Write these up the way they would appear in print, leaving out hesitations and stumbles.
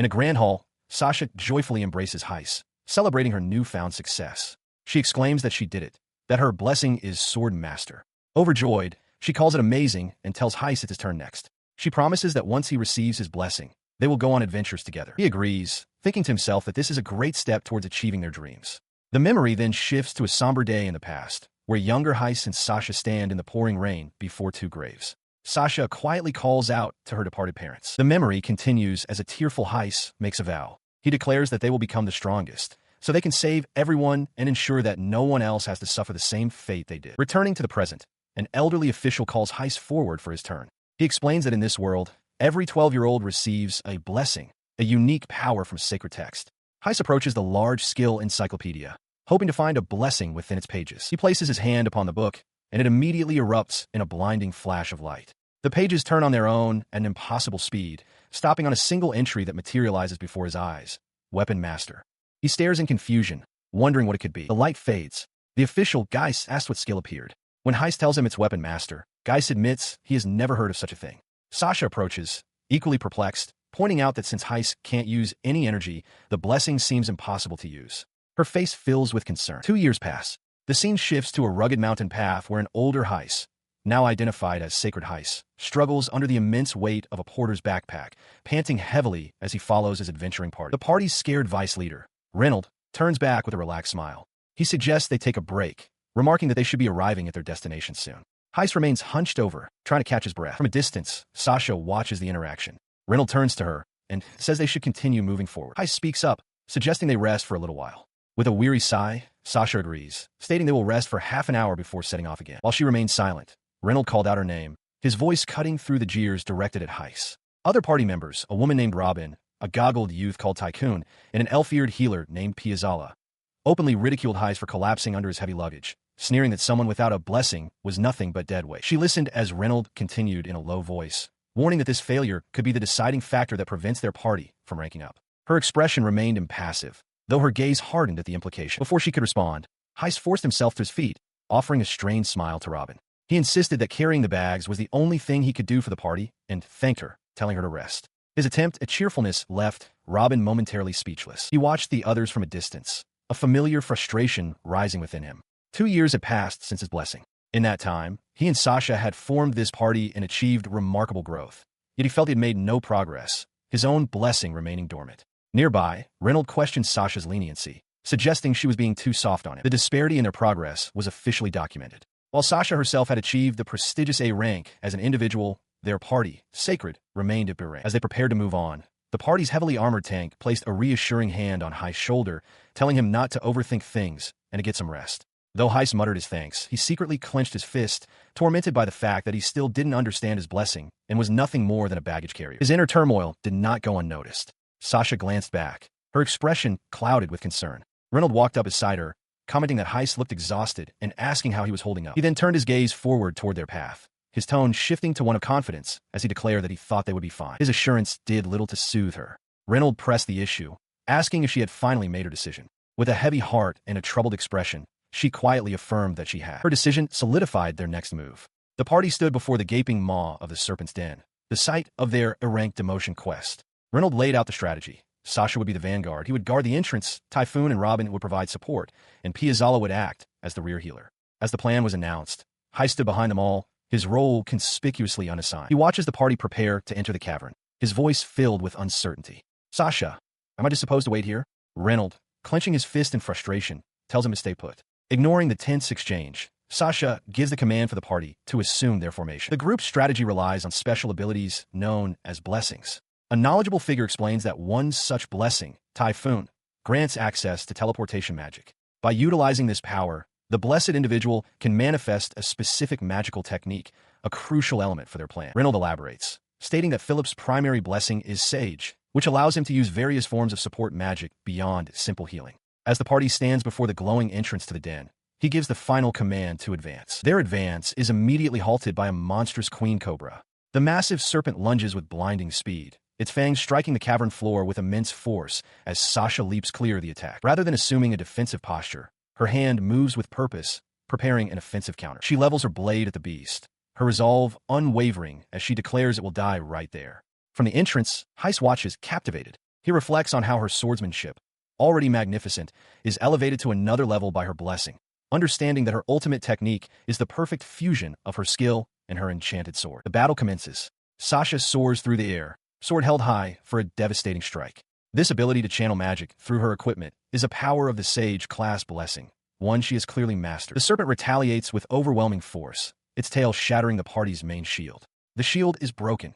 In a grand hall, Sasha joyfully embraces Heis, celebrating her newfound success. She exclaims that she did it, that her blessing is Sword Master. Overjoyed, she calls it amazing and tells Heis it's his turn next. She promises that once he receives his blessing, they will go on adventures together. He agrees, thinking to himself that this is a great step towards achieving their dreams. The memory then shifts to a somber day in the past, where younger Heis and Sasha stand in the pouring rain before two graves. Sasha quietly calls out to her departed parents. The memory continues as a tearful Heis makes a vow. He declares that they will become the strongest, so they can save everyone and ensure that no one else has to suffer the same fate they did. Returning to the present, an elderly official calls Heis forward for his turn. He explains that in this world, every 12-year-old receives a blessing, a unique power from sacred text. Heis approaches the large skill encyclopedia, hoping to find a blessing within its pages. He places his hand upon the book, and it immediately erupts in a blinding flash of light. The pages turn on their own at an impossible speed, stopping on a single entry that materializes before his eyes. Weapon Master. He stares in confusion, wondering what it could be. The light fades. The official, Geis, asks what skill appeared. When Heis tells him it's Weapon Master, Geis admits he has never heard of such a thing. Sasha approaches, equally perplexed, pointing out that since Heis can't use any energy, the blessing seems impossible to use. Her face fills with concern. 2 years pass. The scene shifts to a rugged mountain path where an older Heis, now identified as Sacred Heis, struggles under the immense weight of a porter's backpack, panting heavily as he follows his adventuring party. The party's scared vice leader, Reynold, turns back with a relaxed smile. He suggests they take a break, remarking that they should be arriving at their destination soon. Heis remains hunched over, trying to catch his breath. From a distance, Sasha watches the interaction. Reynold turns to her and says they should continue moving forward. Heis speaks up, suggesting they rest for a little while. With a weary sigh, Sasha agrees, stating they will rest for half an hour before setting off again. While she remains silent, Reynold called out her name, his voice cutting through the jeers directed at Heis. Other party members, a woman named Robin, a goggled youth called Tycoon, and an elf-eared healer named Piazzala, openly ridiculed Heis for collapsing under his heavy luggage, sneering that someone without a blessing was nothing but dead weight. She listened as Reynold continued in a low voice, warning that this failure could be the deciding factor that prevents their party from ranking up. Her expression remained impassive, though her gaze hardened at the implication. Before she could respond, Heis forced himself to his feet, offering a strained smile to Robin. He insisted that carrying the bags was the only thing he could do for the party, and thanked her, telling her to rest. His attempt at cheerfulness left Robin momentarily speechless. He watched the others from a distance, a familiar frustration rising within him. 2 years had passed since his blessing. In that time, he and Sasha had formed this party and achieved remarkable growth. Yet he felt he had made no progress, his own blessing remaining dormant. Nearby, Reynold questioned Sasha's leniency, suggesting she was being too soft on him. The disparity in their progress was officially documented. While Sasha herself had achieved the prestigious A rank as an individual, their party, Sacred, remained at B rank. As they prepared to move on, the party's heavily armored tank placed a reassuring hand on Heis' shoulder, telling him not to overthink things and to get some rest. Though Heis muttered his thanks, he secretly clenched his fist, tormented by the fact that he still didn't understand his blessing and was nothing more than a baggage carrier. His inner turmoil did not go unnoticed. Sasha glanced back, her expression clouded with concern. Reynold walked up beside her, commenting that Heis looked exhausted and asking how he was holding up. He then turned his gaze forward toward their path, his tone shifting to one of confidence as he declared that he thought they would be fine. His assurance did little to soothe her. Reynold pressed the issue, asking if she had finally made her decision. With a heavy heart and a troubled expression, she quietly affirmed that she had. Her decision solidified their next move. The party stood before the gaping maw of the Serpent's Den, the site of their A-rank demotion quest. Reynold laid out the strategy. Sasha would be the vanguard. He would guard the entrance, Typhoon and Robin would provide support, and Piazzala would act as the rear healer. As the plan was announced, Heis stood behind them all, his role conspicuously unassigned. He watches the party prepare to enter the cavern, his voice filled with uncertainty. Sasha, am I just supposed to wait here? Reynold, clenching his fist in frustration, tells him to stay put. Ignoring the tense exchange, Sasha gives the command for the party to assume their formation. The group's strategy relies on special abilities known as blessings. A knowledgeable figure explains that one such blessing, Typhoon, grants access to teleportation magic. By utilizing this power, the blessed individual can manifest a specific magical technique, a crucial element for their plan. Reynold elaborates, stating that Philip's primary blessing is Sage, which allows him to use various forms of support magic beyond simple healing. As the party stands before the glowing entrance to the den, he gives the final command to advance. Their advance is immediately halted by a monstrous queen cobra. The massive serpent lunges with blinding speed, its fangs striking the cavern floor with immense force as Sasha leaps clear of the attack. Rather than assuming a defensive posture, her hand moves with purpose, preparing an offensive counter. She levels her blade at the beast, her resolve unwavering as she declares it will die right there. From the entrance, Heis watches captivated, He reflects on how her swordsmanship, already magnificent, is elevated to another level by her blessing, understanding that her ultimate technique is the perfect fusion of her skill and her enchanted sword. The battle commences. Sasha soars through the air, sword held high for a devastating strike. This ability to channel magic through her equipment is a power of the Sage class blessing, one she has clearly mastered. The serpent retaliates with overwhelming force, its tail shattering the party's main shield. The shield is broken.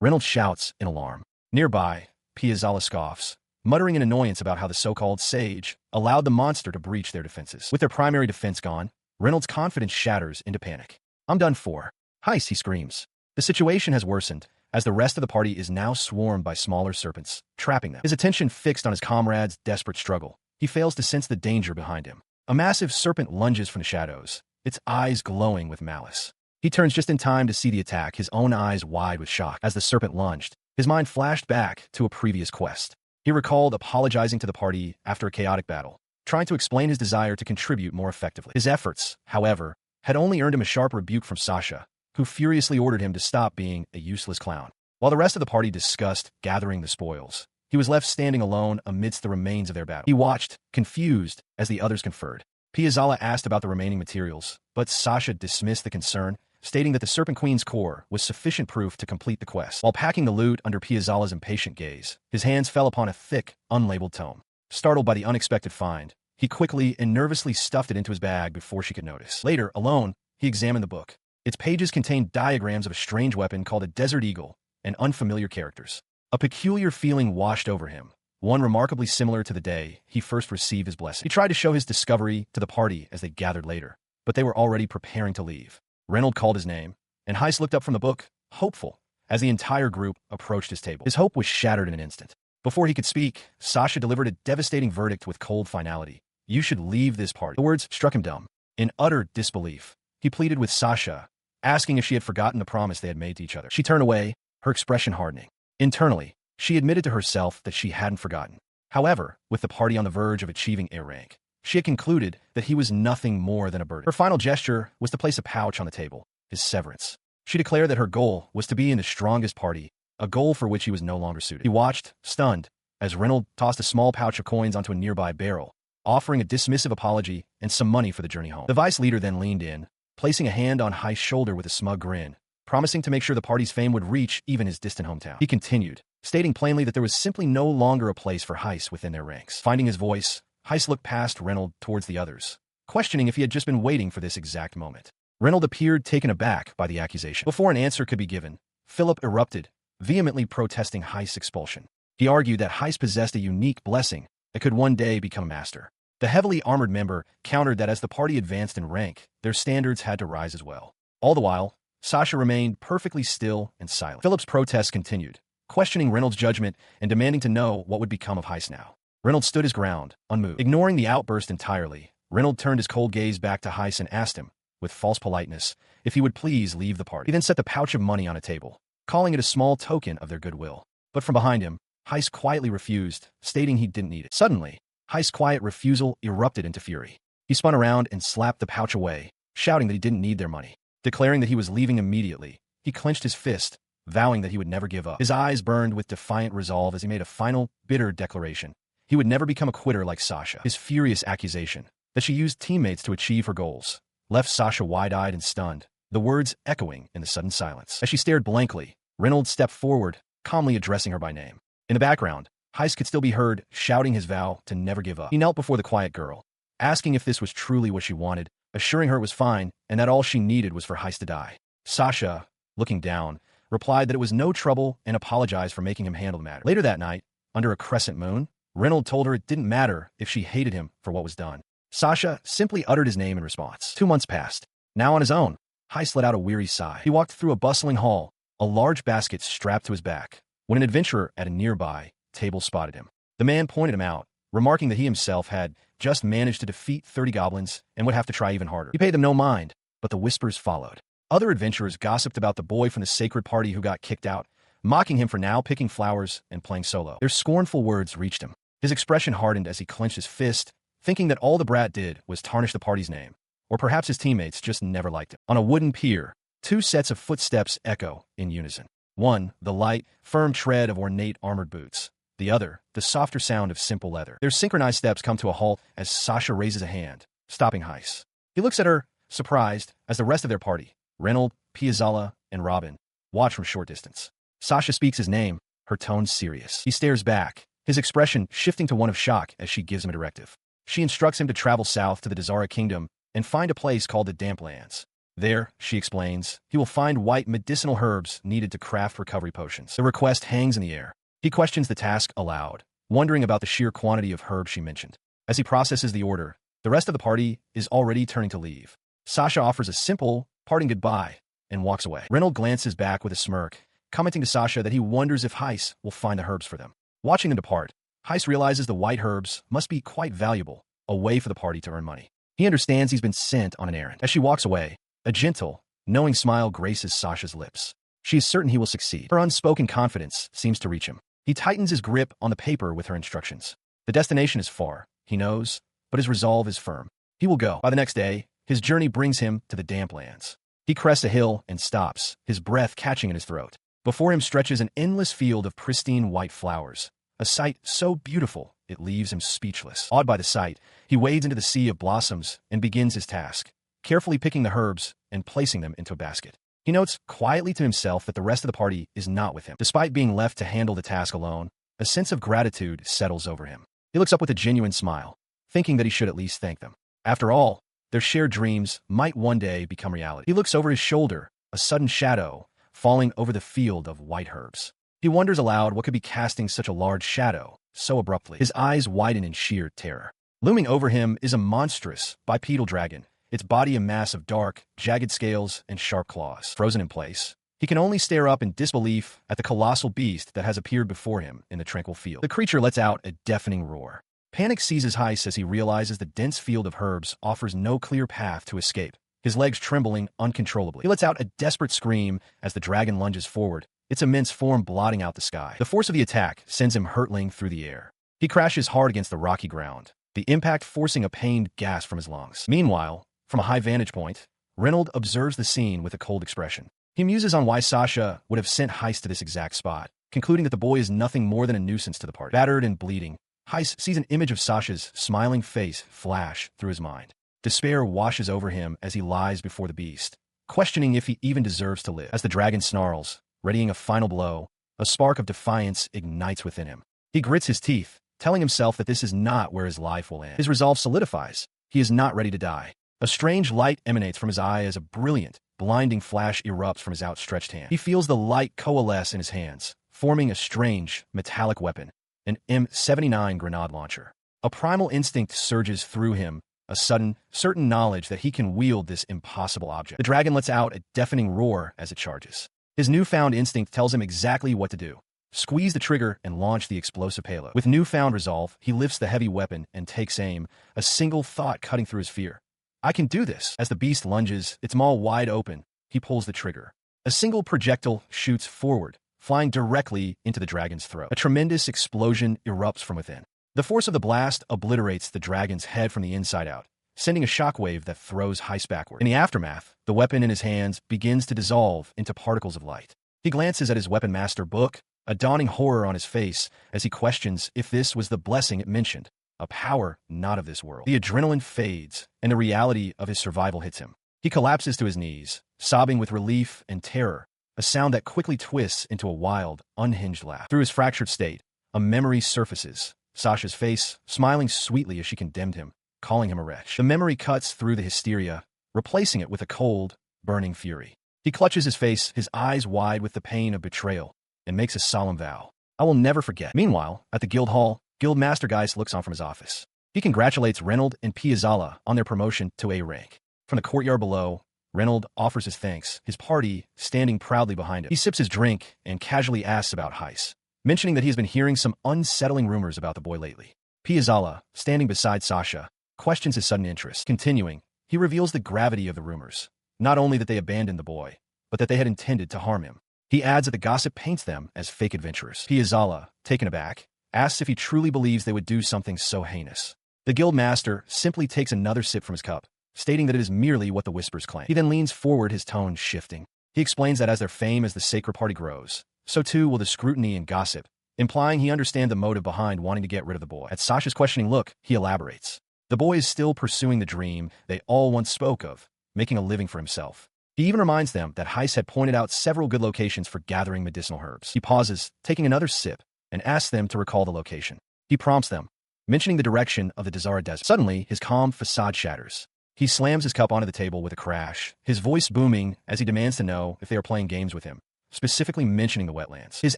Reynolds shouts in alarm. Nearby, Piazzala scoffs, muttering in annoyance about how the so-called Sage allowed the monster to breach their defenses. With their primary defense gone, Reynolds' confidence shatters into panic. "I'm done for. Heist," he screams. The situation has worsened, as the rest of the party is now swarmed by smaller serpents, trapping them. His attention fixed on his comrade's desperate struggle, he fails to sense the danger behind him. A massive serpent lunges from the shadows, its eyes glowing with malice. He turns just in time to see the attack, his own eyes wide with shock. As the serpent lunged, his mind flashed back to a previous quest. He recalled apologizing to the party after a chaotic battle, trying to explain his desire to contribute more effectively. His efforts, however, had only earned him a sharp rebuke from Sasha, who furiously ordered him to stop being a useless clown. While the rest of the party discussed gathering the spoils, he was left standing alone amidst the remains of their battle. He watched, confused, as the others conferred. Piazzala asked about the remaining materials, but Sasha dismissed the concern, stating that the Serpent Queen's core was sufficient proof to complete the quest. While packing the loot under Piazzala's impatient gaze, his hands fell upon a thick, unlabeled tome. Startled by the unexpected find, he quickly and nervously stuffed it into his bag before she could notice. Later, alone, he examined the book. Its pages contained diagrams of a strange weapon called a Desert Eagle and unfamiliar characters. A peculiar feeling washed over him, one remarkably similar to the day he first received his blessing. He tried to show his discovery to the party as they gathered later, but they were already preparing to leave. Reynolds called his name, and Heist looked up from the book, hopeful, as the entire group approached his table. His hope was shattered in an instant. Before he could speak, Sasha delivered a devastating verdict with cold finality. "You should leave this party." The words struck him dumb. In utter disbelief, he pleaded with Sasha, asking if she had forgotten the promise they had made to each other. She turned away, her expression hardening. Internally, she admitted to herself that she hadn't forgotten. However, with the party on the verge of achieving A rank, she had concluded that he was nothing more than a burden. Her final gesture was to place a pouch on the table, his severance. She declared that her goal was to be in the strongest party, a goal for which he was no longer suited. He watched, stunned, as Reynolds tossed a small pouch of coins onto a nearby barrel, offering a dismissive apology and some money for the journey home. The vice leader then leaned in, placing a hand on Heist's shoulder with a smug grin, promising to make sure the party's fame would reach even his distant hometown. He continued, stating plainly that there was simply no longer a place for Heist within their ranks. Finding his voice, Heist looked past Reynolds towards the others, questioning if he had just been waiting for this exact moment. Reynolds appeared taken aback by the accusation. Before an answer could be given, Philip erupted, vehemently protesting Heist's expulsion. He argued that Heist possessed a unique blessing that could one day become a master. The heavily armored member countered that as the party advanced in rank, their standards had to rise as well. All the while, Sasha remained perfectly still and silent. Philip's protests continued, questioning Reynolds' judgment and demanding to know what would become of Heist now. Reynolds stood his ground, unmoved. Ignoring the outburst entirely, Reynolds turned his cold gaze back to Heist and asked him, with false politeness, if he would please leave the party. He then set the pouch of money on a table, calling it a small token of their goodwill. But from behind him, Heist quietly refused, stating he didn't need it. Suddenly, Heist's quiet refusal erupted into fury. He spun around and slapped the pouch away, shouting that he didn't need their money. Declaring that he was leaving immediately, he clenched his fist, vowing that he would never give up. His eyes burned with defiant resolve as he made a final, bitter declaration. He would never become a quitter like Sasha. His furious accusation, that she used teammates to achieve her goals, left Sasha wide-eyed and stunned, the words echoing in the sudden silence. As she stared blankly, Reynolds stepped forward, calmly addressing her by name. In the background, Heist could still be heard shouting his vow to never give up. He knelt before the quiet girl, asking if this was truly what she wanted, assuring her it was fine and that all she needed was for Heist to die. Sasha, looking down, replied that it was no trouble and apologized for making him handle the matter. Later that night, under a crescent moon, Reynolds told her it didn't matter if she hated him for what was done. Sasha simply uttered his name in response. 2 months passed. Now on his own, Heist let out a weary sigh. He walked through a bustling hall, a large basket strapped to his back, when an adventurer at a nearby table spotted him. The man pointed him out, remarking that he himself had just managed to defeat 30 goblins and would have to try even harder. He paid them no mind, but the whispers followed. Other adventurers gossiped about the boy from the sacred party who got kicked out, mocking him for now picking flowers and playing solo. Their scornful words reached him. His expression hardened as he clenched his fist, thinking that all the brat did was tarnish the party's name, or perhaps his teammates just never liked him. On a wooden pier, 2 sets of footsteps echo in unison. One, the light, firm tread of ornate armored boots. the other, the softer sound of simple leather. Their synchronized steps come to a halt as Sasha raises a hand, stopping Heiss. He looks at her, surprised, as the rest of their party, Reynold, Piazzala, and Robin, watch from short distance. Sasha speaks his name, her tone serious. He stares back, his expression shifting to one of shock as she gives him a directive. She instructs him to travel south to the Dazara Kingdom and find a place called the Damp Lands. There, she explains, he will find white medicinal herbs needed to craft recovery potions. The request hangs in the air. He questions the task aloud, wondering about the sheer quantity of herbs she mentioned. As he processes the order, the rest of the party is already turning to leave. Sasha offers a simple, parting goodbye and walks away. Reynold glances back with a smirk, commenting to Sasha that he wonders if Heiss will find the herbs for them. Watching them depart, Heiss realizes the white herbs must be quite valuable, a way for the party to earn money. He understands he's been sent on an errand. As she walks away, a gentle, knowing smile graces Sasha's lips. She is certain he will succeed. Her unspoken confidence seems to reach him. He tightens his grip on the paper with her instructions. The destination is far, he knows, but his resolve is firm. He will go. By the next day, his journey brings him to the Damp Lands. He crests a hill and stops, his breath catching in his throat. Before him stretches an endless field of pristine white flowers, a sight so beautiful it leaves him speechless. Awed by the sight, he wades into the sea of blossoms and begins his task, carefully picking the herbs and placing them into a basket. He notes quietly to himself that the rest of the party is not with him. Despite being left to handle the task alone, a sense of gratitude settles over him. He looks up with a genuine smile, thinking that he should at least thank them. After all, their shared dreams might one day become reality. He looks over his shoulder, a sudden shadow falling over the field of white herbs. He wonders aloud what could be casting such a large shadow so abruptly. His eyes widen in sheer terror. Looming over him is a monstrous, bipedal dragon, its body a mass of dark, jagged scales and sharp claws. Frozen in place, he can only stare up in disbelief at the colossal beast that has appeared before him in the tranquil field. The creature lets out a deafening roar. Panic seizes Heiss as he realizes the dense field of herbs offers no clear path to escape, his legs trembling uncontrollably. He lets out a desperate scream as the dragon lunges forward, its immense form blotting out the sky. The force of the attack sends him hurtling through the air. He crashes hard against the rocky ground, the impact forcing a pained gasp from his lungs. Meanwhile, from a high vantage point, Reynold observes the scene with a cold expression. He muses on why Sasha would have sent Heiss to this exact spot, concluding that the boy is nothing more than a nuisance to the party. Battered and bleeding, Heiss sees an image of Sasha's smiling face flash through his mind. Despair washes over him as he lies before the beast, questioning if he even deserves to live. As the dragon snarls, readying a final blow, a spark of defiance ignites within him. He grits his teeth, telling himself that this is not where his life will end. His resolve solidifies. He is not ready to die. A strange light emanates from his eye as a brilliant, blinding flash erupts from his outstretched hand. He feels the light coalesce in his hands, forming a strange, metallic weapon, an M79 grenade launcher. A primal instinct surges through him, a sudden, certain knowledge that he can wield this impossible object. The dragon lets out a deafening roar as it charges. His newfound instinct tells him exactly what to do. Squeeze the trigger and launch the explosive payload. With newfound resolve, he lifts the heavy weapon and takes aim, a single thought cutting through his fear. I can do this. As the beast lunges, its maw wide open, he pulls the trigger. A single projectile shoots forward, flying directly into the dragon's throat. A tremendous explosion erupts from within. The force of the blast obliterates the dragon's head from the inside out, sending a shockwave that throws Heiss backward. In the aftermath, the weapon in his hands begins to dissolve into particles of light. He glances at his weapon master book, a dawning horror on his face as he questions if this was the blessing it mentioned, a power not of this world. The adrenaline fades, and the reality of his survival hits him. He collapses to his knees, sobbing with relief and terror, a sound that quickly twists into a wild, unhinged laugh. Through his fractured state, a memory surfaces, Sasha's face smiling sweetly as she condemned him, calling him a wretch. The memory cuts through the hysteria, replacing it with a cold, burning fury. He clutches his face, his eyes wide with the pain of betrayal, and makes a solemn vow. I will never forget. Meanwhile, at the guild hall, Guild Master Geist looks on from his office. He congratulates Reynold and Piazzala on their promotion to A rank. From the courtyard below, Reynold offers his thanks, his party standing proudly behind him. He sips his drink and casually asks about Heiss, mentioning that he has been hearing some unsettling rumors about the boy lately. Piazzala, standing beside Sasha, questions his sudden interest. Continuing, he reveals the gravity of the rumors, not only that they abandoned the boy, but that they had intended to harm him. He adds that the gossip paints them as fake adventurers. Piazzala, taken aback, asks if he truly believes they would do something so heinous. The guild master simply takes another sip from his cup, stating that it is merely what the whispers claim. He then leans forward, his tone shifting. He explains that as their fame as the sacred party grows, so too will the scrutiny and gossip, implying he understands the motive behind wanting to get rid of the boy. At Sasha's questioning look, he elaborates. The boy is still pursuing the dream they all once spoke of, making a living for himself. He even reminds them that Heist had pointed out several good locations for gathering medicinal herbs. He pauses, taking another sip, and asks them to recall the location. He prompts them, mentioning the direction of the Dazara Desert. Suddenly, his calm facade shatters. He slams his cup onto the table with a crash, his voice booming as he demands to know if they are playing games with him, specifically mentioning the wetlands. His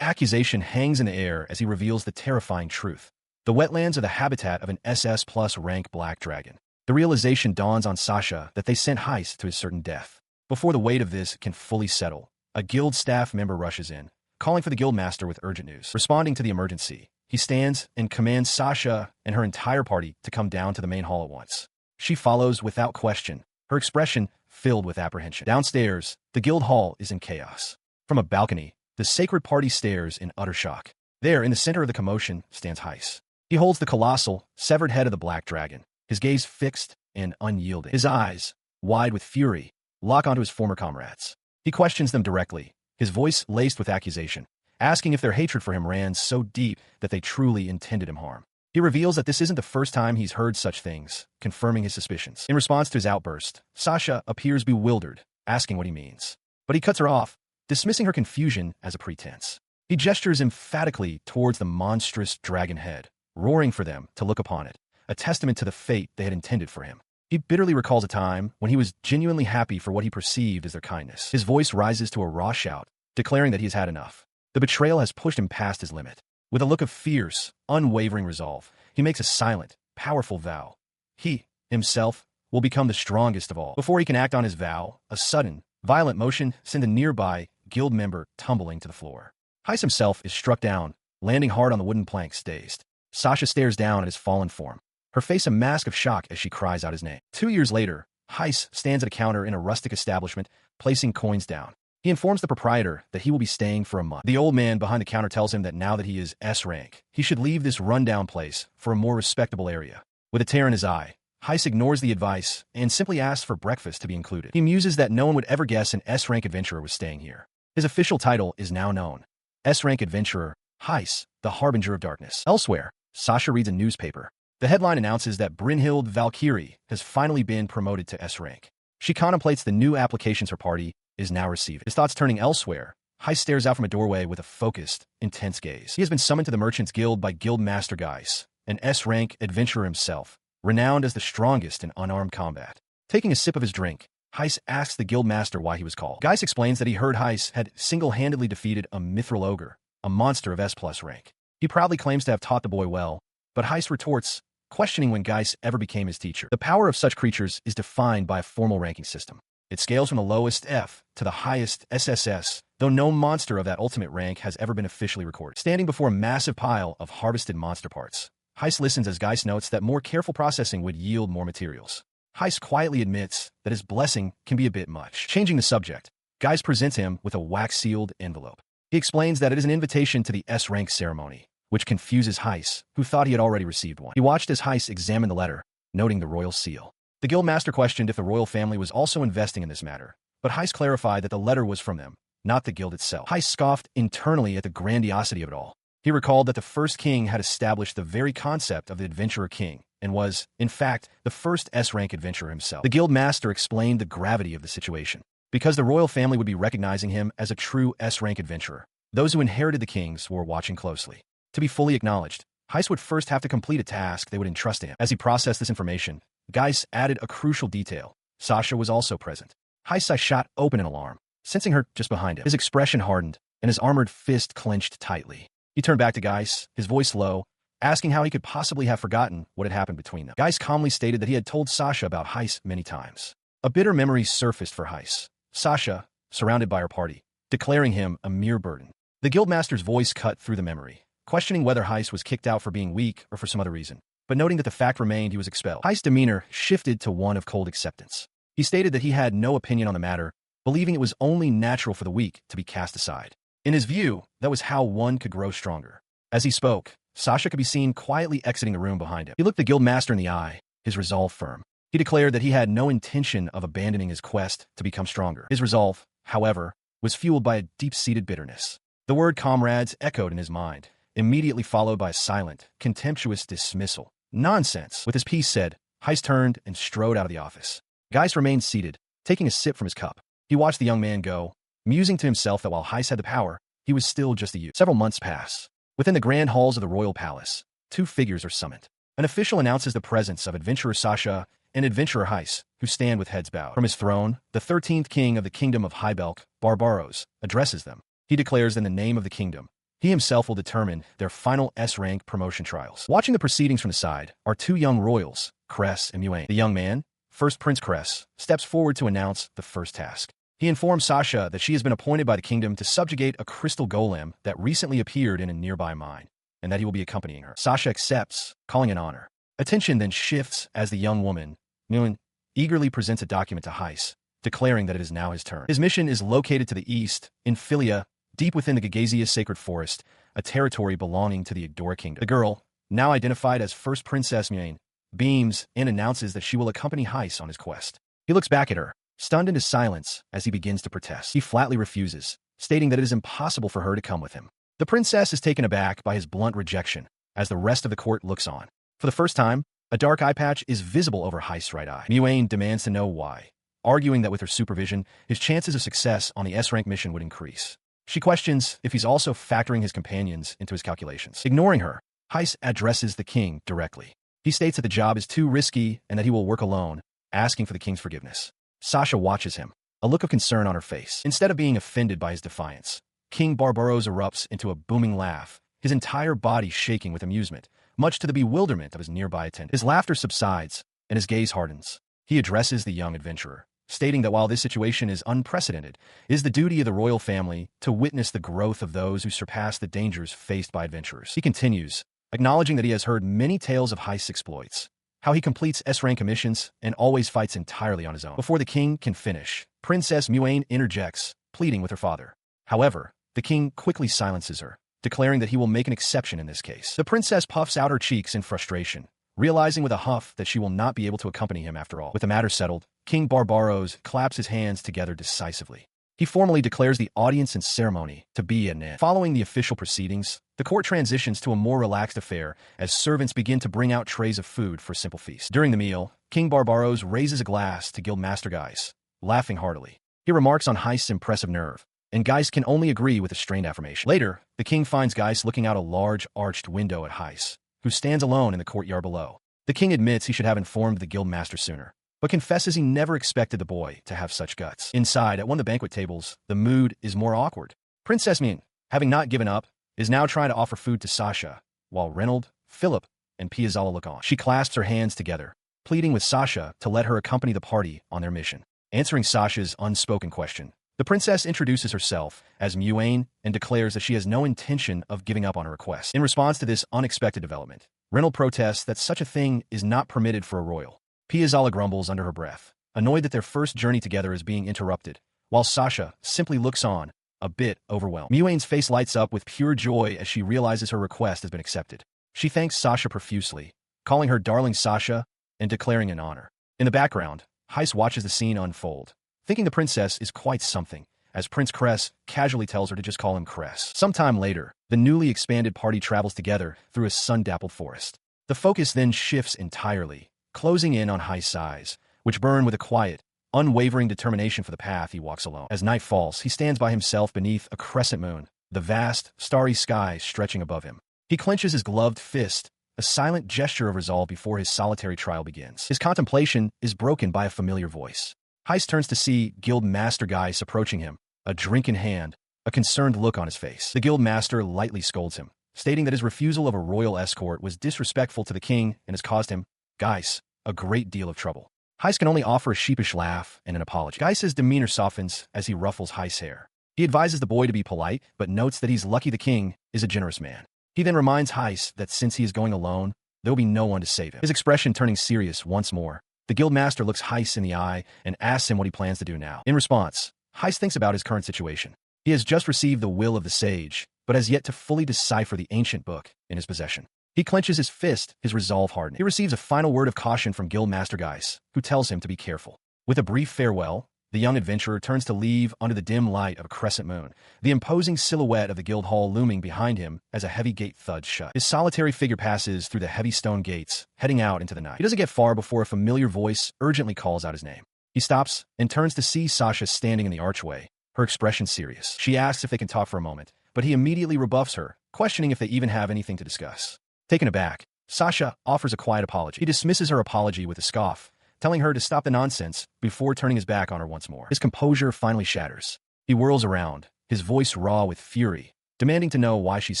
accusation hangs in the air as he reveals the terrifying truth. The wetlands are the habitat of an SS+ rank black dragon. The realization dawns on Sasha that they sent Heist to his certain death. Before the weight of this can fully settle, a guild staff member rushes in, calling for the guildmaster with urgent news. Responding to the emergency, he stands and commands Sasha and her entire party to come down to the main hall at once. She follows without question, her expression filled with apprehension. Downstairs, the guild hall is in chaos. From a balcony, the sacred party stares in utter shock. There, in the center of the commotion, stands Heist. He holds the colossal, severed head of the black dragon, his gaze fixed and unyielding. His eyes, wide with fury, lock onto his former comrades. He questions them directly, his voice laced with accusation, asking if their hatred for him ran so deep that they truly intended him harm. He reveals that this isn't the first time he's heard such things, confirming his suspicions. In response to his outburst, Sasha appears bewildered, asking what he means. But he cuts her off, dismissing her confusion as a pretense. He gestures emphatically towards the monstrous dragon head, roaring for them to look upon it, a testament to the fate they had intended for him. He bitterly recalls a time when he was genuinely happy for what he perceived as their kindness. His voice rises to a raw shout, declaring that he has had enough. The betrayal has pushed him past his limit. With a look of fierce, unwavering resolve, he makes a silent, powerful vow. He, himself, will become the strongest of all. Before he can act on his vow, a sudden, violent motion sends a nearby guild member tumbling to the floor. Heist himself is struck down, landing hard on the wooden planks, dazed. Sasha stares down at his fallen form, her face a mask of shock as she cries out his name. 2 years later, Heist stands at a counter in a rustic establishment, placing coins down. He informs the proprietor that he will be staying for a month. The old man behind the counter tells him that now that he is S rank, he should leave this rundown place for a more respectable area. With a tear in his eye, Heist ignores the advice and simply asks for breakfast to be included. He muses that no one would ever guess an S rank adventurer was staying here. His official title is now known. S rank adventurer, Heist, the Harbinger of Darkness. Elsewhere, Sasha reads a newspaper. The headline announces that Brynhild Valkyrie has finally been promoted to S rank. She contemplates the new applications her party is now receiving. His thoughts turning elsewhere, Heist stares out from a doorway with a focused, intense gaze. He has been summoned to the Merchants Guild by Guild Master Geis, an S rank adventurer himself, renowned as the strongest in unarmed combat. Taking a sip of his drink, Heist asks the guild master why he was called. Geis explains that he heard Heist had single-handedly defeated a mithril ogre, a monster of S+ rank. He proudly claims to have taught the boy well, but Heist retorts, questioning when Geis ever became his teacher. The power of such creatures is defined by a formal ranking system. It scales from the lowest F to the highest SSS, though no monster of that ultimate rank has ever been officially recorded. Standing before a massive pile of harvested monster parts, Heist listens as Geis notes that more careful processing would yield more materials. Heist quietly admits that his blessing can be a bit much. Changing the subject, Geis presents him with a wax-sealed envelope. He explains that it is an invitation to the S-rank ceremony, which confuses Heist, who thought he had already received one. He watched as Heist examined the letter, noting the royal seal. The guildmaster questioned if the royal family was also investing in this matter, but Heist clarified that the letter was from them, not the guild itself. Heist scoffed internally at the grandiosity of it all. He recalled that the first king had established the very concept of the adventurer king, and was, in fact, the first S-rank adventurer himself. The guild master explained the gravity of the situation. Because the royal family would be recognizing him as a true S-rank adventurer, those who inherited the kings were watching closely. To be fully acknowledged, Heist would first have to complete a task they would entrust to him. As he processed this information, Geis added a crucial detail. Sasha was also present. Heist's eye shot open in alarm, sensing her just behind him. His expression hardened, and his armored fist clenched tightly. He turned back to Geis, his voice low, asking how he could possibly have forgotten what had happened between them. Geis calmly stated that he had told Sasha about Heist many times. A bitter memory surfaced for Heist. Sasha, surrounded by her party, declaring him a mere burden. The guildmaster's voice cut through the memory, questioning whether Heist was kicked out for being weak or for some other reason, but noting that the fact remained he was expelled. Heist's demeanor shifted to one of cold acceptance. He stated that he had no opinion on the matter, believing it was only natural for the weak to be cast aside. In his view, that was how one could grow stronger. As he spoke, Sasha could be seen quietly exiting the room behind him. He looked the guildmaster in the eye, his resolve firm. He declared that he had no intention of abandoning his quest to become stronger. His resolve, however, was fueled by a deep-seated bitterness. The word comrades echoed in his mind, immediately followed by a silent, contemptuous dismissal. Nonsense. With his piece said, Heiss turned and strode out of the office. Geist remained seated, taking a sip from his cup. He watched the young man go, musing to himself that while Heiss had the power, he was still just a youth. Several months pass. Within the grand halls of the royal palace, two figures are summoned. An official announces the presence of adventurer Sasha and adventurer Heiss, who stand with heads bowed. From his throne, the 13th king of the kingdom of Highbelk, Barbaros, addresses them. He declares in the name of the kingdom, he himself will determine their final S-rank promotion trials. Watching the proceedings from the side are two young royals, Cress and Muane. The young man, first Prince Cress, steps forward to announce the first task. He informs Sasha that she has been appointed by the kingdom to subjugate a crystal golem that recently appeared in a nearby mine, and that he will be accompanying her. Sasha accepts, calling an honor. Attention then shifts as the young woman, Muane, eagerly presents a document to Heiss, declaring that it is now his turn. His mission is located to the east, in Philia, deep within the Gagazia Sacred Forest, a territory belonging to the Agdora Kingdom. The girl, now identified as First Princess Muane, beams and announces that she will accompany Heiss on his quest. He looks back at her, stunned into silence as he begins to protest. He flatly refuses, stating that it is impossible for her to come with him. The princess is taken aback by his blunt rejection, as the rest of the court looks on. For the first time, a dark eye patch is visible over Heiss' right eye. Muane demands to know why, arguing that with her supervision, his chances of success on the S-rank mission would increase. She questions if he's also factoring his companions into his calculations. Ignoring her, Heiss addresses the king directly. He states that the job is too risky and that he will work alone, asking for the king's forgiveness. Sasha watches him, a look of concern on her face. Instead of being offended by his defiance, King Barbaros erupts into a booming laugh, his entire body shaking with amusement, much to the bewilderment of his nearby attendant. His laughter subsides, and his gaze hardens. He addresses the young adventurer, stating that while this situation is unprecedented, it is the duty of the royal family to witness the growth of those who surpass the dangers faced by adventurers. He continues, acknowledging that he has heard many tales of Heiss' exploits, how he completes S-rank commissions and always fights entirely on his own. Before the king can finish, Princess Muane interjects, pleading with her father. However, the king quickly silences her, declaring that he will make an exception in this case. The princess puffs out her cheeks in frustration, realizing with a huff that she will not be able to accompany him after all. With the matter settled, King Barbaros claps his hands together decisively. He formally declares the audience and ceremony to be at an end. Following the official proceedings, the court transitions to a more relaxed affair as servants begin to bring out trays of food for a simple feast. During the meal, King Barbaros raises a glass to Guildmaster Geist, laughing heartily. He remarks on Heiss' impressive nerve, and Geist can only agree with a strained affirmation. Later, the king finds Geist looking out a large arched window at Heiss, who stands alone in the courtyard below. The king admits he should have informed the guildmaster sooner, but confesses he never expected the boy to have such guts. Inside, at one of the banquet tables, the mood is more awkward. Princess Muane, having not given up, is now trying to offer food to Sasha, while Reynold, Philip, and Piazzala look on. She clasps her hands together, pleading with Sasha to let her accompany the party on their mission. Answering Sasha's unspoken question, the princess introduces herself as Muane and declares that she has no intention of giving up on her request. In response to this unexpected development, Reynold protests that such a thing is not permitted for a royal. Piazzala grumbles under her breath, annoyed that their first journey together is being interrupted, while Sasha simply looks on, a bit overwhelmed. Muane's face lights up with pure joy as she realizes her request has been accepted. She thanks Sasha profusely, calling her darling Sasha and declaring an honor. In the background, Heiss watches the scene unfold, thinking the princess is quite something, as Prince Cress casually tells her to just call him Cress. Sometime later, the newly expanded party travels together through a sun-dappled forest. The focus then shifts entirely, closing in on Heiss' eyes, which burn with a quiet, unwavering determination for the path he walks alone. As night falls, he stands by himself beneath a crescent moon, the vast, starry sky stretching above him. He clenches his gloved fist, a silent gesture of resolve before his solitary trial begins. His contemplation is broken by a familiar voice. Heiss turns to see Guildmaster Geist approaching him, a drink in hand, a concerned look on his face. The Guildmaster lightly scolds him, stating that his refusal of a royal escort was disrespectful to the king and has caused him, Geist, a great deal of trouble. Heiss can only offer a sheepish laugh and an apology. Geist's demeanor softens as he ruffles Heiss' hair. He advises the boy to be polite, but notes that he's lucky the king is a generous man. He then reminds Heiss that since he is going alone, there will be no one to save him. His expression turning serious once more, the Guildmaster looks Heiss in the eye and asks him what he plans to do now. In response, Heiss thinks about his current situation. He has just received the will of the sage, but has yet to fully decipher the ancient book in his possession. He clenches his fist, his resolve hardened. He receives a final word of caution from Guildmaster Geist, who tells him to be careful. With a brief farewell, The young adventurer turns to leave under the dim light of a crescent moon, the imposing silhouette of the guild hall looming behind him as a heavy gate thuds shut. His solitary figure passes through the heavy stone gates, heading out into the night. He doesn't get far before a familiar voice urgently calls out his name. He stops and turns to see Sasha standing in the archway, her expression serious. She asks if they can talk for a moment, but he immediately rebuffs her, questioning if they even have anything to discuss. Taken aback, Sasha offers a quiet apology. He dismisses her apology with a scoff, telling her to stop the nonsense before turning his back on her once more. His composure finally shatters. He whirls around, his voice raw with fury, demanding to know why she's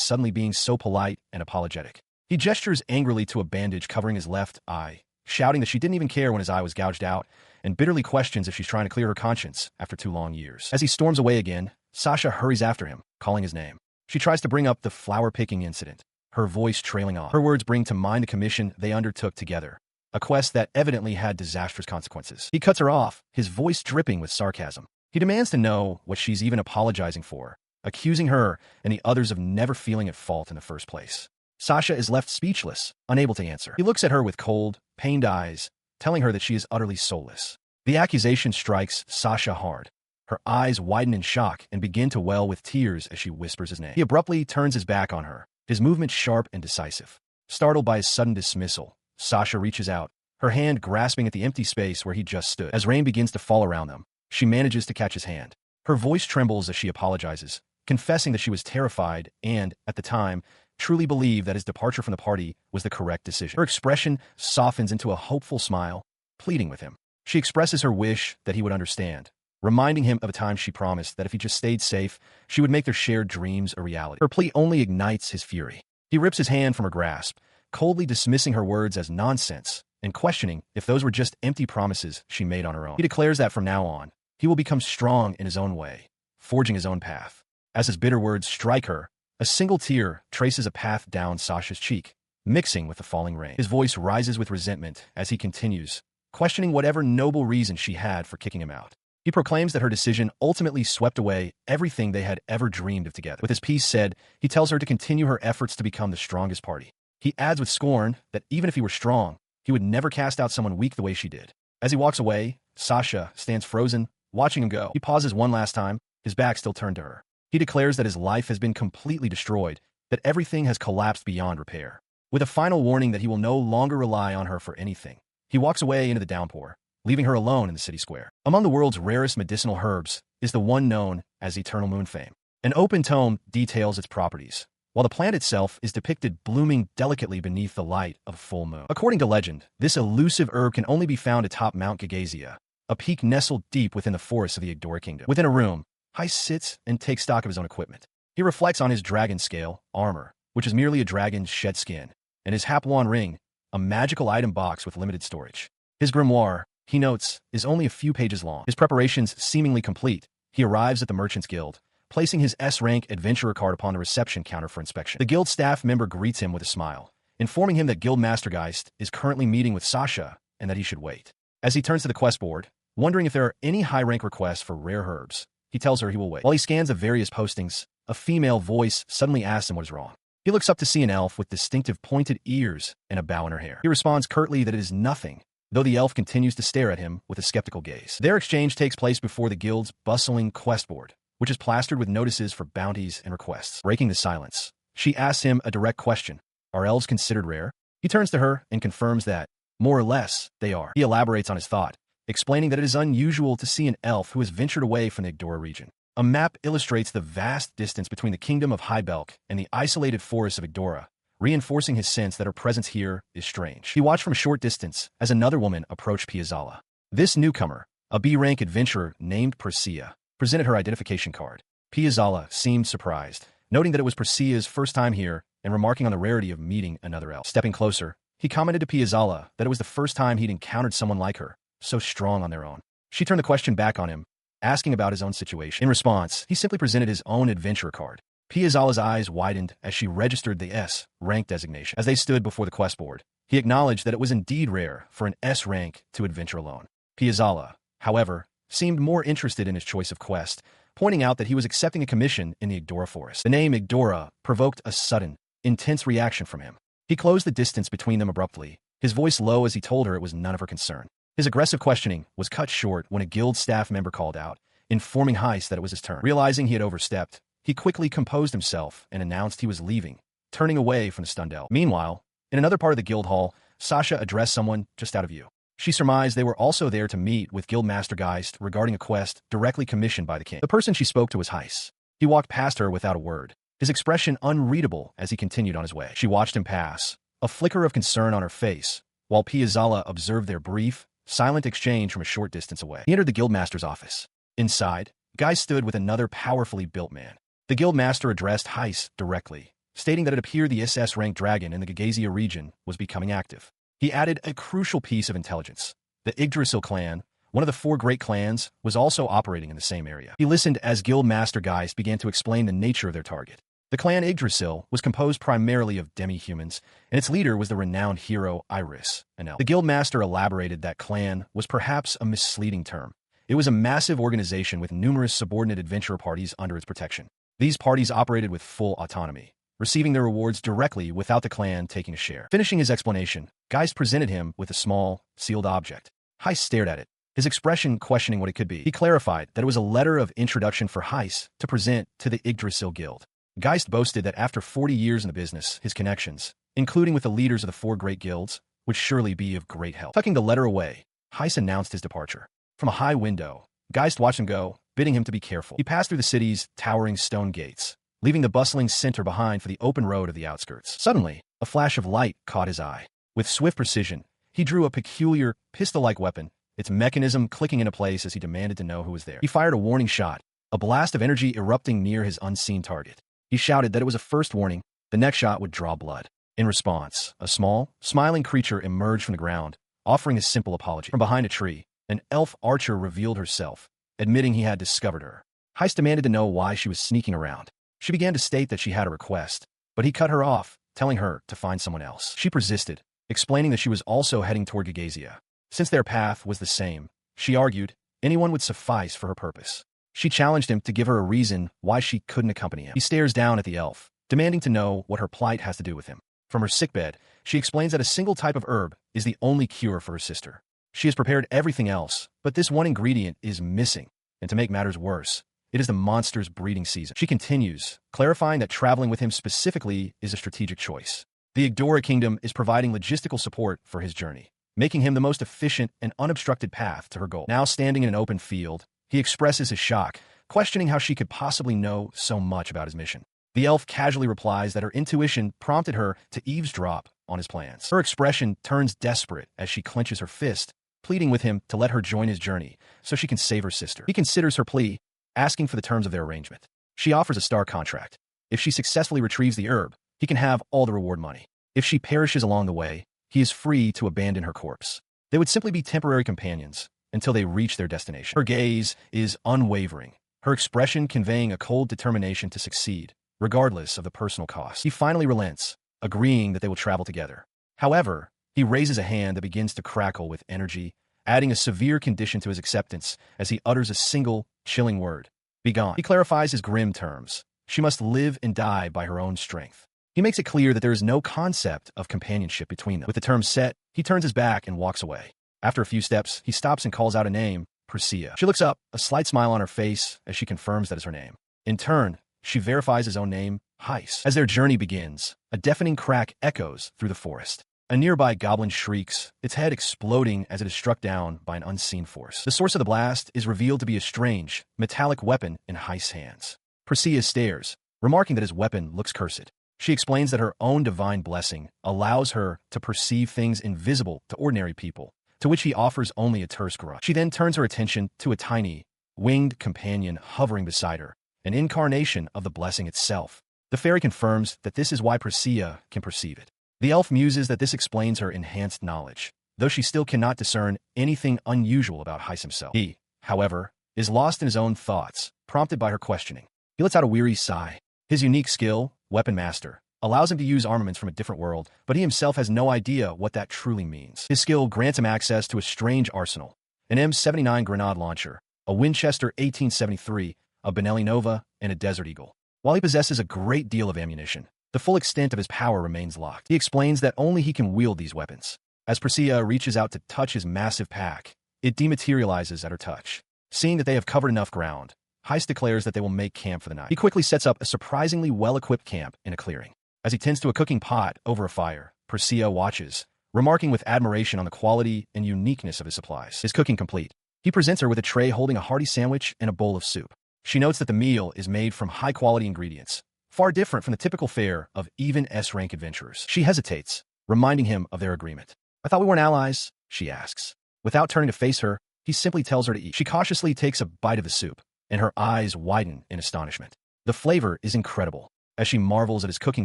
suddenly being so polite and apologetic. He gestures angrily to a bandage covering his left eye, shouting that she didn't even care when his eye was gouged out, and bitterly questions if she's trying to clear her conscience after 2 long years. As he storms away again, Sasha hurries after him, calling his name. She tries to bring up the flower-picking incident, her voice trailing off. Her words bring to mind the commission they undertook together, a quest that evidently had disastrous consequences. He cuts her off, his voice dripping with sarcasm. He demands to know what she's even apologizing for, accusing her and the others of never feeling at fault in the first place. Sasha is left speechless, unable to answer. He looks at her with cold, pained eyes, telling her that she is utterly soulless. The accusation strikes Sasha hard. Her eyes widen in shock and begin to well with tears as she whispers his name. He abruptly turns his back on her, his movement sharp and decisive. Startled by his sudden dismissal, Sasha reaches out, her hand grasping at the empty space where he just stood. As rain begins to fall around them, she manages to catch his hand. Her voice trembles as she apologizes, confessing that she was terrified and, at the time, truly believed that his departure from the party was the correct decision. Her expression softens into a hopeful smile, pleading with him. She expresses her wish that he would understand, reminding him of a time she promised that if he just stayed safe, she would make their shared dreams a reality. Her plea only ignites his fury. He rips his hand from her grasp, coldly dismissing her words as nonsense and questioning if those were just empty promises she made on her own. He declares that from now on, he will become strong in his own way, forging his own path. As his bitter words strike her, a single tear traces a path down Sasha's cheek, mixing with the falling rain. His voice rises with resentment as he continues, questioning whatever noble reason she had for kicking him out. He proclaims that her decision ultimately swept away everything they had ever dreamed of together. With his piece said, he tells her to continue her efforts to become the strongest party. He adds with scorn that even if he were strong, he would never cast out someone weak the way she did. As he walks away, Sasha stands frozen, watching him go. He pauses one last time, his back still turned to her. He declares that his life has been completely destroyed, that everything has collapsed beyond repair. With a final warning that he will no longer rely on her for anything, he walks away into the downpour, leaving her alone in the city square. Among the world's rarest medicinal herbs is the one known as Eternal Moonfame. An open tome details its properties, while the plant itself is depicted blooming delicately beneath the light of a full moon. According to legend, this elusive herb can only be found atop Mount Gagazia, a peak nestled deep within the forests of the Igdora Kingdom. Within a room, Heist sits and takes stock of his own equipment. He reflects on his dragon scale, armor, which is merely a dragon's shed skin, and his Hapuan ring, a magical item box with limited storage. His grimoire, he notes, is only a few pages long. His preparations seemingly complete, he arrives at the Merchants Guild, placing his S-rank adventurer card upon the reception counter for inspection. The guild staff member greets him with a smile, informing him that Guildmaster Geist is currently meeting with Sasha and that he should wait. As he turns to the quest board, wondering if there are any high-rank requests for rare herbs, he tells her he will wait. While he scans the various postings, a female voice suddenly asks him what is wrong. He looks up to see an elf with distinctive pointed ears and a bow in her hair. He responds curtly that it is nothing, though the elf continues to stare at him with a skeptical gaze. Their exchange takes place before the guild's bustling quest board, which is plastered with notices for bounties and requests. Breaking the silence, she asks him a direct question. Are elves considered rare? He turns to her and confirms that, more or less, they are. He elaborates on his thought, explaining that it is unusual to see an elf who has ventured away from the Igdora region. A map illustrates the vast distance between the kingdom of Highbelk and the isolated forests of Igdora, reinforcing his sense that her presence here is strange. He watched from a short distance as another woman approached Piazzala. This newcomer, a B-rank adventurer named Persea, presented her identification card. Piazzala seemed surprised, noting that it was Persea's first time here and remarking on the rarity of meeting another elf. Stepping closer, he commented to Piazzala that it was the first time he'd encountered someone like her, so strong on their own. She turned the question back on him, asking about his own situation. In response, he simply presented his own adventurer card. Piazzala's eyes widened as she registered the S-rank designation. As they stood before the quest board, he acknowledged that it was indeed rare for an S-rank to adventure alone. Piazzala, however, seemed more interested in his choice of quest, pointing out that he was accepting a commission in the Igdora forest. The name Igdora provoked a sudden, intense reaction from him. He closed the distance between them abruptly, his voice low as he told her it was none of her concern. His aggressive questioning was cut short when a guild staff member called out, informing Heist that it was his turn. Realizing he had overstepped, he quickly composed himself and announced he was leaving, turning away from the stunned elf. Meanwhile, in another part of the guild hall, Sasha addressed someone just out of view. She surmised they were also there to meet with Guildmaster Geist regarding a quest directly commissioned by the king. The person she spoke to was Heist. He walked past her without a word, his expression unreadable as he continued on his way. She watched him pass, a flicker of concern on her face, while Piazzala observed their brief, silent exchange from a short distance away. He entered the Guildmaster's office. Inside, Geist stood with another powerfully built man. The Guildmaster addressed Heist directly, stating that it appeared the SS-ranked dragon in the Gagazia region was becoming active. He added a crucial piece of intelligence. The Yggdrasil clan, one of the 4 great clans, was also operating in the same area. He listened as Guildmaster Geist began to explain the nature of their target. The clan Yggdrasil was composed primarily of demi-humans, and its leader was the renowned hero Iris, an elf. The Guildmaster elaborated that clan was perhaps a misleading term. It was a massive organization with numerous subordinate adventurer parties under its protection. These parties operated with full autonomy, receiving their rewards directly without the clan taking a share. Finishing his explanation, Geist presented him with a small, sealed object. Heist stared at it, his expression questioning what it could be. He clarified that it was a letter of introduction for Heist to present to the Yggdrasil Guild. Geist boasted that after 40 years in the business, his connections, including with the leaders of the 4 great guilds, would surely be of great help. Tucking the letter away, Heist announced his departure. From a high window, Geist watched him go, bidding him to be careful. He passed through the city's towering stone gates, leaving the bustling center behind for the open road of the outskirts. Suddenly, a flash of light caught his eye. With swift precision, he drew a peculiar, pistol-like weapon, its mechanism clicking into place as he demanded to know who was there. He fired a warning shot, a blast of energy erupting near his unseen target. He shouted that it was a first warning, the next shot would draw blood. In response, a small, smiling creature emerged from the ground, offering a simple apology. From behind a tree, an elf archer revealed herself, admitting he had discovered her. Heist demanded to know why she was sneaking around. She began to state that she had a request, but he cut her off, telling her to find someone else. She persisted, explaining that she was also heading toward Gagazia. Since their path was the same, she argued, anyone would suffice for her purpose. She challenged him to give her a reason why she couldn't accompany him. He stares down at the elf, demanding to know what her plight has to do with him. From her sickbed, she explains that a single type of herb is the only cure for her sister. She has prepared everything else, but this one ingredient is missing, and to make matters worse, it is the monster's breeding season. She continues, clarifying that traveling with him specifically is a strategic choice. The Yggdora Kingdom is providing logistical support for his journey, making him the most efficient and unobstructed path to her goal. Now standing in an open field, he expresses his shock, questioning how she could possibly know so much about his mission. The elf casually replies that her intuition prompted her to eavesdrop on his plans. Her expression turns desperate as she clenches her fist, pleading with him to let her join his journey so she can save her sister. He considers her plea, asking for the terms of their arrangement. She offers a star contract. If she successfully retrieves the herb, he can have all the reward money. If she perishes along the way, he is free to abandon her corpse. They would simply be temporary companions until they reach their destination. Her gaze is unwavering, her expression conveying a cold determination to succeed, regardless of the personal cost. He finally relents, agreeing that they will travel together. However, he raises a hand that begins to crackle with energy, adding a severe condition to his acceptance as he utters a single, chilling word. Be gone. He clarifies his grim terms. She must live and die by her own strength. He makes it clear that there is no concept of companionship between them. With the terms set, he turns his back and walks away. After a few steps, he stops and calls out a name, Persea. She looks up, a slight smile on her face as she confirms that is her name. In turn, she verifies his own name, Heist. As their journey begins, a deafening crack echoes through the forest. A nearby goblin shrieks, its head exploding as it is struck down by an unseen force. The source of the blast is revealed to be a strange, metallic weapon in Heist's hands. Persea stares, remarking that his weapon looks cursed. She explains that her own divine blessing allows her to perceive things invisible to ordinary people, to which he offers only a terse grunt. She then turns her attention to a tiny, winged companion hovering beside her, an incarnation of the blessing itself. The fairy confirms that this is why Persea can perceive it. The elf muses that this explains her enhanced knowledge, though she still cannot discern anything unusual about Heist himself. He, however, is lost in his own thoughts, prompted by her questioning. He lets out a weary sigh. His unique skill, Weapon Master, allows him to use armaments from a different world, but he himself has no idea what that truly means. His skill grants him access to a strange arsenal, an M79 grenade launcher, a Winchester 1873, a Benelli Nova, and a Desert Eagle. While he possesses a great deal of ammunition, the full extent of his power remains locked. He explains that only he can wield these weapons. As Priscilla reaches out to touch his massive pack, it dematerializes at her touch. Seeing that they have covered enough ground, Heist declares that they will make camp for the night. He quickly sets up a surprisingly well-equipped camp in a clearing. As he tends to a cooking pot over a fire, Priscilla watches, remarking with admiration on the quality and uniqueness of his supplies. His cooking complete, he presents her with a tray holding a hearty sandwich and a bowl of soup. She notes that the meal is made from high-quality ingredients, far different from the typical fare of even S-rank adventurers. She hesitates, reminding him of their agreement. "I thought we weren't allies," she asks. Without turning to face her, he simply tells her to eat. She cautiously takes a bite of the soup, and her eyes widen in astonishment. The flavor is incredible. As she marvels at his cooking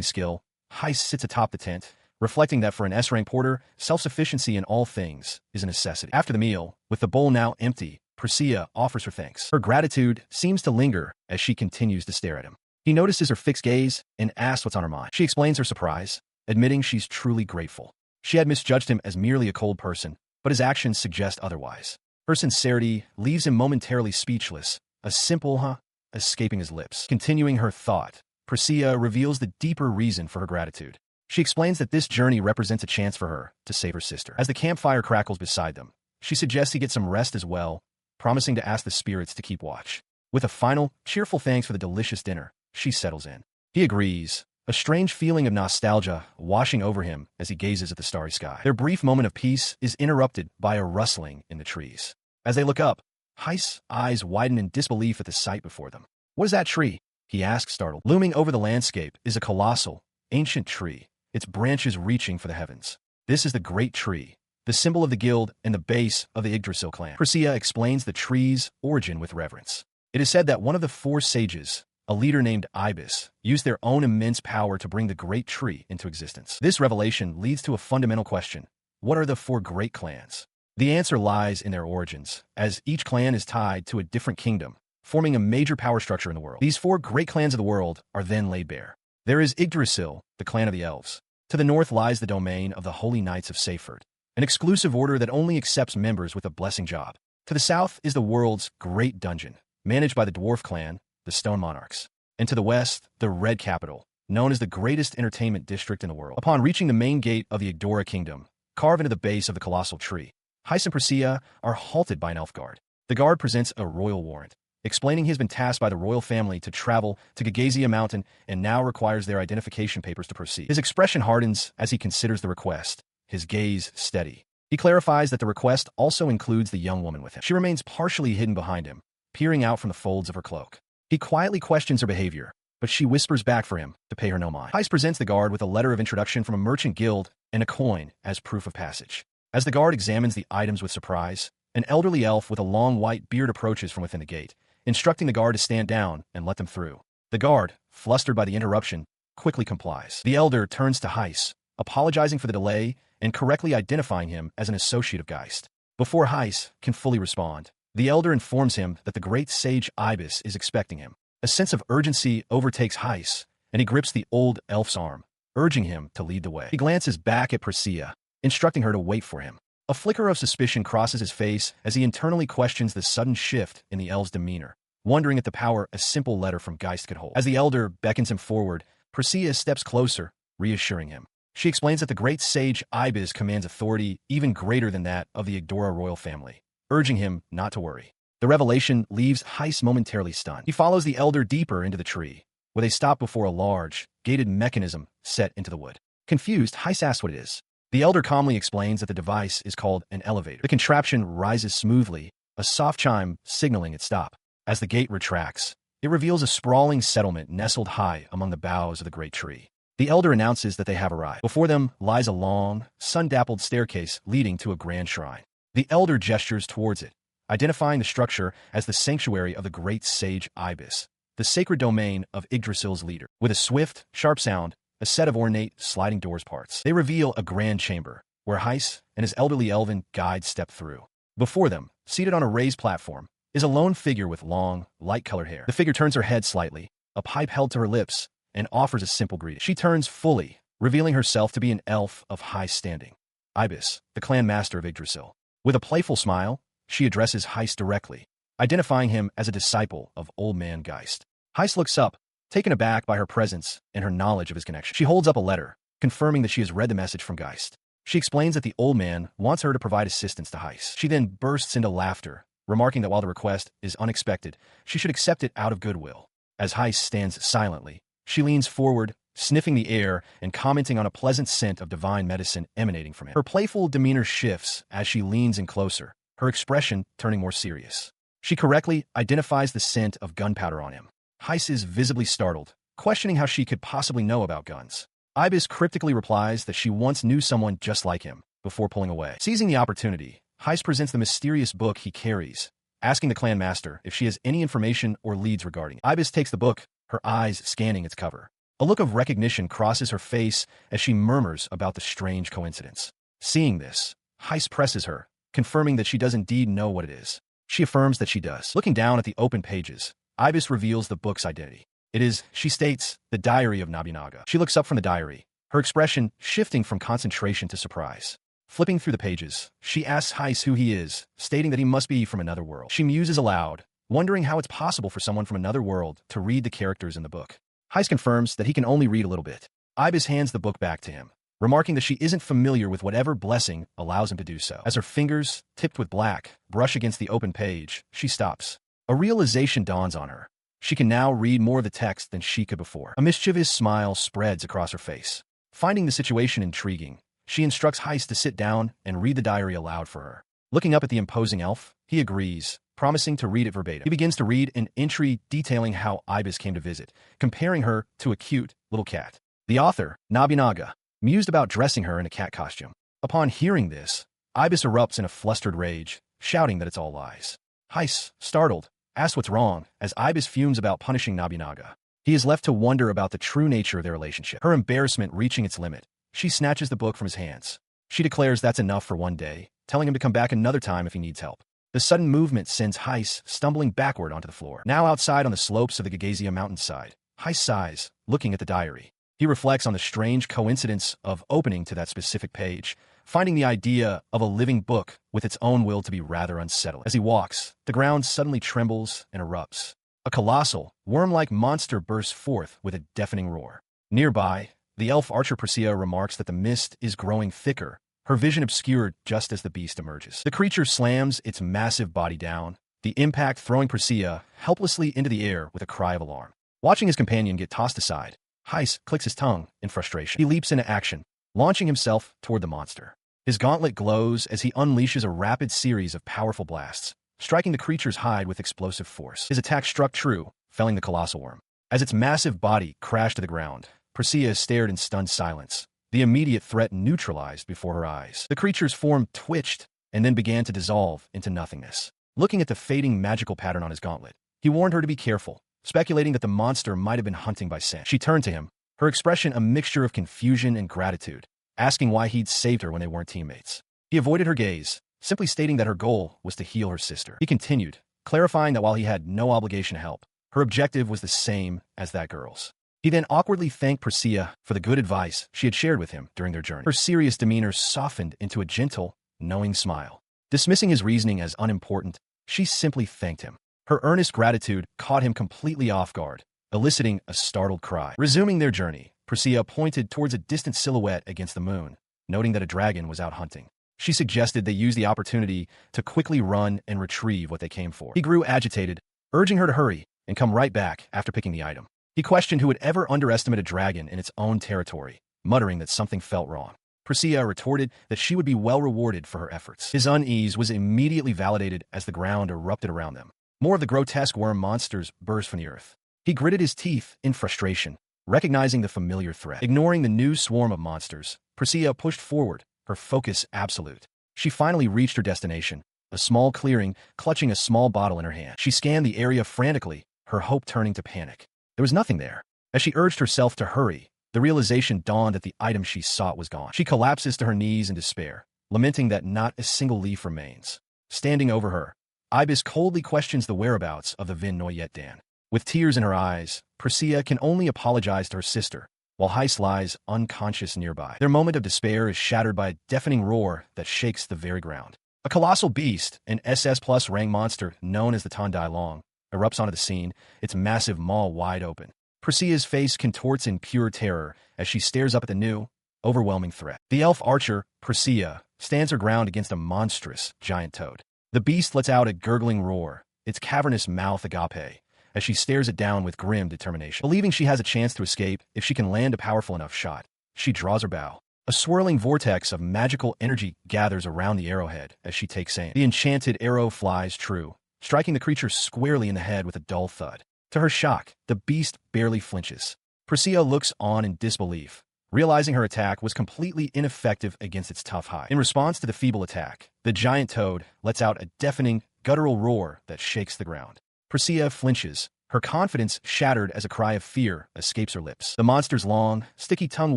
skill, Heist sits atop the tent, reflecting that for an S-rank porter, self-sufficiency in all things is a necessity. After the meal, with the bowl now empty, Priscilla offers her thanks. Her gratitude seems to linger as she continues to stare at him. He notices her fixed gaze and asks what's on her mind. She explains her surprise, admitting she's truly grateful. She had misjudged him as merely a cold person, but his actions suggest otherwise. Her sincerity leaves him momentarily speechless, a simple "huh" escaping his lips. Continuing her thought, Priscilla reveals the deeper reason for her gratitude. She explains that this journey represents a chance for her to save her sister. As the campfire crackles beside them, she suggests he get some rest as well, promising to ask the spirits to keep watch. With a final, cheerful thanks for the delicious dinner, she settles in. He agrees, a strange feeling of nostalgia washing over him as he gazes at the starry sky. Their brief moment of peace is interrupted by a rustling in the trees. As they look up, Heist's eyes widen in disbelief at the sight before them. "What is that tree?" he asks, startled. Looming over the landscape is a colossal, ancient tree, its branches reaching for the heavens. This is the Great Tree, the symbol of the guild and the base of the Yggdrasil clan. Priscilla explains the tree's origin with reverence. It is said that one of the four sages, a leader named Ibis, used their own immense power to bring the Great Tree into existence. This revelation leads to a fundamental question. What are the four great clans? The answer lies in their origins, as each clan is tied to a different kingdom, forming a major power structure in the world. These four great clans of the world are then laid bare. There is Yggdrasil, the clan of the elves. To the north lies the domain of the Holy Knights of Seyford, an exclusive order that only accepts members with a blessing job. To the south is the world's great dungeon, managed by the dwarf clan, the Stone Monarchs. And to the west, the Red Capital, known as the greatest entertainment district in the world. Upon reaching the main gate of the Yggdora kingdom, carved into the base of the colossal tree, Heist and Priscilla are halted by an elf guard. The guard presents a royal warrant, explaining he has been tasked by the royal family to travel to Gagazia Mountain and now requires their identification papers to proceed. His expression hardens as he considers the request, his gaze steady. He clarifies that the request also includes the young woman with him. She remains partially hidden behind him, peering out from the folds of her cloak. He quietly questions her behavior, but she whispers back for him to pay her no mind. Heist presents the guard with a letter of introduction from a merchant guild and a coin as proof of passage. As the guard examines the items with surprise, an elderly elf with a long white beard approaches from within the gate, instructing the guard to stand down and let them through. The guard, flustered by the interruption, quickly complies. The elder turns to Heist, apologizing for the delay and correctly identifying him as an associate of Geist. Before Heist can fully respond, the elder informs him that the great sage Ibis is expecting him. A sense of urgency overtakes Heist, and he grips the old elf's arm, urging him to lead the way. He glances back at Priscilla, instructing her to wait for him. A flicker of suspicion crosses his face as he internally questions the sudden shift in the elf's demeanor, wondering at the power a simple letter from Geist could hold. As the elder beckons him forward, Priscilla steps closer, reassuring him. She explains that the great sage Ibis commands authority even greater than that of the Yggdora royal family, urging him not to worry. The revelation leaves Heist momentarily stunned. He follows the elder deeper into the tree, where they stop before a large, gated mechanism set into the wood. Confused, Heist asks what it is. The elder calmly explains that the device is called an elevator. The contraption rises smoothly, a soft chime signaling its stop. As the gate retracts, it reveals a sprawling settlement nestled high among the boughs of the great tree. The elder announces that they have arrived. Before them lies a long, sun-dappled staircase leading to a grand shrine. The elder gestures towards it, identifying the structure as the sanctuary of the great sage Ibis, the sacred domain of Yggdrasil's leader. With a swift, sharp sound, a set of ornate sliding doors parts. They reveal a grand chamber, where Heist and his elderly elven guide step through. Before them, seated on a raised platform, is a lone figure with long, light-colored hair. The figure turns her head slightly, a pipe held to her lips, and offers a simple greeting. She turns fully, revealing herself to be an elf of high standing. Ibis, the clan master of Yggdrasil. With a playful smile, she addresses Heist directly, identifying him as a disciple of Old Man Geist. Heist looks up, taken aback by her presence and her knowledge of his connection. She holds up a letter, confirming that she has read the message from Geist. She explains that the old man wants her to provide assistance to Heiss. She then bursts into laughter, remarking that while the request is unexpected, she should accept it out of goodwill. As Heiss stands silently, she leans forward, sniffing the air and commenting on a pleasant scent of divine medicine emanating from it. Her playful demeanor shifts as she leans in closer, her expression turning more serious. She correctly identifies the scent of gunpowder on him. Heiss is visibly startled, questioning how she could possibly know about guns. Ibis cryptically replies that she once knew someone just like him, before pulling away. Seizing the opportunity, Heiss presents the mysterious book he carries, asking the clan master if she has any information or leads regarding it. Ibis takes the book, her eyes scanning its cover. A look of recognition crosses her face as she murmurs about the strange coincidence. Seeing this, Heiss presses her, confirming that she does indeed know what it is. She affirms that she does. Looking down at the open pages, Ibis reveals the book's identity. It is, she states, the diary of Nobunaga. She looks up from the diary, her expression shifting from concentration to surprise. Flipping through the pages, she asks Heiss who he is, stating that he must be from another world. She muses aloud, wondering how it's possible for someone from another world to read the characters in the book. Heiss confirms that he can only read a little bit. Ibis hands the book back to him, remarking that she isn't familiar with whatever blessing allows him to do so. As her fingers, tipped with black, brush against the open page, she stops. A realization dawns on her. She can now read more of the text than she could before. A mischievous smile spreads across her face. Finding the situation intriguing, she instructs Heiss to sit down and read the diary aloud for her. Looking up at the imposing elf, he agrees, promising to read it verbatim. He begins to read an entry detailing how Ibis came to visit, comparing her to a cute little cat. The author, Nobunaga, mused about dressing her in a cat costume. Upon hearing this, Ibis erupts in a flustered rage, shouting that it's all lies. Heiss, startled, asks what's wrong, as Ibis fumes about punishing Nobunaga. He is left to wonder about the true nature of their relationship. Her embarrassment reaching its limit, she snatches the book from his hands. She declares that's enough for one day, telling him to come back another time if he needs help. The sudden movement sends Heiss stumbling backward onto the floor. Now outside on the slopes of the Gagazia mountainside, Heiss sighs, looking at the diary. He reflects on the strange coincidence of opening to that specific page, finding the idea of a living book with its own will to be rather unsettling. As he walks, the ground suddenly trembles and erupts. A colossal, worm-like monster bursts forth with a deafening roar. Nearby, the elf archer Persea remarks that the mist is growing thicker, her vision obscured just as the beast emerges. The creature slams its massive body down, the impact throwing Persea helplessly into the air with a cry of alarm. Watching his companion get tossed aside, Heiss clicks his tongue in frustration. He leaps into action, launching himself toward the monster. His gauntlet glows as he unleashes a rapid series of powerful blasts, striking the creature's hide with explosive force. His attack struck true, felling the colossal worm. As its massive body crashed to the ground, Persea stared in stunned silence, the immediate threat neutralized before her eyes. The creature's form twitched and then began to dissolve into nothingness. Looking at the fading magical pattern on his gauntlet, he warned her to be careful, speculating that the monster might have been hunting by scent. She turned to him, her expression a mixture of confusion and gratitude, asking why he'd saved her when they weren't teammates. He avoided her gaze, simply stating that her goal was to heal her sister. He continued, clarifying that while he had no obligation to help, her objective was the same as that girl's. He then awkwardly thanked Persea for the good advice she had shared with him during their journey. Her serious demeanor softened into a gentle, knowing smile. Dismissing his reasoning as unimportant, she simply thanked him. Her earnest gratitude caught him completely off guard, eliciting a startled cry. Resuming their journey, Persea pointed towards a distant silhouette against the moon, noting that a dragon was out hunting. She suggested they use the opportunity to quickly run and retrieve what they came for. He grew agitated, urging her to hurry and come right back after picking the item. He questioned who would ever underestimate a dragon in its own territory, muttering that something felt wrong. Persea retorted that she would be well rewarded for her efforts. His unease was immediately validated as the ground erupted around them. More of the grotesque worm monsters burst from the earth. He gritted his teeth in frustration, recognizing the familiar threat. Ignoring the new swarm of monsters, Persea pushed forward, her focus absolute. She finally reached her destination, a small clearing, clutching a small bottle in her hand. She scanned the area frantically, her hope turning to panic. There was nothing there. As she urged herself to hurry, the realization dawned that the item she sought was gone. She collapses to her knees in despair, lamenting that not a single leaf remains. Standing over her, Ibis coldly questions the whereabouts of the Vin Noyet Dan. With tears in her eyes, Persea can only apologize to her sister, while Heiss lies unconscious nearby. Their moment of despair is shattered by a deafening roar that shakes the very ground. A colossal beast, an SS plus rank monster known as the Tandai Long, erupts onto the scene, its massive maw wide open. Persea's face contorts in pure terror as she stares up at the new, overwhelming threat. The elf archer, Persea, stands her ground against a monstrous giant toad. The beast lets out a gurgling roar, its cavernous mouth agape, as she stares it down with grim determination. Believing she has a chance to escape if she can land a powerful enough shot, she draws her bow. A swirling vortex of magical energy gathers around the arrowhead as she takes aim. The enchanted arrow flies true, striking the creature squarely in the head with a dull thud. To her shock, the beast barely flinches. Persea looks on in disbelief, realizing her attack was completely ineffective against its tough hide. In response to the feeble attack, the giant toad lets out a deafening, guttural roar that shakes the ground. Persea flinches, her confidence shattered as a cry of fear escapes her lips. The monster's long, sticky tongue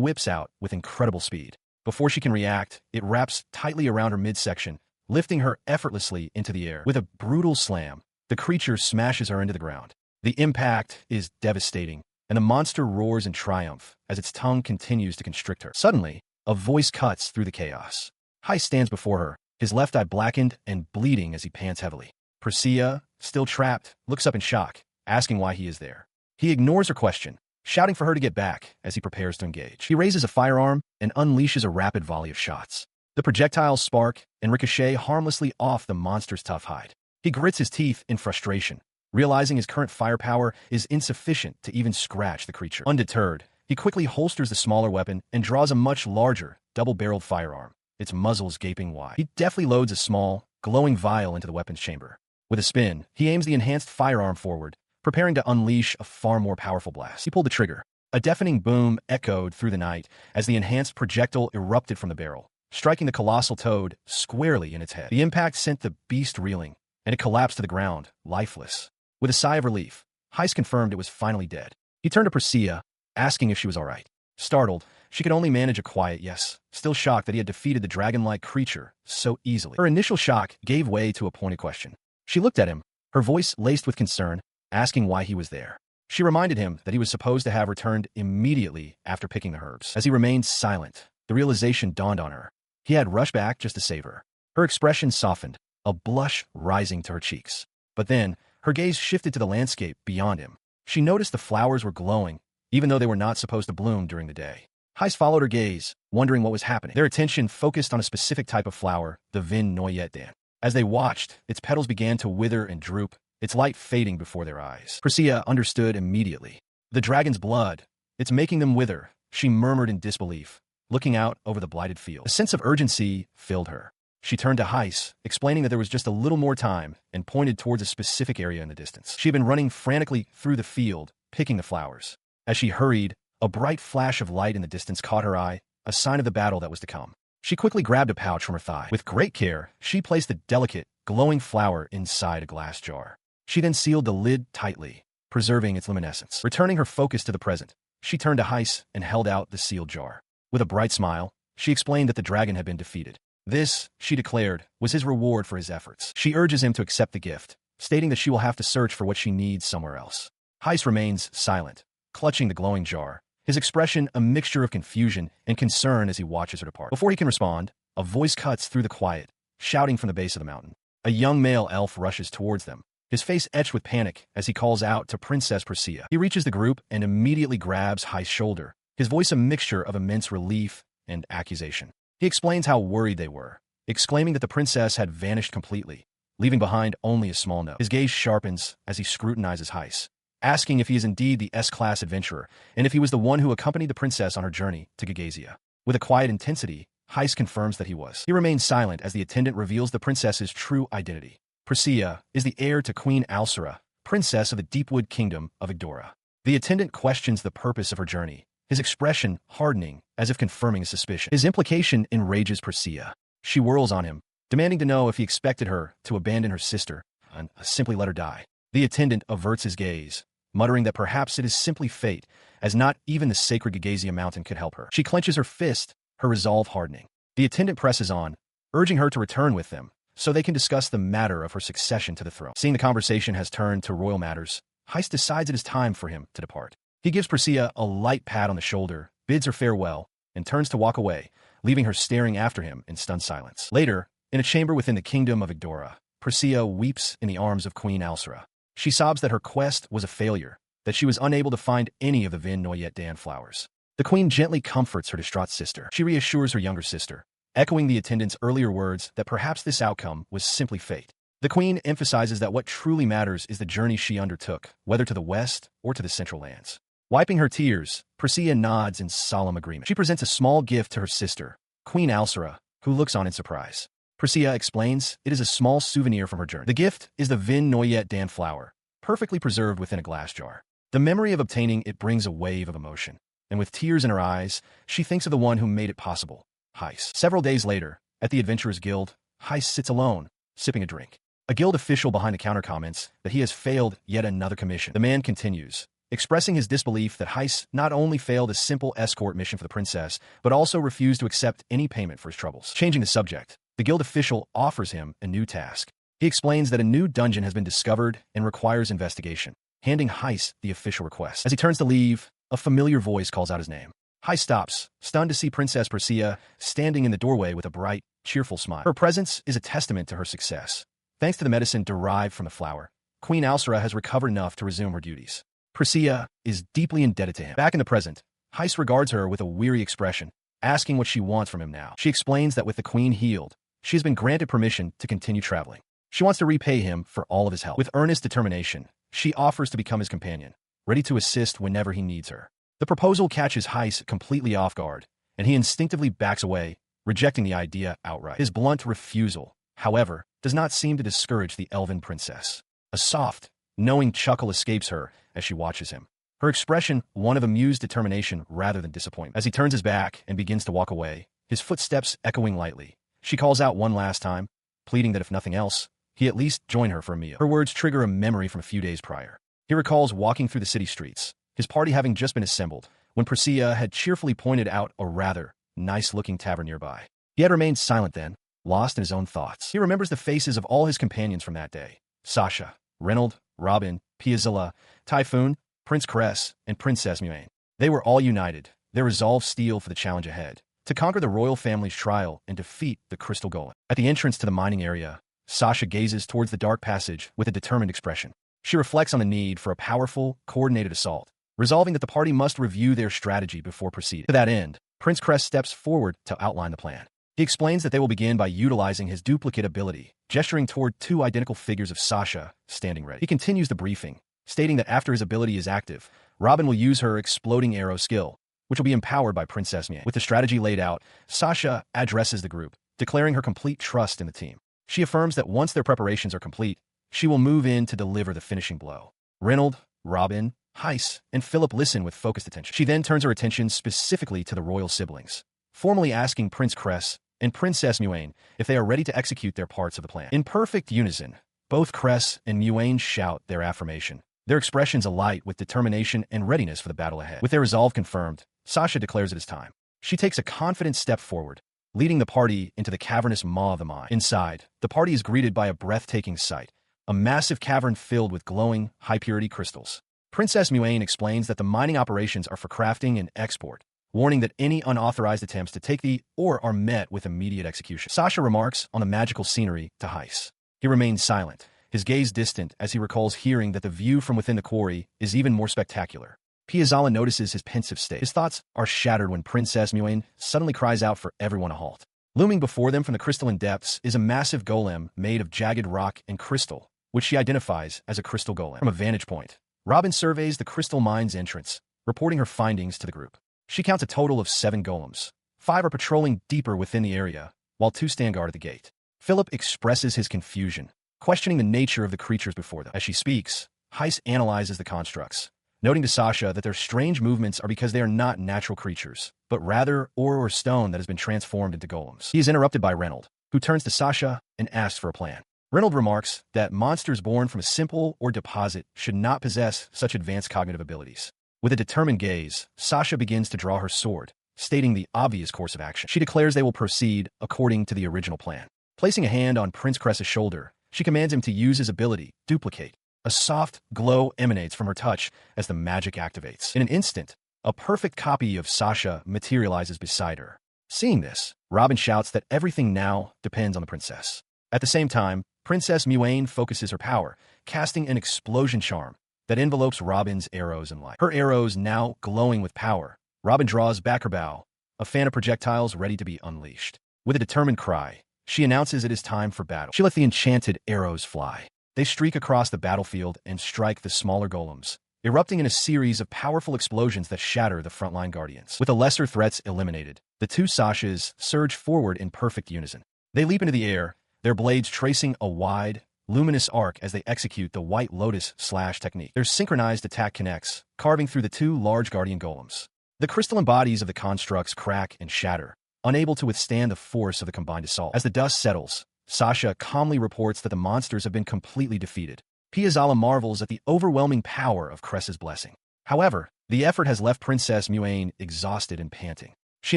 whips out with incredible speed. Before she can react, it wraps tightly around her midsection, lifting her effortlessly into the air. With a brutal slam, the creature smashes her into the ground. The impact is devastating, and the monster roars in triumph as its tongue continues to constrict her. Suddenly, a voice cuts through the chaos. Hai stands before her, his left eye blackened and bleeding as he pants heavily. Persea, still trapped, looks up in shock, asking why he is there. He ignores her question, shouting for her to get back as he prepares to engage. He raises a firearm and unleashes a rapid volley of shots. The projectiles spark and ricochet harmlessly off the monster's tough hide. He grits his teeth in frustration, realizing his current firepower is insufficient to even scratch the creature. Undeterred, he quickly holsters the smaller weapon and draws a much larger, double-barreled firearm, its muzzles gaping wide. He deftly loads a small, glowing vial into the weapon's chamber. With a spin, he aims the enhanced firearm forward, preparing to unleash a far more powerful blast. He pulled the trigger. A deafening boom echoed through the night as the enhanced projectile erupted from the barrel, striking the colossal toad squarely in its head. The impact sent the beast reeling, and it collapsed to the ground, lifeless. With a sigh of relief, Heist confirmed it was finally dead. He turned to Persea, asking if she was all right. Startled, she could only manage a quiet yes, still shocked that he had defeated the dragon-like creature so easily. Her initial shock gave way to a pointed question. She looked at him, her voice laced with concern, asking why he was there. She reminded him that he was supposed to have returned immediately after picking the herbs. As he remained silent, the realization dawned on her. He had rushed back just to save her. Her expression softened, a blush rising to her cheeks. But then, her gaze shifted to the landscape beyond him. She noticed the flowers were glowing, even though they were not supposed to bloom during the day. Heist followed her gaze, wondering what was happening. Their attention focused on a specific type of flower, the Vin Noyet Dan. As they watched, its petals began to wither and droop, its light fading before their eyes. Persea understood immediately. The dragon's blood. It's making them wither, she murmured in disbelief, looking out over the blighted field. A sense of urgency filled her. She turned to Heist, explaining that there was just a little more time, and pointed towards a specific area in the distance. She had been running frantically through the field, picking the flowers. As she hurried, a bright flash of light in the distance caught her eye, a sign of the battle that was to come. She quickly grabbed a pouch from her thigh. With great care, she placed the delicate, glowing flower inside a glass jar. She then sealed the lid tightly, preserving its luminescence. Returning her focus to the present, she turned to Heist and held out the sealed jar. With a bright smile, she explained that the dragon had been defeated. This, she declared, was his reward for his efforts. She urges him to accept the gift, stating that she will have to search for what she needs somewhere else. Heist remains silent, clutching the glowing jar, his expression a mixture of confusion and concern as he watches her depart. Before he can respond, a voice cuts through the quiet, shouting from the base of the mountain. A young male elf rushes towards them, his face etched with panic as he calls out to Princess Persea. He reaches the group and immediately grabs Heist's shoulder, his voice a mixture of immense relief and accusation. He explains how worried they were, exclaiming that the princess had vanished completely, leaving behind only a small note. His gaze sharpens as he scrutinizes Heist, asking if he is indeed the S-class adventurer, and if he was the one who accompanied the princess on her journey to Gagazia. With a quiet intensity, Heist confirms that he was. He remains silent as the attendant reveals the princess's true identity. Persea is the heir to Queen Alcera, princess of the Deepwood Kingdom of Igdora. The attendant questions the purpose of her journey, his expression hardening as if confirming his suspicion. His implication enrages Persea. She whirls on him, demanding to know if he expected her to abandon her sister and simply let her die. The attendant averts his gaze, muttering that perhaps it is simply fate, as not even the sacred Gagazia mountain could help her. She clenches her fist, her resolve hardening. The attendant presses on, urging her to return with them, so they can discuss the matter of her succession to the throne. Seeing the conversation has turned to royal matters, Heist decides it is time for him to depart. He gives Persea a light pat on the shoulder, bids her farewell, and turns to walk away, leaving her staring after him in stunned silence. Later, in a chamber within the kingdom of Igdora, Persea weeps in the arms of Queen Alcera. She sobs that her quest was a failure, that she was unable to find any of the Vin Noyet Dan flowers. The queen gently comforts her distraught sister. She reassures her younger sister, echoing the attendant's earlier words that perhaps this outcome was simply fate. The queen emphasizes that what truly matters is the journey she undertook, whether to the west or to the central lands. Wiping her tears, Priscilla nods in solemn agreement. She presents a small gift to her sister, Queen Alcera, who looks on in surprise. Priscilla explains it is a small souvenir from her journey. The gift is the Vin Noyet Dan flower, perfectly preserved within a glass jar. The memory of obtaining it brings a wave of emotion, and with tears in her eyes, she thinks of the one who made it possible, Heiss. Several days later, at the Adventurers Guild, Heiss sits alone, sipping a drink. A guild official behind the counter comments that he has failed yet another commission. The man continues, expressing his disbelief that Heiss not only failed a simple escort mission for the princess, but also refused to accept any payment for his troubles. Changing the subject, the guild official offers him a new task. He explains that a new dungeon has been discovered and requires investigation, handing Heiss the official request. As he turns to leave, a familiar voice calls out his name. Heiss stops, stunned to see Princess Priscilla standing in the doorway with a bright, cheerful smile. Her presence is a testament to her success. Thanks to the medicine derived from the flower, Queen Alcera has recovered enough to resume her duties. Priscilla is deeply indebted to him. Back in the present, Heiss regards her with a weary expression, asking what she wants from him now. She explains that with the queen healed, she has been granted permission to continue traveling. She wants to repay him for all of his help. With earnest determination, she offers to become his companion, ready to assist whenever he needs her. The proposal catches Heiss completely off guard, and he instinctively backs away, rejecting the idea outright. His blunt refusal, however, does not seem to discourage the elven princess. A soft, knowing chuckle escapes her as she watches him. Her expression one of amused determination rather than disappointment. As he turns his back and begins to walk away, his footsteps echoing lightly, she calls out one last time, pleading that if nothing else, he at least join her for a meal. Her words trigger a memory from a few days prior. He recalls walking through the city streets, his party having just been assembled, when Priscilla had cheerfully pointed out a rather nice-looking tavern nearby. He had remained silent then, lost in his own thoughts. He remembers the faces of all his companions from that day. Sasha, Reynold, Robin, Piazilla, Typhoon, Prince Cress, and Princess Muane. They were all united, their resolve steel for the challenge ahead, to conquer the royal family's trial and defeat the Crystal Golem. At the entrance to the mining area, Sasha gazes towards the dark passage with a determined expression. She reflects on the need for a powerful, coordinated assault, resolving that the party must review their strategy before proceeding. To that end, Prince Cress steps forward to outline the plan. He explains that they will begin by utilizing his duplicate ability, gesturing toward two identical figures of Sasha standing ready. He continues the briefing, stating that after his ability is active, Robin will use her exploding arrow skill, which will be empowered by Princess Mie. With the strategy laid out, Sasha addresses the group, declaring her complete trust in the team. She affirms that once their preparations are complete, she will move in to deliver the finishing blow. Reynold, Robin, Heiss, and Philip listen with focused attention. She then turns her attention specifically to the royal siblings, formally asking Prince Cress and Princess Muane if they are ready to execute their parts of the plan. In perfect unison, both Cress and Muane shout their affirmation, their expressions alight with determination and readiness for the battle ahead. With their resolve confirmed, Sasha declares it is time. She takes a confident step forward, leading the party into the cavernous maw of the mine. Inside, the party is greeted by a breathtaking sight, a massive cavern filled with glowing, high-purity crystals. Princess Muane explains that the mining operations are for crafting and export, warning that any unauthorized attempts to take the ore are met with immediate execution. Sasha remarks on the magical scenery to Heiss. He remains silent, his gaze distant as he recalls hearing that the view from within the quarry is even more spectacular. Piazzolla notices his pensive state. His thoughts are shattered when Princess Muane suddenly cries out for everyone to halt. Looming before them from the crystalline depths is a massive golem made of jagged rock and crystal, which she identifies as a crystal golem. From a vantage point, Robin surveys the crystal mine's entrance, reporting her findings to the group. She counts a total of 7 golems. 5 are patrolling deeper within the area, while 2 stand guard at the gate. Philip expresses his confusion, questioning the nature of the creatures before them. As she speaks, Heiss analyzes the constructs, noting to Sasha that their strange movements are because they are not natural creatures, but rather ore or stone that has been transformed into golems. He is interrupted by Reynold, who turns to Sasha and asks for a plan. Reynold remarks that monsters born from a simple ore deposit should not possess such advanced cognitive abilities. With a determined gaze, Sasha begins to draw her sword, stating the obvious course of action. She declares they will proceed according to the original plan. Placing a hand on Prince Cress's shoulder, she commands him to use his ability, Duplicate. A soft glow emanates from her touch as the magic activates. In an instant, a perfect copy of Sasha materializes beside her. Seeing this, Robin shouts that everything now depends on the princess. At the same time, Princess Muane focuses her power, casting an explosion charm that envelopes Robin's arrows in light. Her arrows, now glowing with power, Robin draws back her bow, a fan of projectiles ready to be unleashed. With a determined cry, she announces it is time for battle. She lets the enchanted arrows fly. They streak across the battlefield and strike the smaller golems, erupting in a series of powerful explosions that shatter the frontline guardians. With the lesser threats eliminated, the two Sashas surge forward in perfect unison. They leap into the air, their blades tracing a wide, luminous arc as they execute the White Lotus slash technique. Their synchronized attack connects, carving through the two large guardian golems. The crystalline bodies of the constructs crack and shatter, unable to withstand the force of the combined assault. As the dust settles, Sasha calmly reports that the monsters have been completely defeated. Piazzala marvels at the overwhelming power of Cressa's blessing. However, the effort has left Princess Muane exhausted and panting. She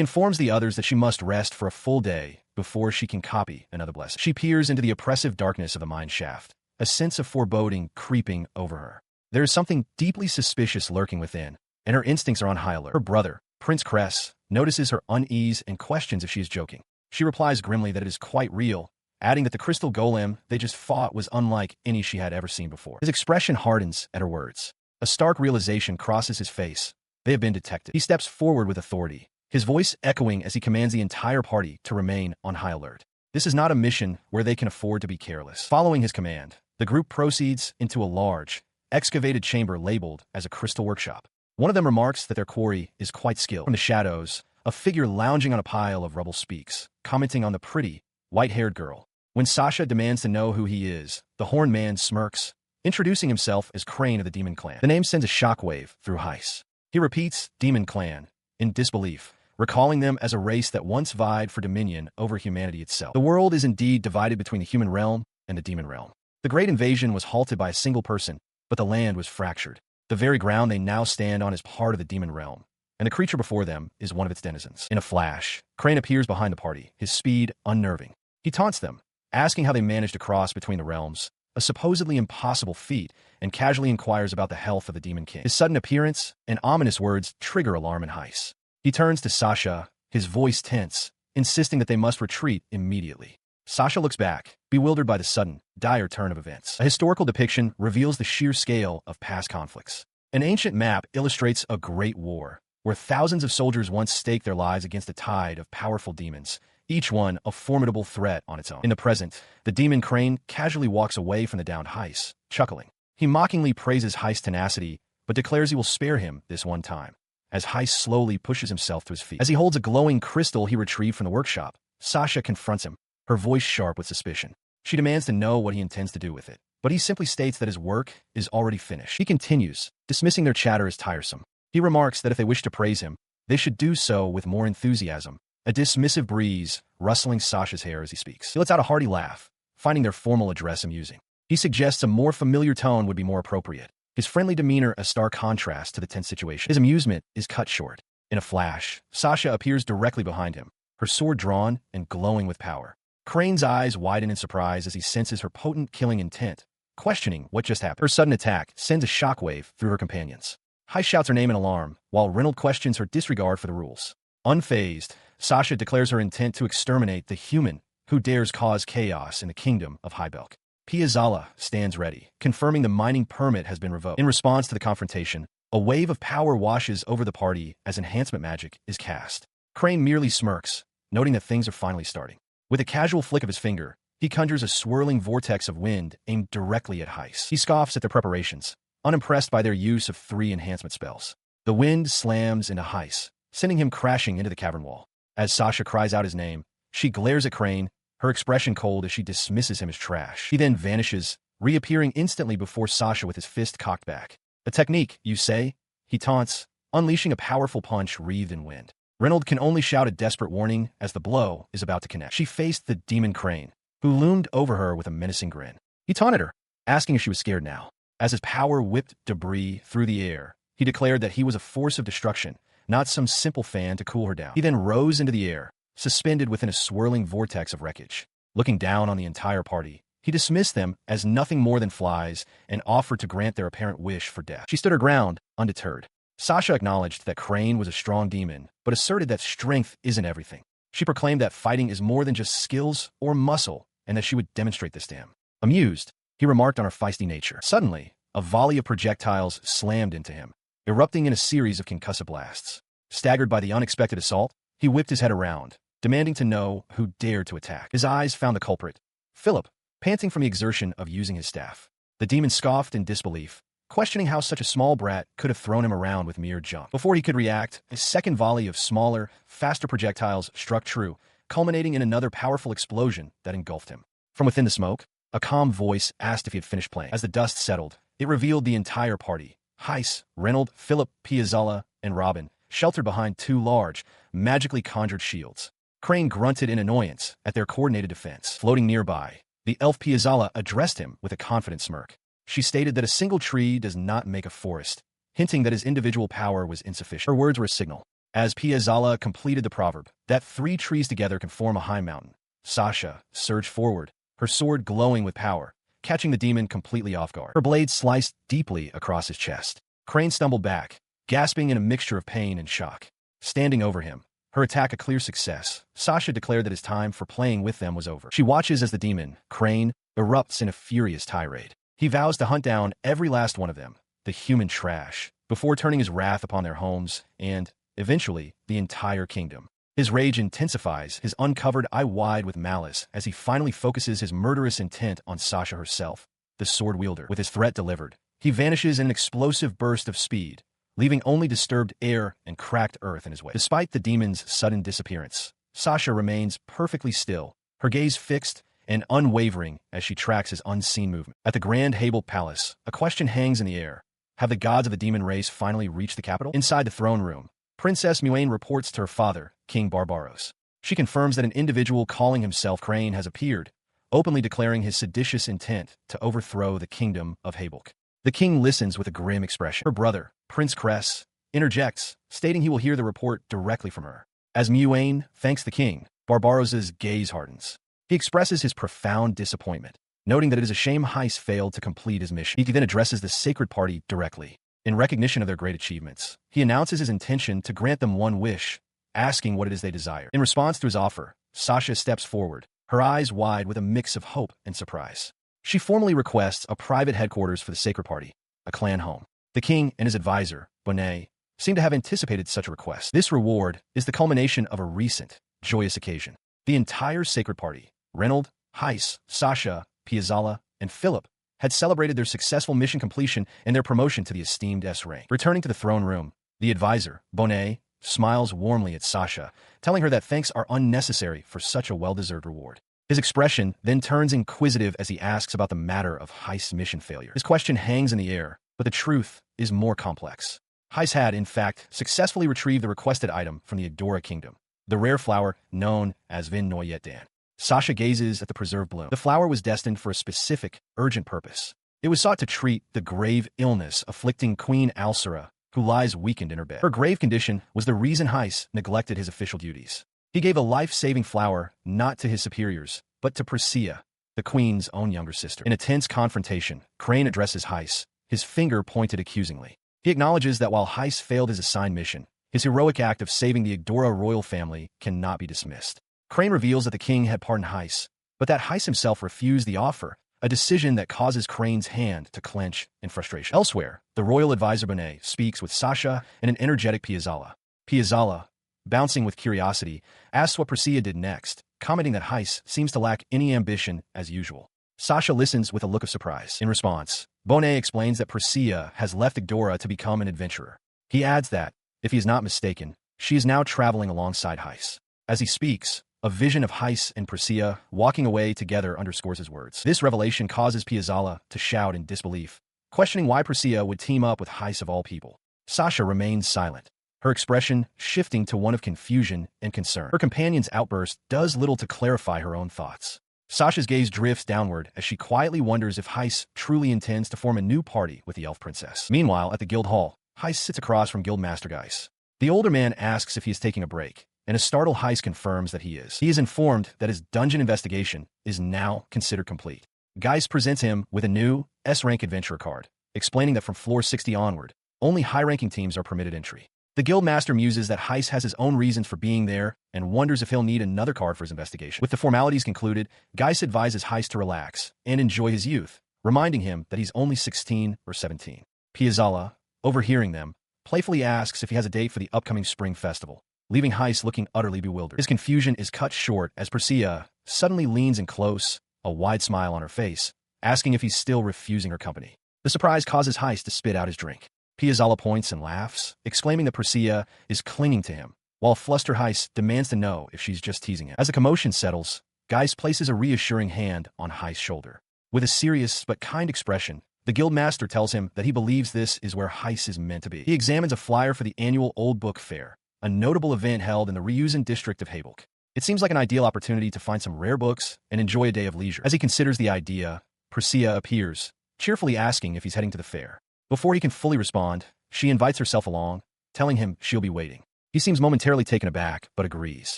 informs the others that she must rest for a full day before she can copy another blessing. She peers into the oppressive darkness of the mine shaft, a sense of foreboding creeping over her. There is something deeply suspicious lurking within, and her instincts are on high alert. Her brother, Prince Cress, notices her unease and questions if she is joking. She replies grimly that it is quite real, adding that the crystal golem they just fought was unlike any she had ever seen before. His expression hardens at her words. A stark realization crosses his face. They have been detected. He steps forward with authority, his voice echoing as he commands the entire party to remain on high alert. This is not a mission where they can afford to be careless. Following his command, the group proceeds into a large, excavated chamber labeled as a crystal workshop. One of them remarks that their quarry is quite skilled. From the shadows, a figure lounging on a pile of rubble speaks, commenting on the pretty, white-haired girl. When Sasha demands to know who he is, the horned man smirks, introducing himself as Crane of the Demon Clan. The name sends a shockwave through Heiss. He repeats Demon Clan, in disbelief, recalling them as a race that once vied for dominion over humanity itself. The world is indeed divided between the human realm and the demon realm. The great invasion was halted by a single person, but the land was fractured. The very ground they now stand on is part of the demon realm, and the creature before them is one of its denizens. In a flash, Crane appears behind the party, his speed unnerving. He taunts them, asking how they managed to cross between the realms, a supposedly impossible feat, and casually inquires about the health of the Demon King. His sudden appearance and ominous words trigger alarm in Heiss. He turns to Sasha, his voice tense, insisting that they must retreat immediately. Sasha looks back, bewildered by the sudden, dire turn of events. A historical depiction reveals the sheer scale of past conflicts. An ancient map illustrates a great war, where thousands of soldiers once staked their lives against a tide of powerful demons, each one a formidable threat on its own. In the present, the demon Crane casually walks away from the downed Heiss, chuckling. He mockingly praises Heiss' tenacity, but declares he will spare him this one time. As Heiss slowly pushes himself to his feet. As he holds a glowing crystal he retrieved from the workshop, Sasha confronts him, her voice sharp with suspicion. She demands to know what he intends to do with it, but he simply states that his work is already finished. He continues, dismissing their chatter as tiresome. He remarks that if they wish to praise him, they should do so with more enthusiasm, a dismissive breeze rustling Sasha's hair as he speaks. He lets out a hearty laugh, finding their formal address amusing. He suggests a more familiar tone would be more appropriate, his friendly demeanor a stark contrast to the tense situation. His amusement is cut short. In a flash, Sasha appears directly behind him, her sword drawn and glowing with power. Crane's eyes widen in surprise as he senses her potent killing intent, questioning what just happened. Her sudden attack sends a shockwave through her companions. Heiss shouts her name in alarm, while Reynolds questions her disregard for the rules. Unfazed, Sasha declares her intent to exterminate the human who dares cause chaos in the kingdom of Highbelk. Piazzala stands ready, confirming the mining permit has been revoked. In response to the confrontation, a wave of power washes over the party as enhancement magic is cast. Crane merely smirks, noting that things are finally starting. With a casual flick of his finger, he conjures a swirling vortex of wind aimed directly at Heiss. He scoffs at their preparations, unimpressed by their use of 3 enhancement spells. The wind slams into Heiss, sending him crashing into the cavern wall. As Sasha cries out his name, she glares at Crane, her expression cold as she dismisses him as trash. He then vanishes, reappearing instantly before Sasha with his fist cocked back. A technique, you say? He taunts, unleashing a powerful punch wreathed in wind. Reynolds can only shout a desperate warning as the blow is about to connect. She faced the demon Crane, who loomed over her with a menacing grin. He taunted her, asking if she was scared now. As his power whipped debris through the air, he declared that he was a force of destruction, not some simple fan to cool her down. He then rose into the air, suspended within a swirling vortex of wreckage. Looking down on the entire party, he dismissed them as nothing more than flies and offered to grant their apparent wish for death. She stood her ground, undeterred. Sasha acknowledged that Crane was a strong demon, but asserted that strength isn't everything. She proclaimed that fighting is more than just skills or muscle, and that she would demonstrate this to him. Amused, he remarked on her feisty nature. Suddenly, a volley of projectiles slammed into him, erupting in a series of concussive blasts. Staggered by the unexpected assault, he whipped his head around, demanding to know who dared to attack. His eyes found the culprit, Philip, panting from the exertion of using his staff. The demon scoffed in disbelief, questioning how such a small brat could have thrown him around with mere junk. Before he could react, a second volley of smaller, faster projectiles struck true, culminating in another powerful explosion that engulfed him. From within the smoke, a calm voice asked if he had finished playing. As the dust settled, it revealed the entire party. Heiss, Reynold, Philip, Piazzala, and Robin, sheltered behind two large, magically conjured shields. Crane grunted in annoyance at their coordinated defense. Floating nearby, the elf Piazzala addressed him with a confident smirk. She stated that a single tree does not make a forest, hinting that his individual power was insufficient. Her words were a signal. As Piazzala completed the proverb, that 3 trees together can form a high mountain, Sasha surged forward, her sword glowing with power, catching the demon completely off guard. Her blade sliced deeply across his chest. Crane stumbled back, gasping in a mixture of pain and shock. Standing over him, her attack a clear success, Sasha declared that his time for playing with them was over. She watches as the demon, Crane, erupts in a furious tirade. He vows to hunt down every last one of them, the human trash, before turning his wrath upon their homes and, eventually, the entire kingdom. His rage intensifies, his uncovered eye wide with malice as he finally focuses his murderous intent on Sasha herself, the sword wielder. With his threat delivered, he vanishes in an explosive burst of speed, leaving only disturbed air and cracked earth in his wake. Despite the demon's sudden disappearance, Sasha remains perfectly still, her gaze fixed and unwavering as she tracks his unseen movement. At the Grand Habel Palace, a question hangs in the air. Have the gods of the demon race finally reached the capital? Inside the throne room, Princess Muane reports to her father, King Barbaros. She confirms that an individual calling himself Crane has appeared, openly declaring his seditious intent to overthrow the kingdom of Habelk. The king listens with a grim expression. Her brother, Prince Cress, interjects, stating he will hear the report directly from her. As Muane thanks the king, Barbaros's gaze hardens. He expresses his profound disappointment, noting that it is a shame Heiss failed to complete his mission. He then addresses the sacred party directly. In recognition of their great achievements, he announces his intention to grant them one wish, asking what it is they desire. In response to his offer, Sasha steps forward, her eyes wide with a mix of hope and surprise. She formally requests a private headquarters for the sacred party, a clan home. The king and his advisor, Bonnet, seem to have anticipated such a request. This reward is the culmination of a recent, joyous occasion. The entire sacred party, Reynold, Heiss, Sasha, Piazzala, and Philip, had celebrated their successful mission completion and their promotion to the esteemed S rank. Returning to the throne room, the advisor, Bonnet, smiles warmly at Sasha, telling her that thanks are unnecessary for such a well-deserved reward. His expression then turns inquisitive as he asks about the matter of Heiss' mission failure. His question hangs in the air, but the truth is more complex. Heiss had, in fact, successfully retrieved the requested item from the Adora kingdom, the rare flower known as Vin Noyet Dan. Sasha gazes at the preserved bloom. The flower was destined for a specific, urgent purpose. It was sought to treat the grave illness afflicting Queen Alcera, who lies weakened in her bed. Her grave condition was the reason Heiss neglected his official duties. He gave a life-saving flower not to his superiors, but to Priscilla, the queen's own younger sister. In a tense confrontation, Crane addresses Heiss, his finger pointed accusingly. He acknowledges that while Heiss failed his assigned mission, his heroic act of saving the Adora royal family cannot be dismissed. Crane reveals that the king had pardoned Heiss, but that Heiss himself refused the offer, a decision that causes Crane's hand to clench in frustration. Elsewhere, the royal advisor Bonnet speaks with Sasha and an energetic Piazzala. Piazzala, bouncing with curiosity, asks what Priscilla did next, commenting that Heiss seems to lack any ambition as usual. Sasha listens with a look of surprise. In response, Bonnet explains that Priscilla has left Adora to become an adventurer. He adds that, if he is not mistaken, she is now traveling alongside Heiss. As he speaks, a vision of Heiss and Priscilla walking away together underscores his words. This revelation causes Piazzala to shout in disbelief, questioning why Priscilla would team up with Heiss of all people. Sasha remains silent, her expression shifting to one of confusion and concern. Her companion's outburst does little to clarify her own thoughts. Sasha's gaze drifts downward as she quietly wonders if Heiss truly intends to form a new party with the elf princess. Meanwhile, at the guild hall, Heiss sits across from Guildmaster Geiss. The older man asks if he is taking a break, and a startled Heiss confirms that he is. He is informed that his dungeon investigation is now considered complete. Geiss presents him with a new S-rank adventurer card, explaining that from floor 60 onward, only high-ranking teams are permitted entry. The Guildmaster muses that Heiss has his own reasons for being there and wonders if he'll need another card for his investigation. With the formalities concluded, Geiss advises Heiss to relax and enjoy his youth, reminding him that he's only 16 or 17. Piazzala, overhearing them, playfully asks if he has a date for the upcoming spring festival, leaving Heist looking utterly bewildered. His confusion is cut short as Persea suddenly leans in close, a wide smile on her face, asking if he's still refusing her company. The surprise causes Heist to spit out his drink. Piazzala points and laughs, exclaiming that Persea is clinging to him, while flustered Heist demands to know if she's just teasing him. As the commotion settles, Geist places a reassuring hand on Heist's shoulder. With a serious but kind expression, the guildmaster tells him that he believes this is where Heist is meant to be. He examines a flyer for the annual Old Book Fair, a notable event held in the Ryuzen district of Havelk. It seems like an ideal opportunity to find some rare books and enjoy a day of leisure. As he considers the idea, Persea appears, cheerfully asking if he's heading to the fair. Before he can fully respond, she invites herself along, telling him she'll be waiting. He seems momentarily taken aback, but agrees.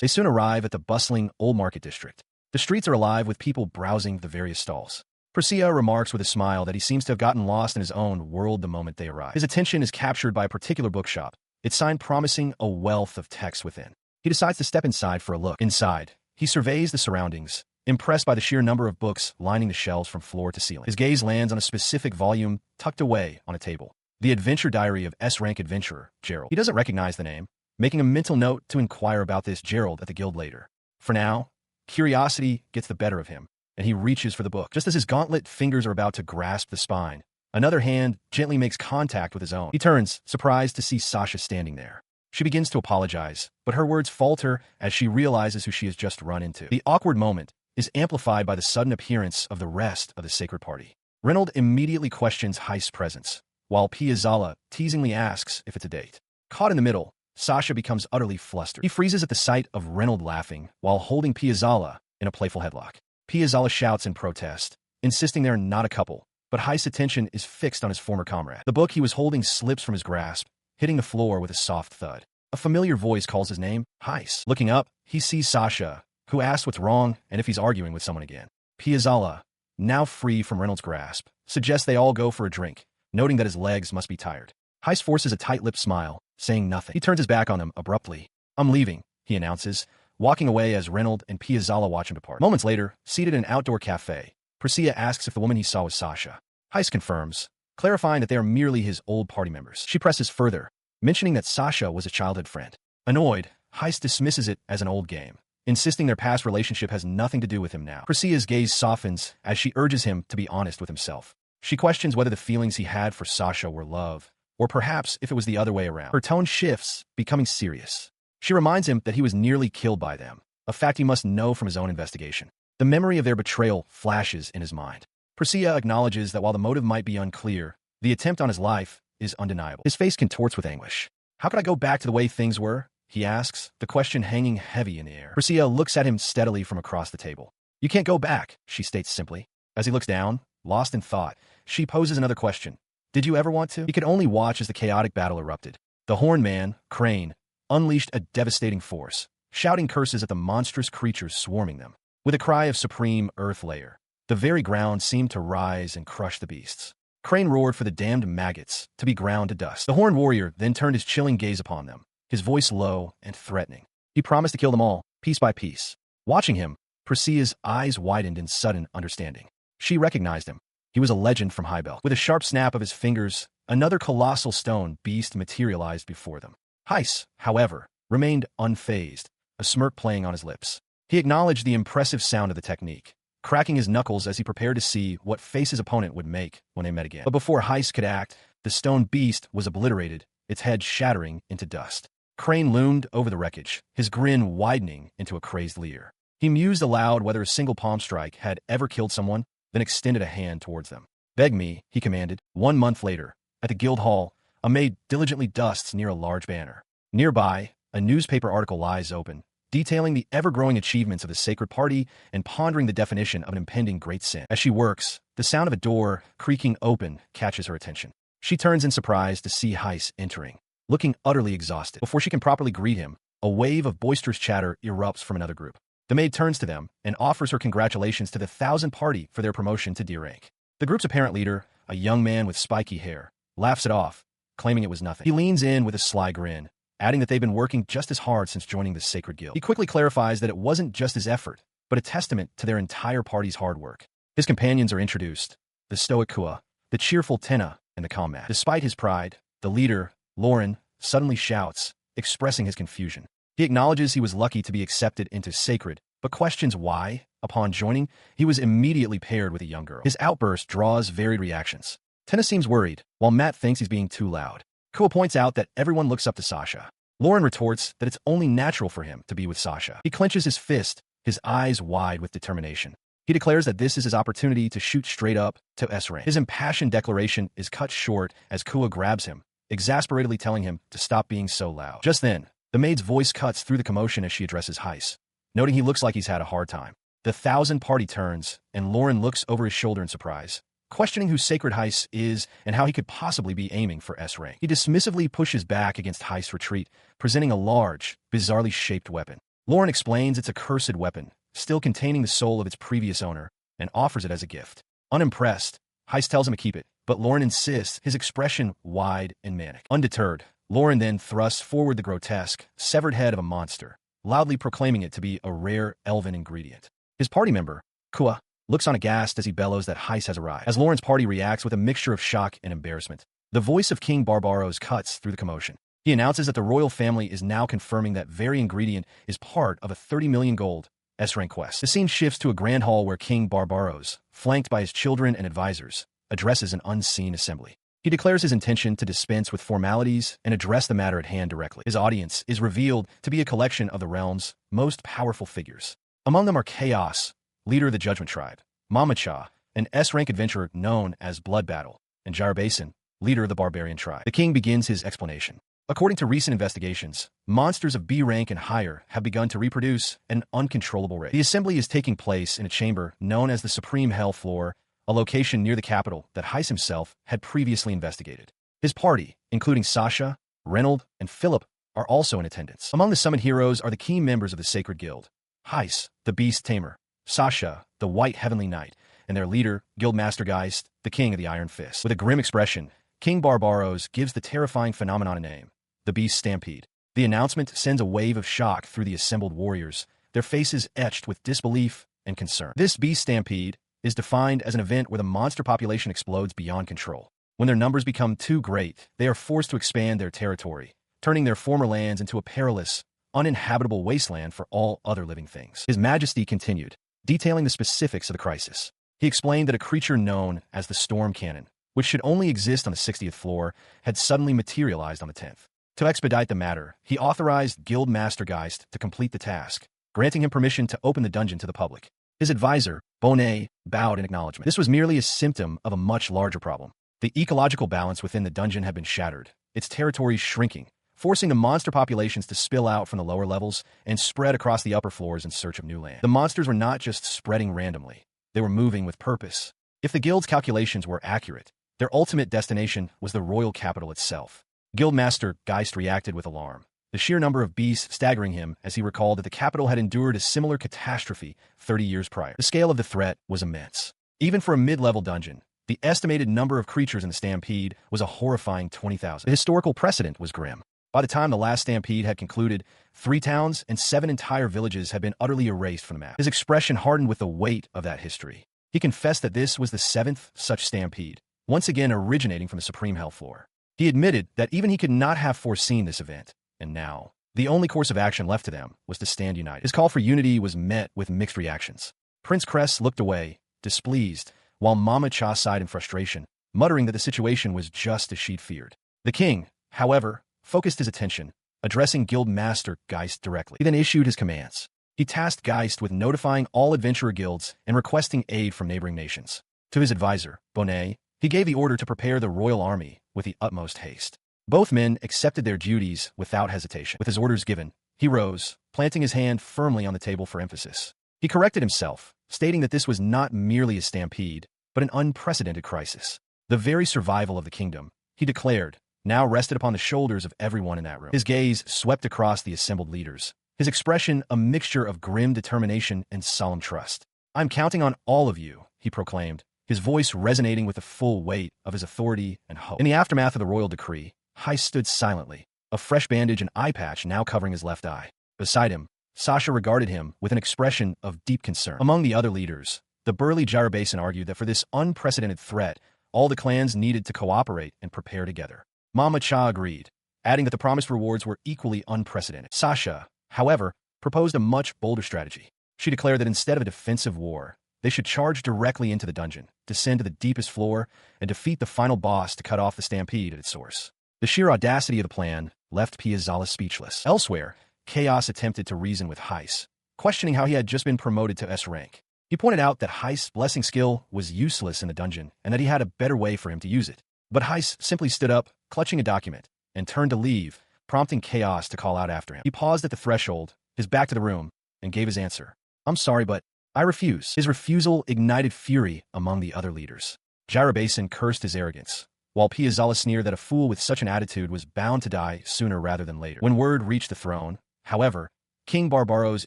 They soon arrive at the bustling Old Market district. The streets are alive with people browsing the various stalls. Persea remarks with a smile that he seems to have gotten lost in his own world the moment they arrive. His attention is captured by a particular bookshop, its sign promising a wealth of text within. He decides to step inside for a look. Inside, he surveys the surroundings, impressed by the sheer number of books lining the shelves from floor to ceiling. His gaze lands on a specific volume tucked away on a table. The Adventure Diary of S-Rank Adventurer, Gerald. He doesn't recognize the name, making a mental note to inquire about this Gerald at the guild later. For now, curiosity gets the better of him, and he reaches for the book. Just as his gauntlet fingers are about to grasp the spine, another hand gently makes contact with his own. He turns, surprised to see Sasha standing there. She begins to apologize, but her words falter as she realizes who she has just run into. The awkward moment is amplified by the sudden appearance of the rest of the sacred party. Reynold immediately questions Heist's presence, while Piazzala teasingly asks if it's a date. Caught in the middle, Sasha becomes utterly flustered. He freezes at the sight of Reynold laughing while holding Piazzala in a playful headlock. Piazzala shouts in protest, insisting they're not a couple, but Heist's attention is fixed on his former comrade. The book he was holding slips from his grasp, hitting the floor with a soft thud. A familiar voice calls his name, Heist. Looking up, he sees Sasha, who asks what's wrong and if he's arguing with someone again. Piazzala, now free from Reynold's grasp, suggests they all go for a drink, noting that his legs must be tired. Heist forces a tight-lipped smile, saying nothing. He turns his back on them abruptly. I'm leaving, he announces, walking away as Reynold and Piazzala watch him depart. Moments later, seated in an outdoor cafe, Persea asks if the woman he saw was Sasha. Heist confirms, clarifying that they are merely his old party members. She presses further, mentioning that Sasha was a childhood friend. Annoyed, Heist dismisses it as an old game, insisting their past relationship has nothing to do with him now. Persea's gaze softens as she urges him to be honest with himself. She questions whether the feelings he had for Sasha were love, or perhaps if it was the other way around. Her tone shifts, becoming serious. She reminds him that he was nearly killed by them, a fact he must know from his own investigation. The memory of their betrayal flashes in his mind. Persea acknowledges that while the motive might be unclear, the attempt on his life is undeniable. His face contorts with anguish. How could I go back to the way things were? He asks, the question hanging heavy in the air. Persea looks at him steadily from across the table. You can't go back, she states simply. As he looks down, lost in thought, she poses another question. Did you ever want to? He could only watch as the chaotic battle erupted. The Horned Man, Crane, unleashed a devastating force, shouting curses at the monstrous creatures swarming them. With a cry of supreme earth layer, the very ground seemed to rise and crush the beasts. Crane roared for the damned maggots to be ground to dust. The Horned Warrior then turned his chilling gaze upon them, his voice low and threatening. He promised to kill them all, piece by piece. Watching him, Persea's eyes widened in sudden understanding. She recognized him. He was a legend from Highbelt. With a sharp snap of his fingers, another colossal stone beast materialized before them. Heist, however, remained unfazed, a smirk playing on his lips. He acknowledged the impressive sound of the technique, cracking his knuckles as he prepared to see what face his opponent would make when they met again. But before Heist could act, the stone beast was obliterated, its head shattering into dust. Crane loomed over the wreckage, his grin widening into a crazed leer. He mused aloud whether a single palm strike had ever killed someone, then extended a hand towards them. Beg me, he commanded. 1 month later, at the guild hall, a maid diligently dusts near a large banner. Nearby, a newspaper article lies open, detailing the ever-growing achievements of the sacred party and pondering the definition of an impending great sin. As she works, the sound of a door creaking open catches her attention. She turns in surprise to see Heist entering, looking utterly exhausted. Before she can properly greet him, a wave of boisterous chatter erupts from another group. The maid turns to them and offers her congratulations to the 1,000 party for their promotion to D rank. The group's apparent leader, a young man with spiky hair, laughs it off, claiming it was nothing. He leans in with a sly grin, adding that they've been working just as hard since joining the sacred guild. He quickly clarifies that it wasn't just his effort, but a testament to their entire party's hard work. His companions are introduced, the stoic Kua, the cheerful Tenna, and the calm Matt. Despite his pride, the leader, Lauren suddenly shouts, expressing his confusion. He acknowledges he was lucky to be accepted into Sacred, but questions why. Upon joining, he was immediately paired with a young girl. His outburst draws varied reactions. Tenna seems worried, while Matt thinks he's being too loud. Kua points out that everyone looks up to Sasha. Lauren retorts that it's only natural for him to be with Sasha. He clenches his fist, his eyes wide with determination. He declares that this is his opportunity to shoot straight up to S-rank. His impassioned declaration is cut short as Kua grabs him, exasperatedly telling him to stop being so loud. Just then, the maid's voice cuts through the commotion as she addresses Heiss, noting he looks like he's had a hard time. The 1,000 party turns, and Lauren looks over his shoulder in surprise, questioning who Sacred Heiss is and how he could possibly be aiming for S-rank. He dismissively pushes back against Heiss' retreat, presenting a large, bizarrely shaped weapon. Lauren explains it's a cursed weapon, still containing the soul of its previous owner, and offers it as a gift. Unimpressed, Heiss tells him to keep it, but Lauren insists, his expression wide and manic. Undeterred, Lauren then thrusts forward the grotesque, severed head of a monster, loudly proclaiming it to be a rare elven ingredient. His party member, Kua, looks on aghast as he bellows that Heiss has arrived. As Lauren's party reacts with a mixture of shock and embarrassment, the voice of King Barbaros cuts through the commotion. He announces that the royal family is now confirming that very ingredient is part of a 30 million gold S-rank quest. The scene shifts to a grand hall where King Barbaros, flanked by his children and advisors, addresses an unseen assembly. He declares his intention to dispense with formalities and address the matter at hand directly. His audience is revealed to be a collection of the realm's most powerful figures. Among them are Chaos, leader of the Judgment Tribe, Mama Cha, an S-rank adventurer known as Blood Battle, and Gyrabasin, leader of the Barbarian Tribe. The king begins his explanation. According to recent investigations, monsters of B rank and higher have begun to reproduce at an uncontrollable rate. The assembly is taking place in a chamber known as the Supreme Hell Floor, a location near the capital that Heiss himself had previously investigated. His party, including Sasha, Reynold, and Philip, are also in attendance. Among the summoned heroes are the key members of the Sacred Guild: Heiss, the Beast Tamer; Sasha, the White Heavenly Knight; and their leader, Guildmaster Geist, the King of the Iron Fist. With a grim expression, King Barbaros gives the terrifying phenomenon a name: the Beast Stampede. The announcement sends a wave of shock through the assembled warriors, their faces etched with disbelief and concern. This Beast Stampede is defined as an event where the monster population explodes beyond control. When their numbers become too great, they are forced to expand their territory, turning their former lands into a perilous, uninhabitable wasteland for all other living things. His Majesty continued, detailing the specifics of the crisis. He explained that a creature known as the Storm Cannon, which should only exist on the 60th floor, had suddenly materialized on the 10th. To expedite the matter, he authorized Guildmaster Geist to complete the task, granting him permission to open the dungeon to the public. His advisor, Bonet, bowed in acknowledgement. This was merely a symptom of a much larger problem. The ecological balance within the dungeon had been shattered, its territories shrinking, forcing the monster populations to spill out from the lower levels and spread across the upper floors in search of new land. The monsters were not just spreading randomly, they were moving with purpose. If the guild's calculations were accurate, their ultimate destination was the royal capital itself. Guildmaster Geist reacted with alarm, the sheer number of beasts staggering him as he recalled that the capital had endured a similar catastrophe 30 years prior. The scale of the threat was immense. Even for a mid-level dungeon, the estimated number of creatures in the stampede was a horrifying 20,000. The historical precedent was grim. By the time the last stampede had concluded, 3 towns and 7 entire villages had been utterly erased from the map. His expression hardened with the weight of that history. He confessed that this was the 7th such stampede, once again originating from the Supreme Hell Floor. He admitted that even he could not have foreseen this event, and now, the only course of action left to them was to stand united. His call for unity was met with mixed reactions. Prince Cress looked away, displeased, while Mama Cha sighed in frustration, muttering that the situation was just as she'd feared. The king, however, focused his attention, addressing Guildmaster Geist directly. He then issued his commands. He tasked Geist with notifying all adventurer guilds and requesting aid from neighboring nations. To his advisor, Bonet, he gave the order to prepare the royal army with the utmost haste. Both men accepted their duties without hesitation. With his orders given, he rose, planting his hand firmly on the table for emphasis. He corrected himself, stating that this was not merely a stampede, but an unprecedented crisis. The very survival of the kingdom, he declared, now rested upon the shoulders of everyone in that room. His gaze swept across the assembled leaders, his expression a mixture of grim determination and solemn trust. "I'm counting on all of you," he proclaimed, his voice resonating with the full weight of his authority and hope. In the aftermath of the royal decree, Heiss stood silently, a fresh bandage and eye patch now covering his left eye. Beside him, Sasha regarded him with an expression of deep concern. Among the other leaders, the burly Gyrabasin argued that for this unprecedented threat, all the clans needed to cooperate and prepare together. Mama Cha agreed, adding that the promised rewards were equally unprecedented. Sasha, however, proposed a much bolder strategy. She declared that instead of a defensive war, they should charge directly into the dungeon, descend to the deepest floor, and defeat the final boss to cut off the stampede at its source. The sheer audacity of the plan left Piazzala speechless. Elsewhere, Chaos attempted to reason with Heiss, questioning how he had just been promoted to S rank. He pointed out that Heiss' blessing skill was useless in the dungeon and that he had a better way for him to use it. But Heiss simply stood up, clutching a document, and turned to leave, prompting Chaos to call out after him. He paused at the threshold, his back to the room, and gave his answer. "I'm sorry, but I refuse." His refusal ignited fury among the other leaders. Jirabasin cursed his arrogance, while Piazzala sneered that a fool with such an attitude was bound to die sooner rather than later. When word reached the throne, however, King Barbaros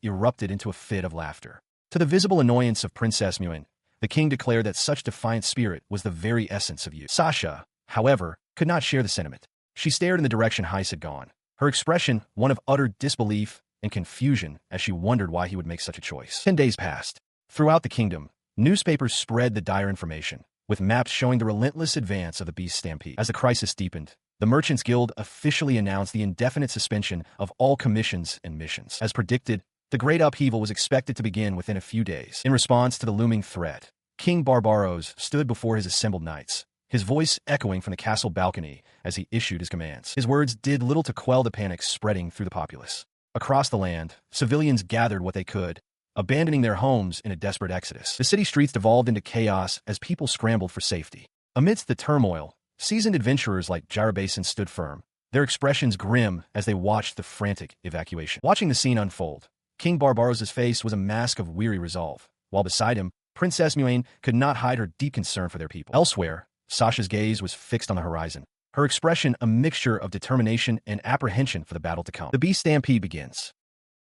erupted into a fit of laughter. To the visible annoyance of Princess Muin, the king declared that such defiant spirit was the very essence of youth. Sasha, however, could not share the sentiment. She stared in the direction Heiss had gone, her expression one of utter disbelief and confusion as she wondered why he would make such a choice. 10 days passed. Throughout the kingdom, newspapers spread the dire information, with maps showing the relentless advance of the beast stampede. As the crisis deepened, the Merchants Guild officially announced the indefinite suspension of all commissions and missions. As predicted, the great upheaval was expected to begin within a few days. In response to the looming threat, King Barbaros stood before his assembled knights, his voice echoing from the castle balcony as he issued his commands. His words did little to quell the panic spreading through the populace. Across the land, civilians gathered what they could, abandoning their homes in a desperate exodus. The city streets devolved into chaos as people scrambled for safety. Amidst the turmoil, seasoned adventurers like Jirabasin stood firm, their expressions grim as they watched the frantic evacuation. Watching the scene unfold, King Barbaros' face was a mask of weary resolve, while beside him, Princess Muin could not hide her deep concern for their people. Elsewhere, Sasha's gaze was fixed on the horizon, her expression a mixture of determination and apprehension for the battle to come. The beast stampede begins.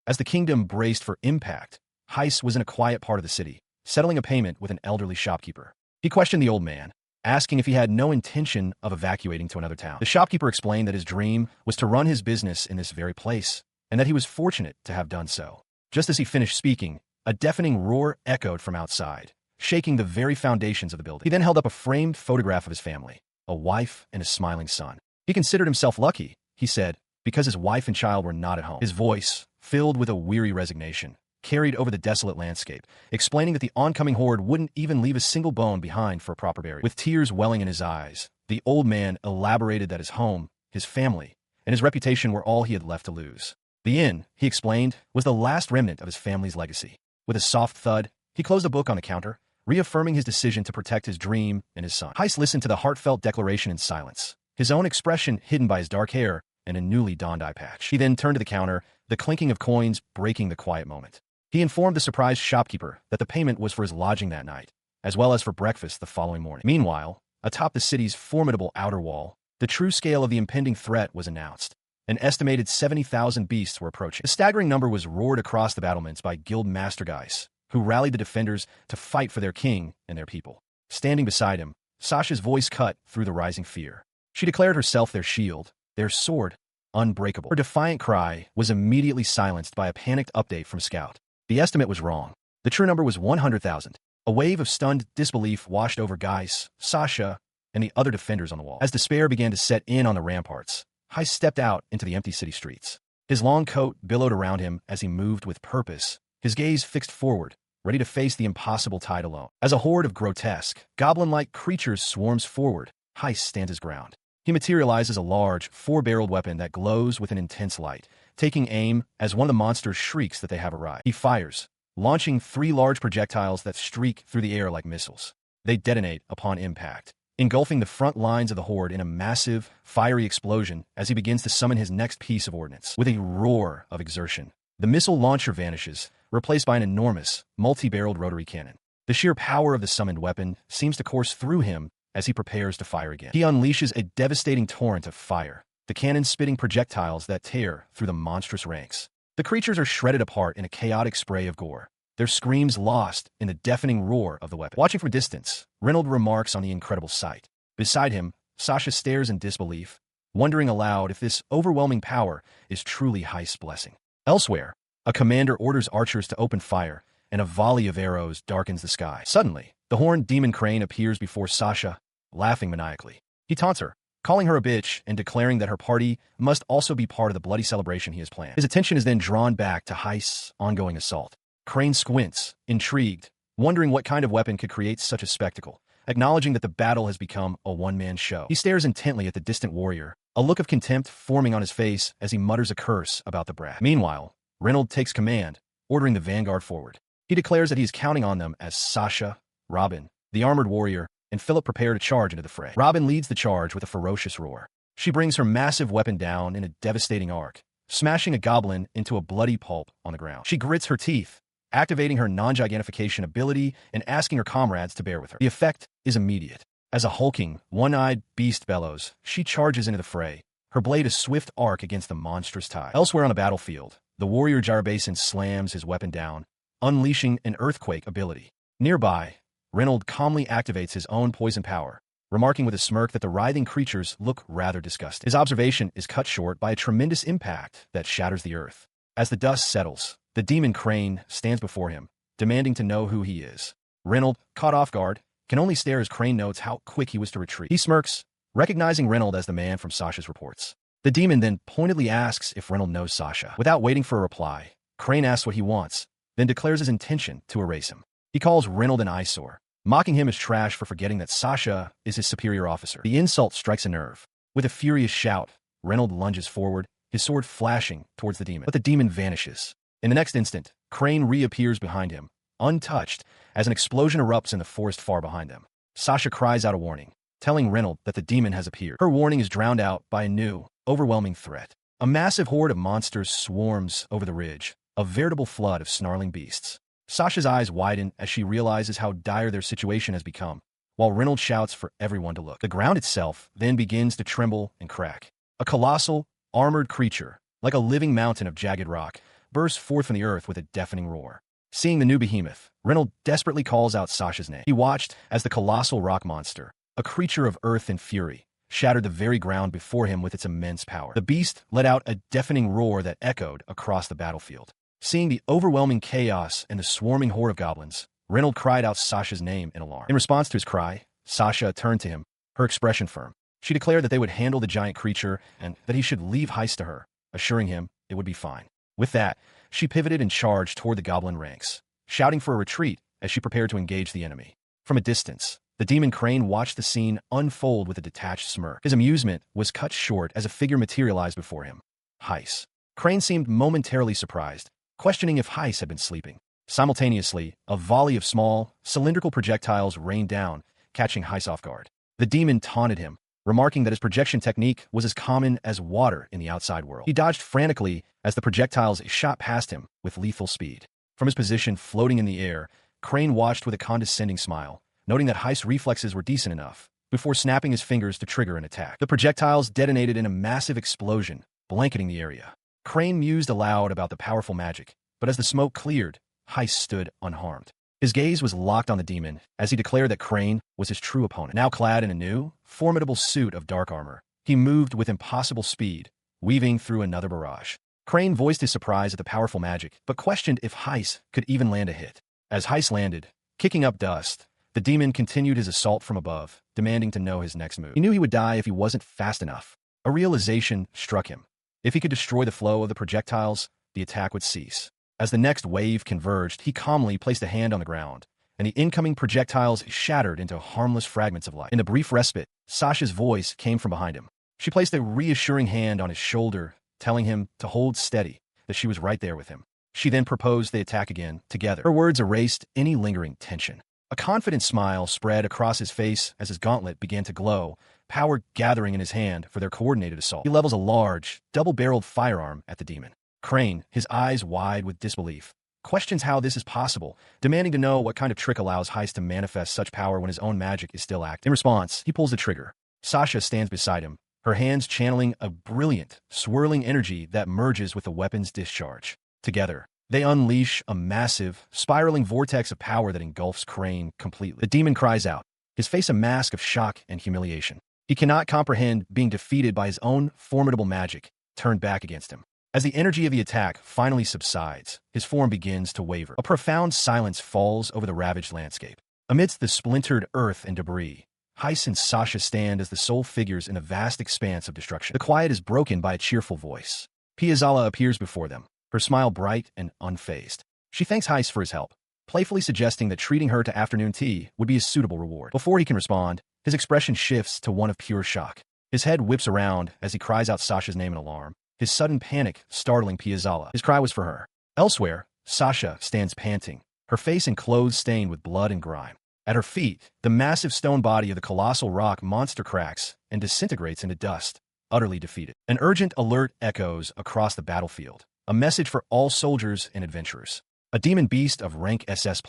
As the kingdom braced for impact, Heiss was in a quiet part of the city, settling a payment with an elderly shopkeeper. He questioned the old man, asking if he had no intention of evacuating to another town. The shopkeeper explained that his dream was to run his business in this very place, and that he was fortunate to have done so. Just as he finished speaking, a deafening roar echoed from outside, shaking the very foundations of the building. He then held up a framed photograph of his family, a wife and a smiling son. He considered himself lucky, he said, because his wife and child were not at home. His voice, filled with a weary resignation, carried over the desolate landscape, explaining that the oncoming horde wouldn't even leave a single bone behind for a proper burial. With tears welling in his eyes, the old man elaborated that his home, his family, and his reputation were all he had left to lose. The inn, he explained, was the last remnant of his family's legacy. With a soft thud, he closed a book on the counter, reaffirming his decision to protect his dream and his son. Heiss listened to the heartfelt declaration in silence, his own expression hidden by his dark hair and a newly donned eye patch. He then turned to the counter, the clinking of coins breaking the quiet moment. He informed the surprised shopkeeper that the payment was for his lodging that night, as well as for breakfast the following morning. Meanwhile, atop the city's formidable outer wall, the true scale of the impending threat was announced. An estimated 70,000 beasts were approaching. The staggering number was roared across the battlements by Guild Master Geis, who rallied the defenders to fight for their king and their people. Standing beside him, Sasha's voice cut through the rising fear. She declared herself their shield, their sword, unbreakable. Her defiant cry was immediately silenced by a panicked update from Scout. The estimate was wrong. The true number was 100,000. A wave of stunned disbelief washed over Geis, Sasha, and the other defenders on the wall. As despair began to set in on the ramparts, Heiss stepped out into the empty city streets. His long coat billowed around him as he moved with purpose, his gaze fixed forward, ready to face the impossible tide alone. As a horde of grotesque, goblin-like creatures swarms forward, Heiss stands his ground. He materializes a large, four-barreled weapon that glows with an intense light, taking aim as one of the monsters shrieks that they have arrived. He fires, launching 3 large projectiles that streak through the air like missiles. They detonate upon impact, engulfing the front lines of the horde in a massive, fiery explosion as he begins to summon his next piece of ordnance. With a roar of exertion, the missile launcher vanishes, replaced by an enormous, multi-barreled rotary cannon. The sheer power of the summoned weapon seems to course through him as he prepares to fire again. He unleashes a devastating torrent of fire, the cannon spitting projectiles that tear through the monstrous ranks. The creatures are shredded apart in a chaotic spray of gore, their screams lost in the deafening roar of the weapon. Watching from a distance, Reynolds remarks on the incredible sight. Beside him, Sasha stares in disbelief, wondering aloud if this overwhelming power is truly Heiss' blessing. Elsewhere, a commander orders archers to open fire, and a volley of arrows darkens the sky. Suddenly, the horned demon crane appears before Sasha, laughing maniacally. He taunts her, calling her a bitch and declaring that her party must also be part of the bloody celebration he has planned. His attention is then drawn back to Heist's ongoing assault. Crane squints, intrigued, wondering what kind of weapon could create such a spectacle, acknowledging that the battle has become a one-man show. He stares intently at the distant warrior, a look of contempt forming on his face as he mutters a curse about the brat. Meanwhile, Reynolds takes command, ordering the vanguard forward. He declares that he is counting on them as Sasha, Robin, the armored warrior, and Philip prepare to charge into the fray. Robin leads the charge with a ferocious roar. She brings her massive weapon down in a devastating arc, smashing a goblin into a bloody pulp on the ground. She grits her teeth, activating her non-gigantfication ability and asking her comrades to bear with her. The effect is immediate. As a hulking, one-eyed beast bellows, she charges into the fray, her blade a swift arc against the monstrous tide. Elsewhere on the battlefield, the warrior Gyrabasin slams his weapon down, unleashing an earthquake ability. Nearby, Reynolds calmly activates his own poison power, remarking with a smirk that the writhing creatures look rather disgusting. His observation is cut short by a tremendous impact that shatters the earth. As the dust settles, the demon Crane stands before him, demanding to know who he is. Reynolds, caught off guard, can only stare as Crane notes how quick he was to retreat. He smirks, recognizing Reynolds as the man from Sasha's reports. The demon then pointedly asks if Reynolds knows Sasha. Without waiting for a reply, Crane asks what he wants, then declares his intention to erase him. He calls Reynolds an eyesore, mocking him as trash for forgetting that Sasha is his superior officer. The insult strikes a nerve. With a furious shout, Reynolds lunges forward, his sword flashing towards the demon. But the demon vanishes. In the next instant, Crane reappears behind him, untouched, as an explosion erupts in the forest far behind them. Sasha cries out a warning, telling Reynolds that the demon has appeared. Her warning is drowned out by a new, overwhelming threat. A massive horde of monsters swarms over the ridge, a veritable flood of snarling beasts. Sasha's eyes widen as she realizes how dire their situation has become, while Reynolds shouts for everyone to look. The ground itself then begins to tremble and crack. A colossal, armored creature, like a living mountain of jagged rock, bursts forth from the earth with a deafening roar. Seeing the new behemoth, Reynolds desperately calls out Sasha's name. He watched as the colossal rock monster, a creature of earth and fury, shattered the very ground before him with its immense power. The beast let out a deafening roar that echoed across the battlefield. Seeing the overwhelming chaos and the swarming horde of goblins, Reynolds cried out Sasha's name in alarm. In response to his cry, Sasha turned to him, her expression firm. She declared that they would handle the giant creature and that he should leave Heist to her, assuring him it would be fine. With that, she pivoted and charged toward the goblin ranks, shouting for a retreat as she prepared to engage the enemy. From a distance, the demon Crane watched the scene unfold with a detached smirk. His amusement was cut short as a figure materialized before him. Heist. Crane seemed momentarily surprised, questioning if Heist had been sleeping. Simultaneously, a volley of small, cylindrical projectiles rained down, catching Heist off guard. The demon taunted him, remarking that his projection technique was as common as water in the outside world. He dodged frantically as the projectiles shot past him with lethal speed. From his position floating in the air, Crane watched with a condescending smile, noting that Heist's reflexes were decent enough, before snapping his fingers to trigger an attack. The projectiles detonated in a massive explosion, blanketing the area. Crane mused aloud about the powerful magic, but as the smoke cleared, Heist stood unharmed. His gaze was locked on the demon as he declared that Crane was his true opponent. Now clad in a new, formidable suit of dark armor, he moved with impossible speed, weaving through another barrage. Crane voiced his surprise at the powerful magic, but questioned if Heist could even land a hit. As Heist landed, kicking up dust, the demon continued his assault from above, demanding to know his next move. He knew he would die if he wasn't fast enough. A realization struck him. If he could destroy the flow of the projectiles, the attack would cease. As the next wave converged, he calmly placed a hand on the ground, and the incoming projectiles shattered into harmless fragments of light. In the brief respite, Sasha's voice came from behind him. She placed a reassuring hand on his shoulder, telling him to hold steady, that she was right there with him. She then proposed they attack again, together. Her words erased any lingering tension. A confident smile spread across his face as his gauntlet began to glow, power gathering in his hand for their coordinated assault. He levels a large, double-barreled firearm at the demon. Crane, his eyes wide with disbelief, questions how this is possible, demanding to know what kind of trick allows Heist to manifest such power when his own magic is still active. In response, he pulls the trigger. Sasha stands beside him, her hands channeling a brilliant, swirling energy that merges with the weapon's discharge. Together, they unleash a massive, spiraling vortex of power that engulfs Crane completely. The demon cries out, his face a mask of shock and humiliation. He cannot comprehend being defeated by his own formidable magic, turned back against him. As the energy of the attack finally subsides, his form begins to waver. A profound silence falls over the ravaged landscape. Amidst the splintered earth and debris, Heiss and Sasha stand as the sole figures in a vast expanse of destruction. The quiet is broken by a cheerful voice. Piazzala appears before them, her smile bright and unfazed. She thanks Heiss for his help, playfully suggesting that treating her to afternoon tea would be a suitable reward. Before he can respond, his expression shifts to one of pure shock. His head whips around as he cries out Sasha's name in alarm, his sudden panic startling Piazzala. His cry was for her. Elsewhere, Sasha stands panting, her face and clothes stained with blood and grime. At her feet, the massive stone body of the colossal rock monster cracks and disintegrates into dust, utterly defeated. An urgent alert echoes across the battlefield, a message for all soldiers and adventurers. A demon beast of rank SS+,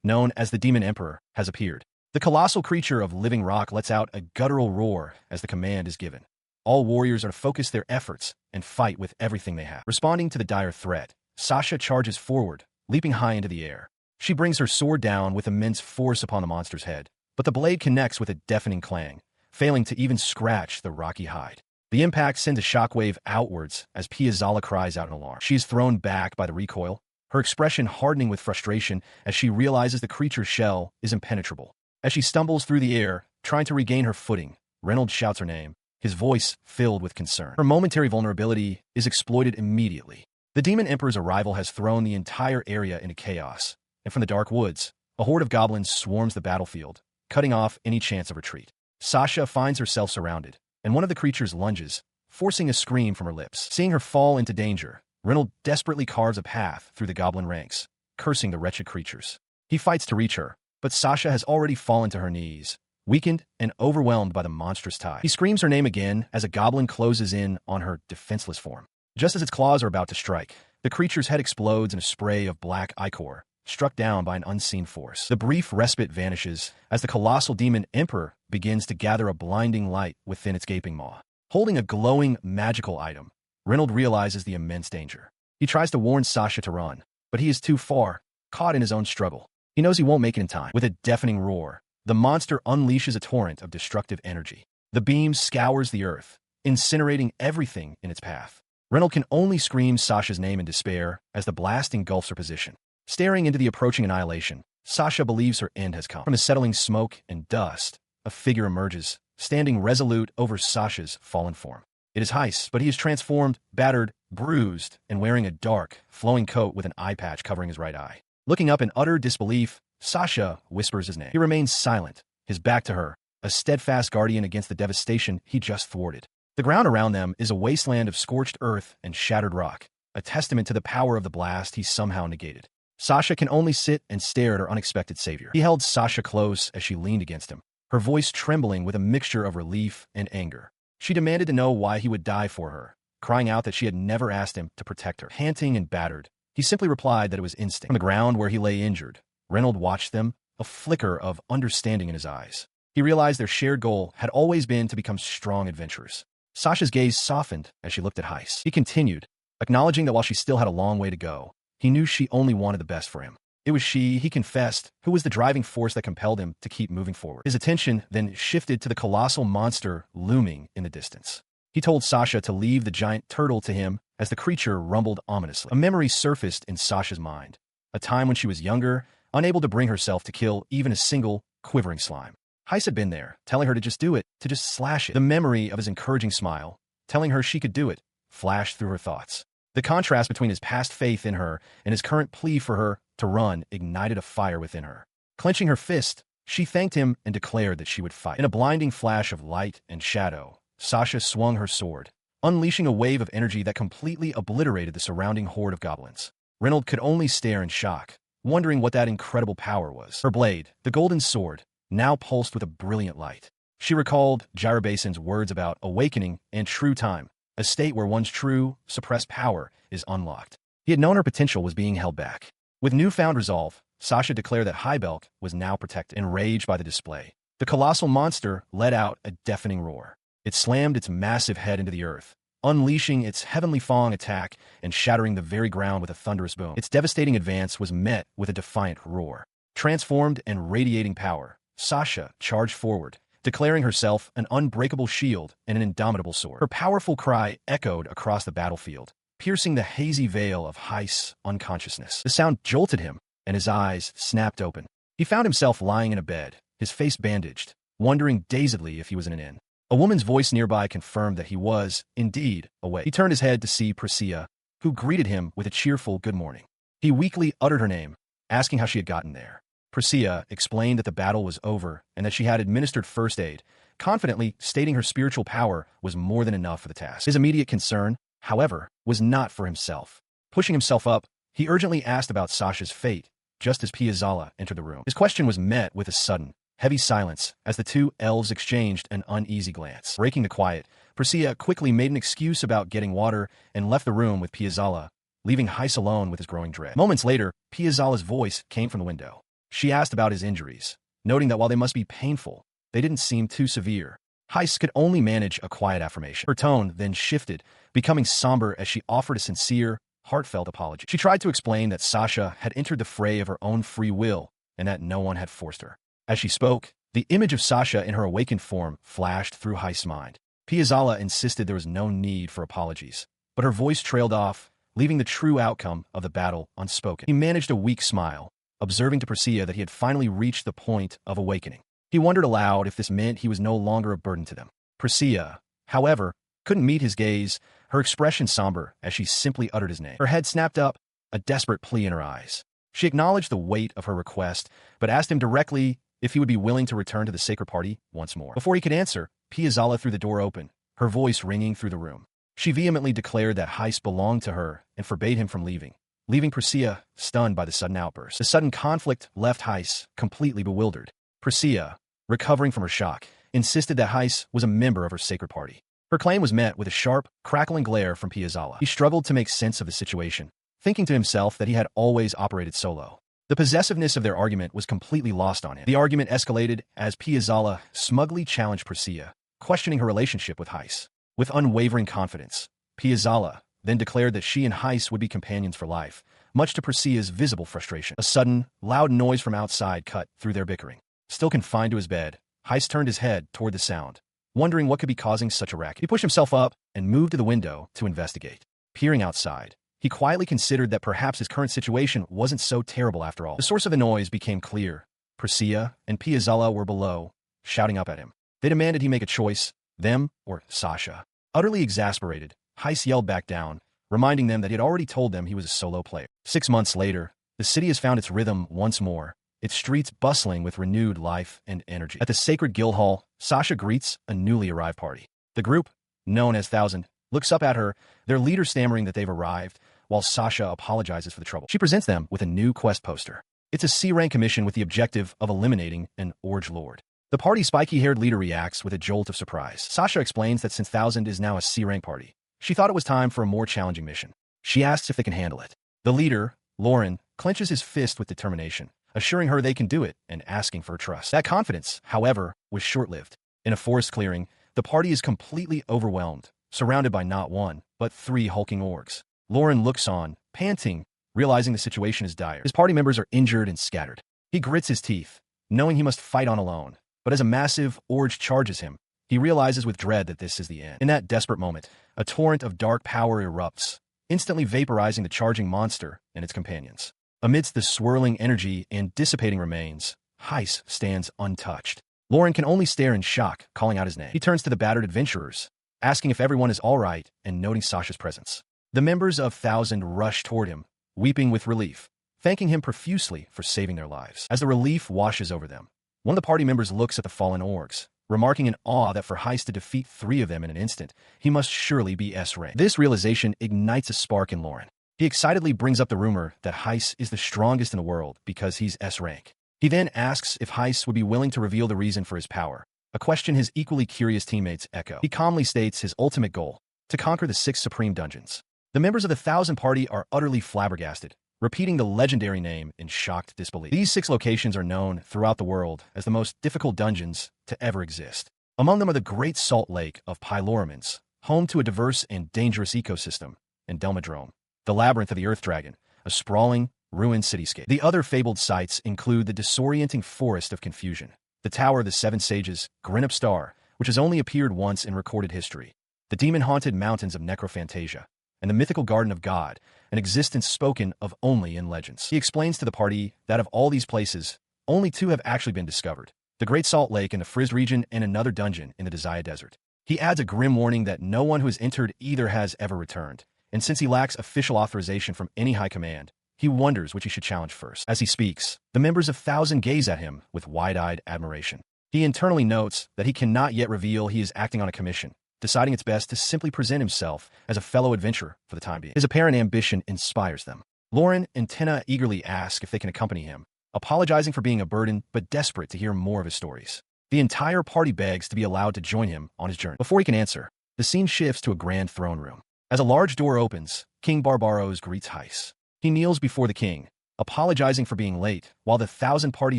known as the Demon Emperor, has appeared. The colossal creature of living rock lets out a guttural roar as the command is given. All warriors are to focus their efforts and fight with everything they have. Responding to the dire threat, Sasha charges forward, leaping high into the air. She brings her sword down with immense force upon the monster's head, but the blade connects with a deafening clang, failing to even scratch the rocky hide. The impact sends a shockwave outwards as Piazzala cries out in alarm. She is thrown back by the recoil, her expression hardening with frustration as she realizes the creature's shell is impenetrable. As she stumbles through the air, trying to regain her footing, Reynolds shouts her name, his voice filled with concern. Her momentary vulnerability is exploited immediately. The Demon Emperor's arrival has thrown the entire area into chaos, and from the dark woods, a horde of goblins swarms the battlefield, cutting off any chance of retreat. Sasha finds herself surrounded, and one of the creatures lunges, forcing a scream from her lips. Seeing her fall into danger, Reynolds desperately carves a path through the goblin ranks, cursing the wretched creatures. He fights to reach her, but Sasha has already fallen to her knees, weakened and overwhelmed by the monstrous tide. He screams her name again as a goblin closes in on her defenseless form. Just as its claws are about to strike, the creature's head explodes in a spray of black ichor, struck down by an unseen force. The brief respite vanishes as the colossal demon emperor begins to gather a blinding light within its gaping maw. Holding a glowing magical item, Reynolds realizes the immense danger. He tries to warn Sasha to run, but he is too far, caught in his own struggle. He knows he won't make it in time. With a deafening roar, the monster unleashes a torrent of destructive energy. The beam scours the earth, incinerating everything in its path. Reynolds can only scream Sasha's name in despair as the blast engulfs her position. Staring into the approaching annihilation, Sasha believes her end has come. From the settling smoke and dust, a figure emerges, standing resolute over Sasha's fallen form. It is Heiss, but he is transformed, battered, bruised, and wearing a dark, flowing coat with an eye patch covering his right eye. Looking up in utter disbelief, Sasha whispers his name. He remains silent, his back to her, a steadfast guardian against the devastation he just thwarted. The ground around them is a wasteland of scorched earth and shattered rock, a testament to the power of the blast he somehow negated. Sasha can only sit and stare at her unexpected savior. He held Sasha close as she leaned against him, her voice trembling with a mixture of relief and anger. She demanded to know why he would die for her, crying out that she had never asked him to protect her. Panting and battered, he simply replied that it was instinct. From the ground where he lay injured, Reynolds watched them, a flicker of understanding in his eyes. He realized their shared goal had always been to become strong adventurers. Sasha's gaze softened as she looked at Heiss. He continued, acknowledging that while she still had a long way to go, he knew she only wanted the best for him. It was she, he confessed, who was the driving force that compelled him to keep moving forward. His attention then shifted to the colossal monster looming in the distance. He told Sasha to leave the giant turtle to him as the creature rumbled ominously. A memory surfaced in Sasha's mind, a time when she was younger, unable to bring herself to kill even a single quivering slime. Heiss had been there, telling her to just do it, to just slash it. The memory of his encouraging smile, telling her she could do it, flashed through her thoughts. The contrast between his past faith in her and his current plea for her to run ignited a fire within her. Clenching her fist, she thanked him and declared that she would fight. In a blinding flash of light and shadow, Sasha swung her sword, unleashing a wave of energy that completely obliterated the surrounding horde of goblins. Reynolds could only stare in shock, wondering what that incredible power was. Her blade, the golden sword, now pulsed with a brilliant light. She recalled Gyrobasin's words about awakening and true time, a state where one's true, suppressed power is unlocked. He had known her potential was being held back. With newfound resolve, Sasha declared that Highbelk was now protected. Enraged by the display, the colossal monster let out a deafening roar. It slammed its massive head into the earth, unleashing its heavenly Fong attack and shattering the very ground with a thunderous boom. Its devastating advance was met with a defiant roar. Transformed and radiating power, Sasha charged forward, declaring herself an unbreakable shield and an indomitable sword. Her powerful cry echoed across the battlefield, piercing the hazy veil of Heiss' unconsciousness. The sound jolted him, and his eyes snapped open. He found himself lying in a bed, his face bandaged, wondering dazedly if he was in an inn. A woman's voice nearby confirmed that he was, indeed, awake. He turned his head to see Priscilla, who greeted him with a cheerful good morning. He weakly uttered her name, asking how she had gotten there. Priscilla explained that the battle was over and that she had administered first aid, confidently stating her spiritual power was more than enough for the task. His immediate concern, however, was not for himself. Pushing himself up, he urgently asked about Sasha's fate, just as Piazzala entered the room. His question was met with a sudden, heavy silence as the two elves exchanged an uneasy glance. Breaking the quiet, Priscilla quickly made an excuse about getting water and left the room with Piazzala, leaving Heiss alone with his growing dread. Moments later, Piazzala's voice came from the window. She asked about his injuries, noting that while they must be painful, they didn't seem too severe. Heiss could only manage a quiet affirmation. Her tone then shifted, becoming somber as she offered a sincere, heartfelt apology. She tried to explain that Sasha had entered the fray of her own free will and that no one had forced her. As she spoke, the image of Sasha in her awakened form flashed through Heiss' mind. Piazzala insisted there was no need for apologies, but her voice trailed off, leaving the true outcome of the battle unspoken. He managed a weak smile, observing to Priscilla that he had finally reached the point of awakening. He wondered aloud if this meant he was no longer a burden to them. Priscilla, however, couldn't meet his gaze, her expression somber as she simply uttered his name. Her head snapped up, a desperate plea in her eyes. She acknowledged the weight of her request, but asked him directly if he would be willing to return to the sacred party once more. Before he could answer, Piazzala threw the door open, her voice ringing through the room. She vehemently declared that Heiss belonged to her and forbade him from leaving Priscilla stunned by the sudden outburst. The sudden conflict left Heiss completely bewildered. Priscilla, recovering from her shock, insisted that Heiss was a member of her sacred party. Her claim was met with a sharp, crackling glare from Piazzala. He struggled to make sense of the situation, thinking to himself that he had always operated solo. The possessiveness of their argument was completely lost on him. The argument escalated as Piazzala smugly challenged Priscilla, questioning her relationship with Heiss. With unwavering confidence, Piazzala then declared that she and Heiss would be companions for life, much to Priscilla's visible frustration. A sudden, loud noise from outside cut through their bickering. Still confined to his bed, Heiss turned his head toward the sound, wondering what could be causing such a racket. He pushed himself up and moved to the window to investigate. Peering outside, he quietly considered that perhaps his current situation wasn't so terrible after all. The source of the noise became clear. Priscilla and Piazzala were below, shouting up at him. They demanded he make a choice, them or Sasha. Utterly exasperated, Heiss yelled back down, reminding them that he had already told them he was a solo player. 6 months later, the city has found its rhythm once more, its streets bustling with renewed life and energy. At the sacred guild hall, Sasha greets a newly arrived party. The group, known as 1000, looks up at her, their leader stammering that they've arrived, while Sasha apologizes for the trouble. She presents them with a new quest poster. It's a C-rank commission with the objective of eliminating an Orge Lord. The party's spiky-haired leader reacts with a jolt of surprise. Sasha explains that since 1000 is now a C-rank party, she thought it was time for a more challenging mission. She asks if they can handle it. The leader, Lauren, clenches his fist with determination, assuring her they can do it and asking for her trust. That confidence, however, was short-lived. In a forest clearing, the party is completely overwhelmed, surrounded by not one, but 3 hulking orcs. Lauren looks on, panting, realizing the situation is dire. His party members are injured and scattered. He grits his teeth, knowing he must fight on alone. But as a massive orge charges him, he realizes with dread that this is the end. In that desperate moment, a torrent of dark power erupts, instantly vaporizing the charging monster and its companions. Amidst the swirling energy and dissipating remains, Heiss stands untouched. Lauren can only stare in shock, calling out his name. He turns to the battered adventurers, asking if everyone is all right and noting Sasha's presence. The members of 1000 rush toward him, weeping with relief, thanking him profusely for saving their lives. As the relief washes over them, one of the party members looks at the fallen orcs, remarking in awe that for Heiss to defeat 3 of them in an instant, he must surely be S-rank. This realization ignites a spark in Lauren. He excitedly brings up the rumor that Heiss is the strongest in the world because he's S-rank. He then asks if Heiss would be willing to reveal the reason for his power, a question his equally curious teammates echo. He calmly states his ultimate goal, to conquer the 6 supreme dungeons. The members of the 1000 party are utterly flabbergasted, repeating the legendary name in shocked disbelief. These 6 locations are known throughout the world as the most difficult dungeons to ever exist. Among them are the Great Salt Lake of Pyloramens, home to a diverse and dangerous ecosystem, and Delmadrome, the Labyrinth of the Earth Dragon, a sprawling, ruined cityscape. The other fabled sites include the disorienting Forest of Confusion, the Tower of the 7 Sages, Grinup Star, which has only appeared once in recorded history, the demon-haunted mountains of Necrophantasia, and the mythical Garden of God, an existence spoken of only in legends. He explains to the party that of all these places, only 2 have actually been discovered, the the Great Salt Lake in the Frizz region, and another dungeon in the Desire Desert. He adds a grim warning that no one who has entered either has ever returned, and since he lacks official authorization from any high command, he wonders which he should challenge first. As he speaks, the members of Thousand gaze at him with wide-eyed admiration. He internally notes that he cannot yet reveal he is acting on a commission, deciding it's best to simply present himself as a fellow adventurer for the time being. His apparent ambition inspires them. Lauren and Tenna eagerly ask if they can accompany him, apologizing for being a burden but desperate to hear more of his stories. The entire party begs to be allowed to join him on his journey. Before he can answer, the scene shifts to a grand throne room. As a large door opens, King Barbaros greets Heiss. He kneels before the king, apologizing for being late, while the Thousand party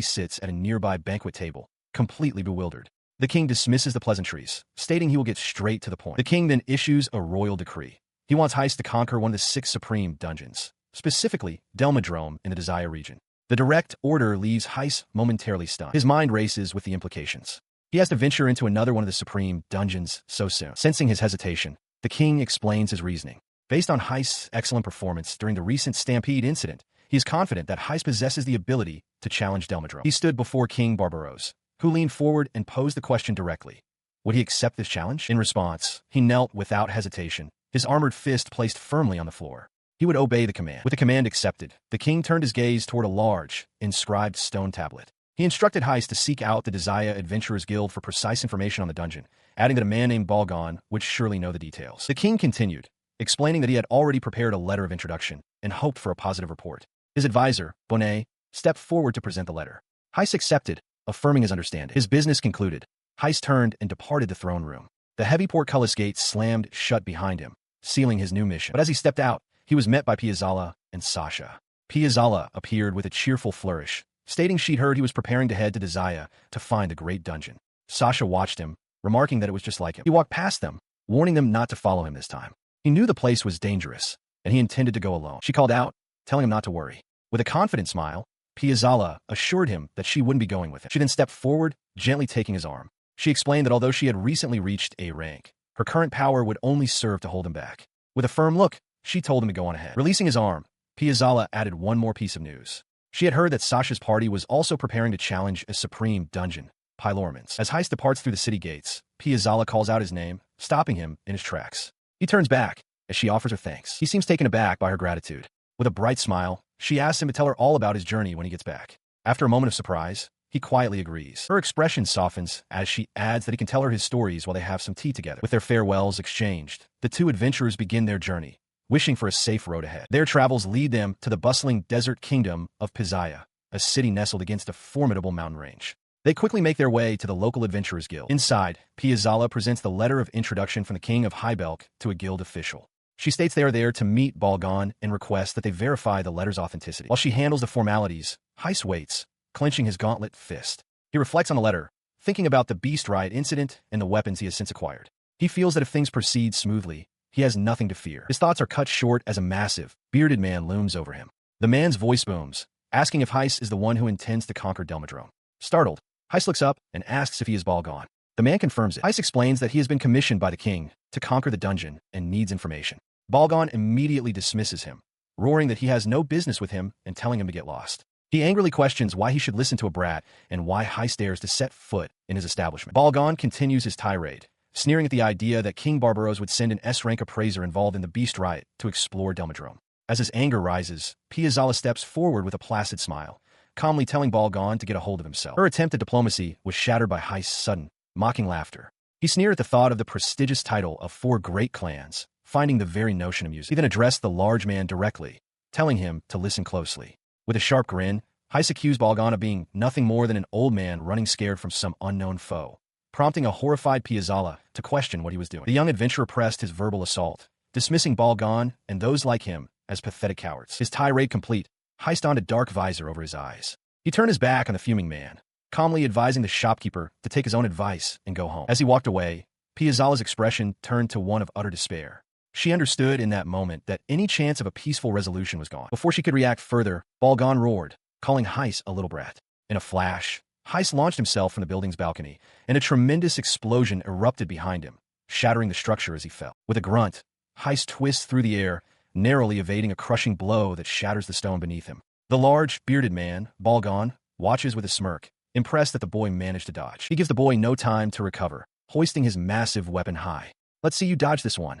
sits at a nearby banquet table, completely bewildered. The king dismisses the pleasantries, stating he will get straight to the point. The king then issues a royal decree. He wants Heiss to conquer one of the 6 supreme dungeons, specifically Delmadrome in the Desire region. The direct order leaves Heiss momentarily stunned. His mind races with the implications. He has to venture into another one of the supreme dungeons so soon. Sensing his hesitation, the king explains his reasoning. Based on Heiss' excellent performance during the recent Stampede incident, he is confident that Heiss possesses the ability to challenge Delmadrome. He stood before King Barbaros, who leaned forward and posed the question directly. Would he accept this challenge? In response, he knelt without hesitation, his armored fist placed firmly on the floor. He would obey the command. With the command accepted, the king turned his gaze toward a large, inscribed stone tablet. He instructed Heiss to seek out the Desire Adventurers Guild for precise information on the dungeon, adding that a man named Balgon would surely know the details. The king continued, explaining that he had already prepared a letter of introduction and hoped for a positive report. His advisor, Bonnet, stepped forward to present the letter. Heiss accepted, affirming his understanding. His business concluded, Heiss turned and departed the throne room. The heavy portcullis gate slammed shut behind him, sealing his new mission. But as he stepped out, he was met by Piazzala and Sasha. Piazzala appeared with a cheerful flourish, stating she'd heard he was preparing to head to Desire to find the great dungeon. Sasha watched him, remarking that it was just like him. He walked past them, warning them not to follow him this time. He knew the place was dangerous, and he intended to go alone. She called out, telling him not to worry. With a confident smile, Piazzala assured him that she wouldn't be going with him. She then stepped forward, gently taking his arm. She explained that although she had recently reached A rank, her current power would only serve to hold him back. With a firm look, she told him to go on ahead. Releasing his arm, Piazzala added one more piece of news. She had heard that Sasha's party was also preparing to challenge a supreme dungeon, Pylormans. As Heiss departs through the city gates, Piazzala calls out his name, stopping him in his tracks. He turns back, as she offers her thanks. He seems taken aback by her gratitude. With a bright smile, she asks him to tell her all about his journey when he gets back. After a moment of surprise, he quietly agrees. Her expression softens as she adds that he can tell her his stories while they have some tea together. With their farewells exchanged, the two adventurers begin their journey, wishing for a safe road ahead. Their travels lead them to the bustling desert kingdom of Pizaya, a city nestled against a formidable mountain range. They quickly make their way to the local adventurers guild. Inside, Piazzala presents the letter of introduction from the king of Highbelk to a guild official. She states they are there to meet Balgon and requests that they verify the letter's authenticity. While she handles the formalities, Heiss waits, clenching his gauntlet fist. He reflects on the letter, thinking about the Beast Riot incident and the weapons he has since acquired. He feels that if things proceed smoothly, he has nothing to fear. His thoughts are cut short as a massive, bearded man looms over him. The man's voice booms, asking if Heiss is the one who intends to conquer Delmadrome. Startled, Heiss looks up and asks if he is Balgon. The man confirms it. Heiss explains that he has been commissioned by the king to conquer the dungeon and needs information. Balgon immediately dismisses him, roaring that he has no business with him and telling him to get lost. He angrily questions why he should listen to a brat and why Heiss dares to set foot in his establishment. Balgon continues his tirade, sneering at the idea that King Barbaros would send an S-rank appraiser involved in the Beast Riot to explore Delmadrome. As his anger rises, Piazzala steps forward with a placid smile, calmly telling Balgon to get a hold of himself. Her attempt at diplomacy was shattered by Heiss' sudden, mocking laughter. He sneered at the thought of the prestigious title of 4 great clans, finding the very notion amusing. He then addressed the large man directly, telling him to listen closely. With a sharp grin, Heiss accused Balgon of being nothing more than an old man running scared from some unknown foe, prompting a horrified Piazzala to question what he was doing. The young adventurer pressed his verbal assault, dismissing Balgon and those like him as pathetic cowards. His tirade complete, Heiss donned a dark visor over his eyes. He turned his back on the fuming man, calmly advising the shopkeeper to take his own advice and go home. As he walked away, Piazzala's expression turned to one of utter despair. She understood in that moment that any chance of a peaceful resolution was gone. Before she could react further, Balgon roared, calling Heiss a little brat. In a flash, Heiss launched himself from the building's balcony, and a tremendous explosion erupted behind him, shattering the structure as he fell. With a grunt, Heiss twists through the air, narrowly evading a crushing blow that shatters the stone beneath him. The large, bearded man, Balgon, watches with a smirk, impressed that the boy managed to dodge. He gives the boy no time to recover, hoisting his massive weapon high. "Let's see you dodge this one."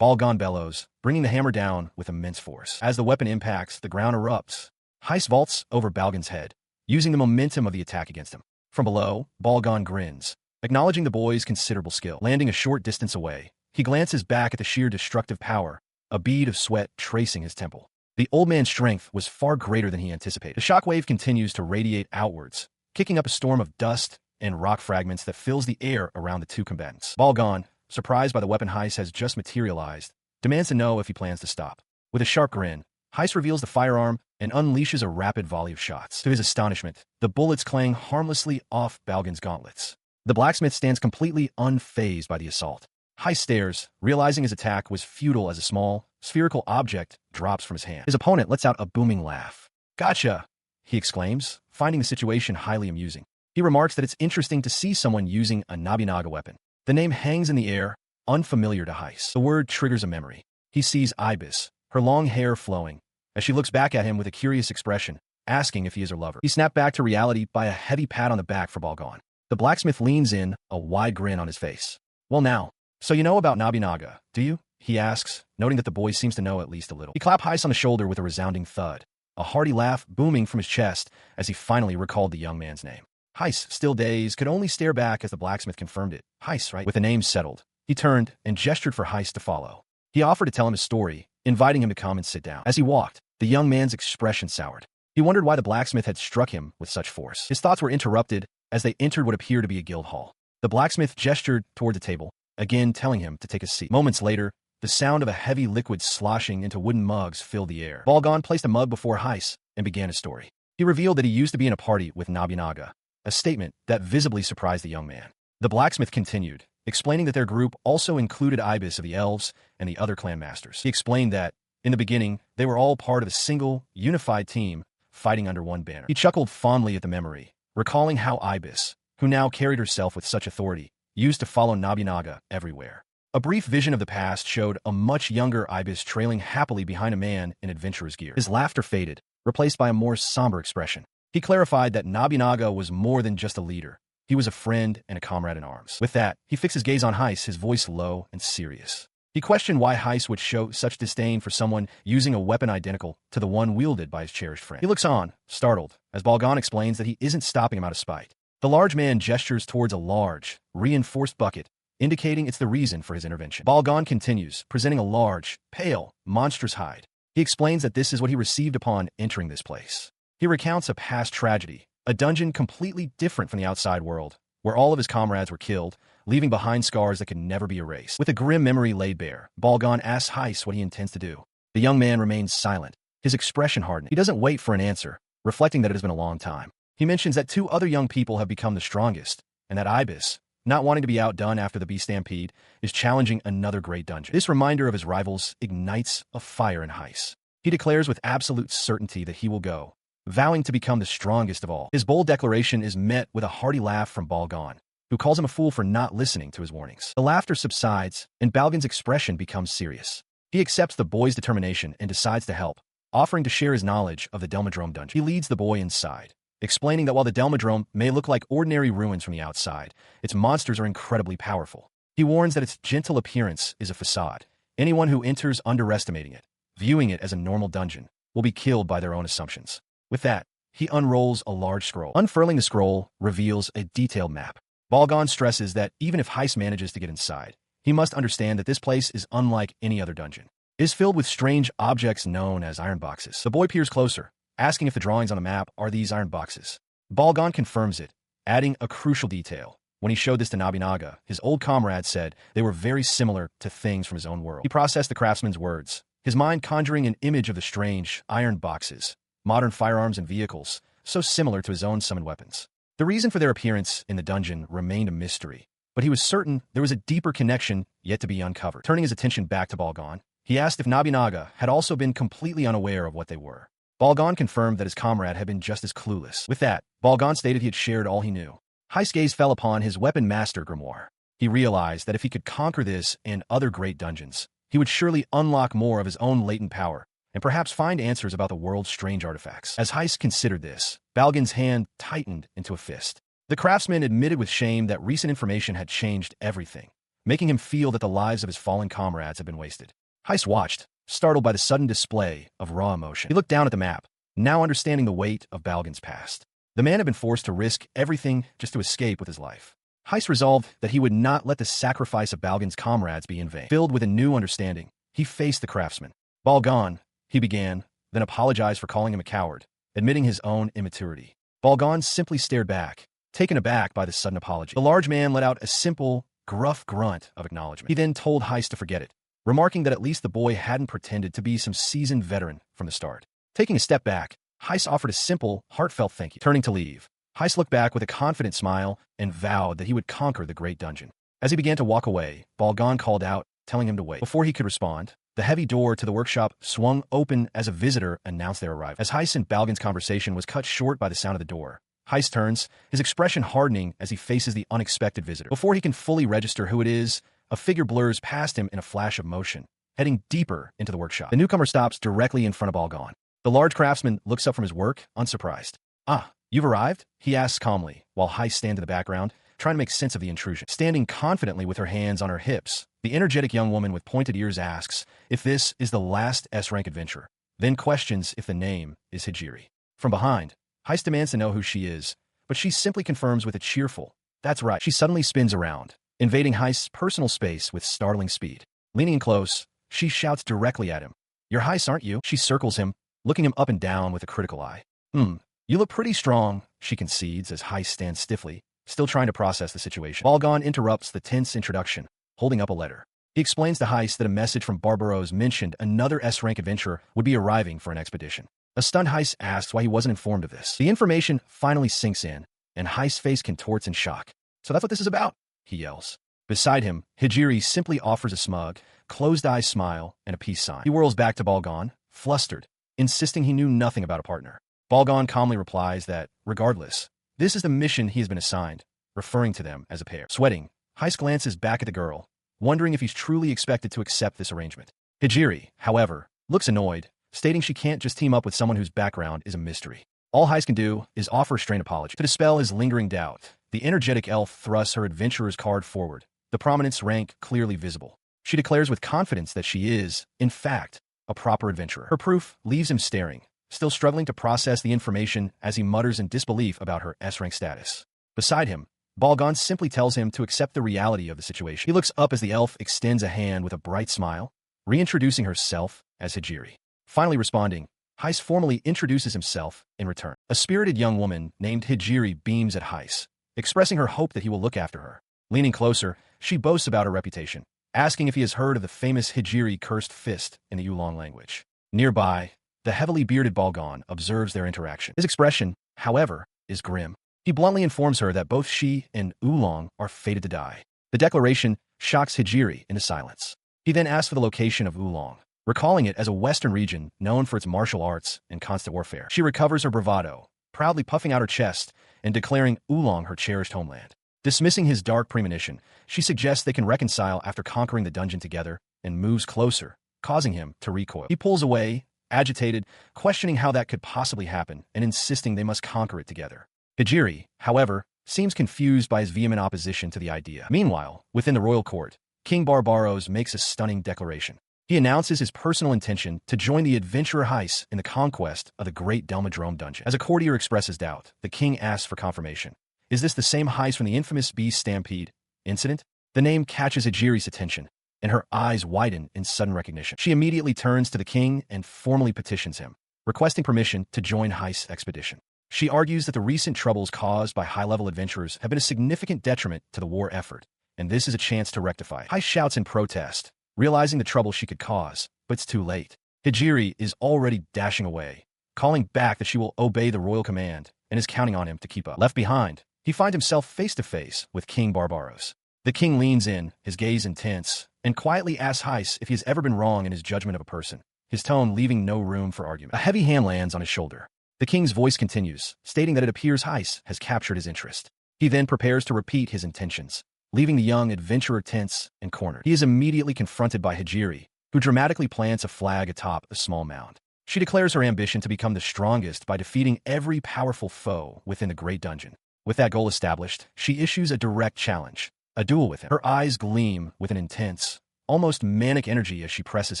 Balgon bellows, bringing the hammer down with immense force. As the weapon impacts, the ground erupts. Heist vaults over Balgon's head, using the momentum of the attack against him. From below, Balgon grins, acknowledging the boy's considerable skill. Landing a short distance away, he glances back at the sheer destructive power, a bead of sweat tracing his temple. The old man's strength was far greater than he anticipated. The shockwave continues to radiate outwards, kicking up a storm of dust and rock fragments that fills the air around the two combatants. Balgon, surprised by the weapon Heist has just materialized, demands to know if he plans to stop. With a sharp grin, Heist reveals the firearm and unleashes a rapid volley of shots. To his astonishment, the bullets clang harmlessly off Balgon's gauntlets. The blacksmith stands completely unfazed by the assault. Heist stares, realizing his attack was futile as a small, spherical object drops from his hand. His opponent lets out a booming laugh. "Gotcha!" he exclaims, finding the situation highly amusing. He remarks that it's interesting to see someone using a Nobunaga weapon. The name hangs in the air, unfamiliar to Heist. The word triggers a memory. He sees Ibis, her long hair flowing, as she looks back at him with a curious expression, asking if he is her lover. He snapped back to reality by a heavy pat on the back for Balgon. The blacksmith leans in, a wide grin on his face. "Well now, so you know about Nobunaga, do you?" he asks, noting that the boy seems to know at least a little. He clapped Heist on the shoulder with a resounding thud, a hearty laugh booming from his chest as he finally recalled the young man's name. Heist, still dazed, could only stare back as the blacksmith confirmed it. "Heist, right?" With the name settled, he turned and gestured for Heist to follow. He offered to tell him his story, inviting him to come and sit down. As he walked, the young man's expression soured. He wondered why the blacksmith had struck him with such force. His thoughts were interrupted as they entered what appeared to be a guild hall. The blacksmith gestured toward the table, again telling him to take a seat. Moments later, the sound of a heavy liquid sloshing into wooden mugs filled the air. Balgon placed a mug before Heist and began his story. He revealed that he used to be in a party with Nobunaga, a statement that visibly surprised the young man. The blacksmith continued, explaining that their group also included Ibis of the elves and the other clan masters. He explained that, in the beginning, they were all part of a single, unified team, fighting under one banner. He chuckled fondly at the memory, recalling how Ibis, who now carried herself with such authority, used to follow Nobunaga everywhere. A brief vision of the past showed a much younger Ibis trailing happily behind a man in adventurer's gear. His laughter faded, replaced by a more somber expression. He clarified that Nobunaga was more than just a leader. He was a friend and a comrade in arms. With that, he fixed his gaze on Heist, his voice low and serious. He questioned why Heist would show such disdain for someone using a weapon identical to the one wielded by his cherished friend. He looks on, startled, as Balgon explains that he isn't stopping him out of spite. The large man gestures towards a large, reinforced bucket, indicating it's the reason for his intervention. Balgon continues, presenting a large, pale, monstrous hide. He explains that this is what he received upon entering this place. He recounts a past tragedy, a dungeon completely different from the outside world, where all of his comrades were killed, leaving behind scars that could never be erased. With a grim memory laid bare, Balgon asks Heist what he intends to do. The young man remains silent, his expression hardened. He doesn't wait for an answer, reflecting that it has been a long time. He mentions that 2 other young people have become the strongest, and that Ibis, not wanting to be outdone after the bee stampede, is challenging another great dungeon. This reminder of his rivals ignites a fire in Heist. He declares with absolute certainty that he will go, vowing to become the strongest of all. His bold declaration is met with a hearty laugh from Balgon, who calls him a fool for not listening to his warnings. The laughter subsides, and Balgon's expression becomes serious. He accepts the boy's determination and decides to help, offering to share his knowledge of the Delmadrome dungeon. He leads the boy inside, explaining that while the Delmadrome may look like ordinary ruins from the outside, its monsters are incredibly powerful. He warns that its gentle appearance is a facade. Anyone who enters underestimating it, viewing it as a normal dungeon, will be killed by their own assumptions. With that, he unrolls a large scroll. Unfurling the scroll reveals a detailed map. Balgon stresses that even if Heist manages to get inside, he must understand that this place is unlike any other dungeon. It is filled with strange objects known as iron boxes. The boy peers closer, asking if the drawings on the map are these iron boxes. Balgon confirms it, adding a crucial detail. When he showed this to Nobunaga, his old comrade said they were very similar to things from his own world. He processed the craftsman's words, his mind conjuring an image of the strange, iron boxes, modern firearms and vehicles, so similar to his own summoned weapons. The reason for their appearance in the dungeon remained a mystery, but he was certain there was a deeper connection yet to be uncovered. Turning his attention back to Balgon, he asked if Nobunaga had also been completely unaware of what they were. Balgon confirmed that his comrade had been just as clueless. With that, Balgon stated he had shared all he knew. Heist's gaze fell upon his weapon master grimoire. He realized that if he could conquer this and other great dungeons, he would surely unlock more of his own latent power and perhaps find answers about the world's strange artifacts. As Heist considered this, Balgan's hand tightened into a fist. The craftsman admitted with shame that recent information had changed everything, making him feel that the lives of his fallen comrades had been wasted. Heist watched, startled by the sudden display of raw emotion. He looked down at the map, now understanding the weight of Balgan's past. The man had been forced to risk everything just to escape with his life. Heist resolved that he would not let the sacrifice of Balgan's comrades be in vain. Filled with a new understanding, he faced the craftsman. Balgan, he began, then apologized for calling him a coward, admitting his own immaturity. Balgan simply stared back, taken aback by the sudden apology. The large man let out a simple, gruff grunt of acknowledgement. He then told Heist to forget it, remarking that at least the boy hadn't pretended to be some seasoned veteran from the start. Taking a step back, Heist offered a simple, heartfelt thank you. Turning to leave, Heist looked back with a confident smile and vowed that he would conquer the great dungeon. As he began to walk away, Balgan called out, telling him to wait. Before he could respond, the heavy door to the workshop swung open as a visitor announced their arrival. As Heist and Balgan's conversation was cut short by the sound of the door, Heist turns, his expression hardening as he faces the unexpected visitor. Before he can fully register who it is, a figure blurs past him in a flash of motion, heading deeper into the workshop. The newcomer stops directly in front of Balgan. The large craftsman looks up from his work, unsurprised. "Ah, you've arrived?" he asks calmly, while Heist stands in the background, trying to make sense of the intrusion. Standing confidently with her hands on her hips, the energetic young woman with pointed ears asks if this is the last S-rank adventurer, then questions if the name is Hijiri. From behind, Heist demands to know who she is, but she simply confirms with a cheerful, "That's right." She suddenly spins around, invading Heist's personal space with startling speed. Leaning in close, she shouts directly at him. "You're Heist, aren't you?" She circles him, looking him up and down with a critical eye. You look pretty strong," she concedes as Heist stands stiffly, still trying to process the situation. Balgan interrupts the tense introduction, holding up a letter. He explains to Heist that a message from Barbaros mentioned another S-rank adventurer would be arriving for an expedition. A stunned Heist asks why he wasn't informed of this. The information finally sinks in, and Heist's face contorts in shock. "So that's what this is about?" he yells. Beside him, Hijiri simply offers a smug, closed-eye smile and a peace sign. He whirls back to Balgan, flustered, insisting he knew nothing about a partner. Balgan calmly replies that, regardless, this is the mission he has been assigned, referring to them as a pair. Sweating, Heist glances back at the girl, wondering if he's truly expected to accept this arrangement. Hijiri, however, looks annoyed, stating she can't just team up with someone whose background is a mystery. All Heist can do is offer a strained apology. To dispel his lingering doubt, the energetic elf thrusts her adventurer's card forward, the prominence rank clearly visible. She declares with confidence that she is, in fact, a proper adventurer. Her proof leaves him staring, still struggling to process the information as he mutters in disbelief about her S-rank status. Beside him, Balgan simply tells him to accept the reality of the situation. He looks up as the elf extends a hand with a bright smile, reintroducing herself as Hijiri. Finally responding, Heist formally introduces himself in return. A spirited young woman named Hijiri beams at Heist, expressing her hope that he will look after her. Leaning closer, she boasts about her reputation, asking if he has heard of the famous Hijiri cursed fist in the Oolong language. Nearby, the heavily bearded Balgan observes their interaction. His expression, however, is grim. He bluntly informs her that both she and Oolong are fated to die. The declaration shocks Hijiri into silence. He then asks for the location of Oolong, recalling it as a western region known for its martial arts and constant warfare. She recovers her bravado, proudly puffing out her chest and declaring Oolong her cherished homeland. Dismissing his dark premonition, she suggests they can reconcile after conquering the dungeon together and moves closer, causing him to recoil. He pulls away, agitated, questioning how that could possibly happen and insisting they must conquer it together. Hijiri, however, seems confused by his vehement opposition to the idea. Meanwhile, within the royal court, King Barbaros makes a stunning declaration. He announces his personal intention to join the adventurer Heist in the conquest of the great Delmadrome dungeon. As a courtier expresses doubt, the king asks for confirmation. Is this the same Heist from the infamous Beast Stampede incident? The name catches Hijiri's attention, and her eyes widen in sudden recognition. She immediately turns to the king and formally petitions him, requesting permission to join Heist's expedition. She argues that the recent troubles caused by high-level adventurers have been a significant detriment to the war effort, and this is a chance to rectify it. Heist shouts in protest, realizing the trouble she could cause, but it's too late. Hijiri is already dashing away, calling back that she will obey the royal command and is counting on him to keep up. Left behind, he finds himself face-to-face with King Barbaros. The king leans in, his gaze intense, and quietly asks Heist if he has ever been wrong in his judgment of a person, his tone leaving no room for argument. A heavy hand lands on his shoulder. The king's voice continues, stating that it appears Heist has captured his interest. He then prepares to repeat his intentions, leaving the young adventurer tense and cornered. He is immediately confronted by Hijiri, who dramatically plants a flag atop a small mound. She declares her ambition to become the strongest by defeating every powerful foe within the Great Dungeon. With that goal established, she issues a direct challenge, a duel with him. Her eyes gleam with an intense, almost manic energy as she presses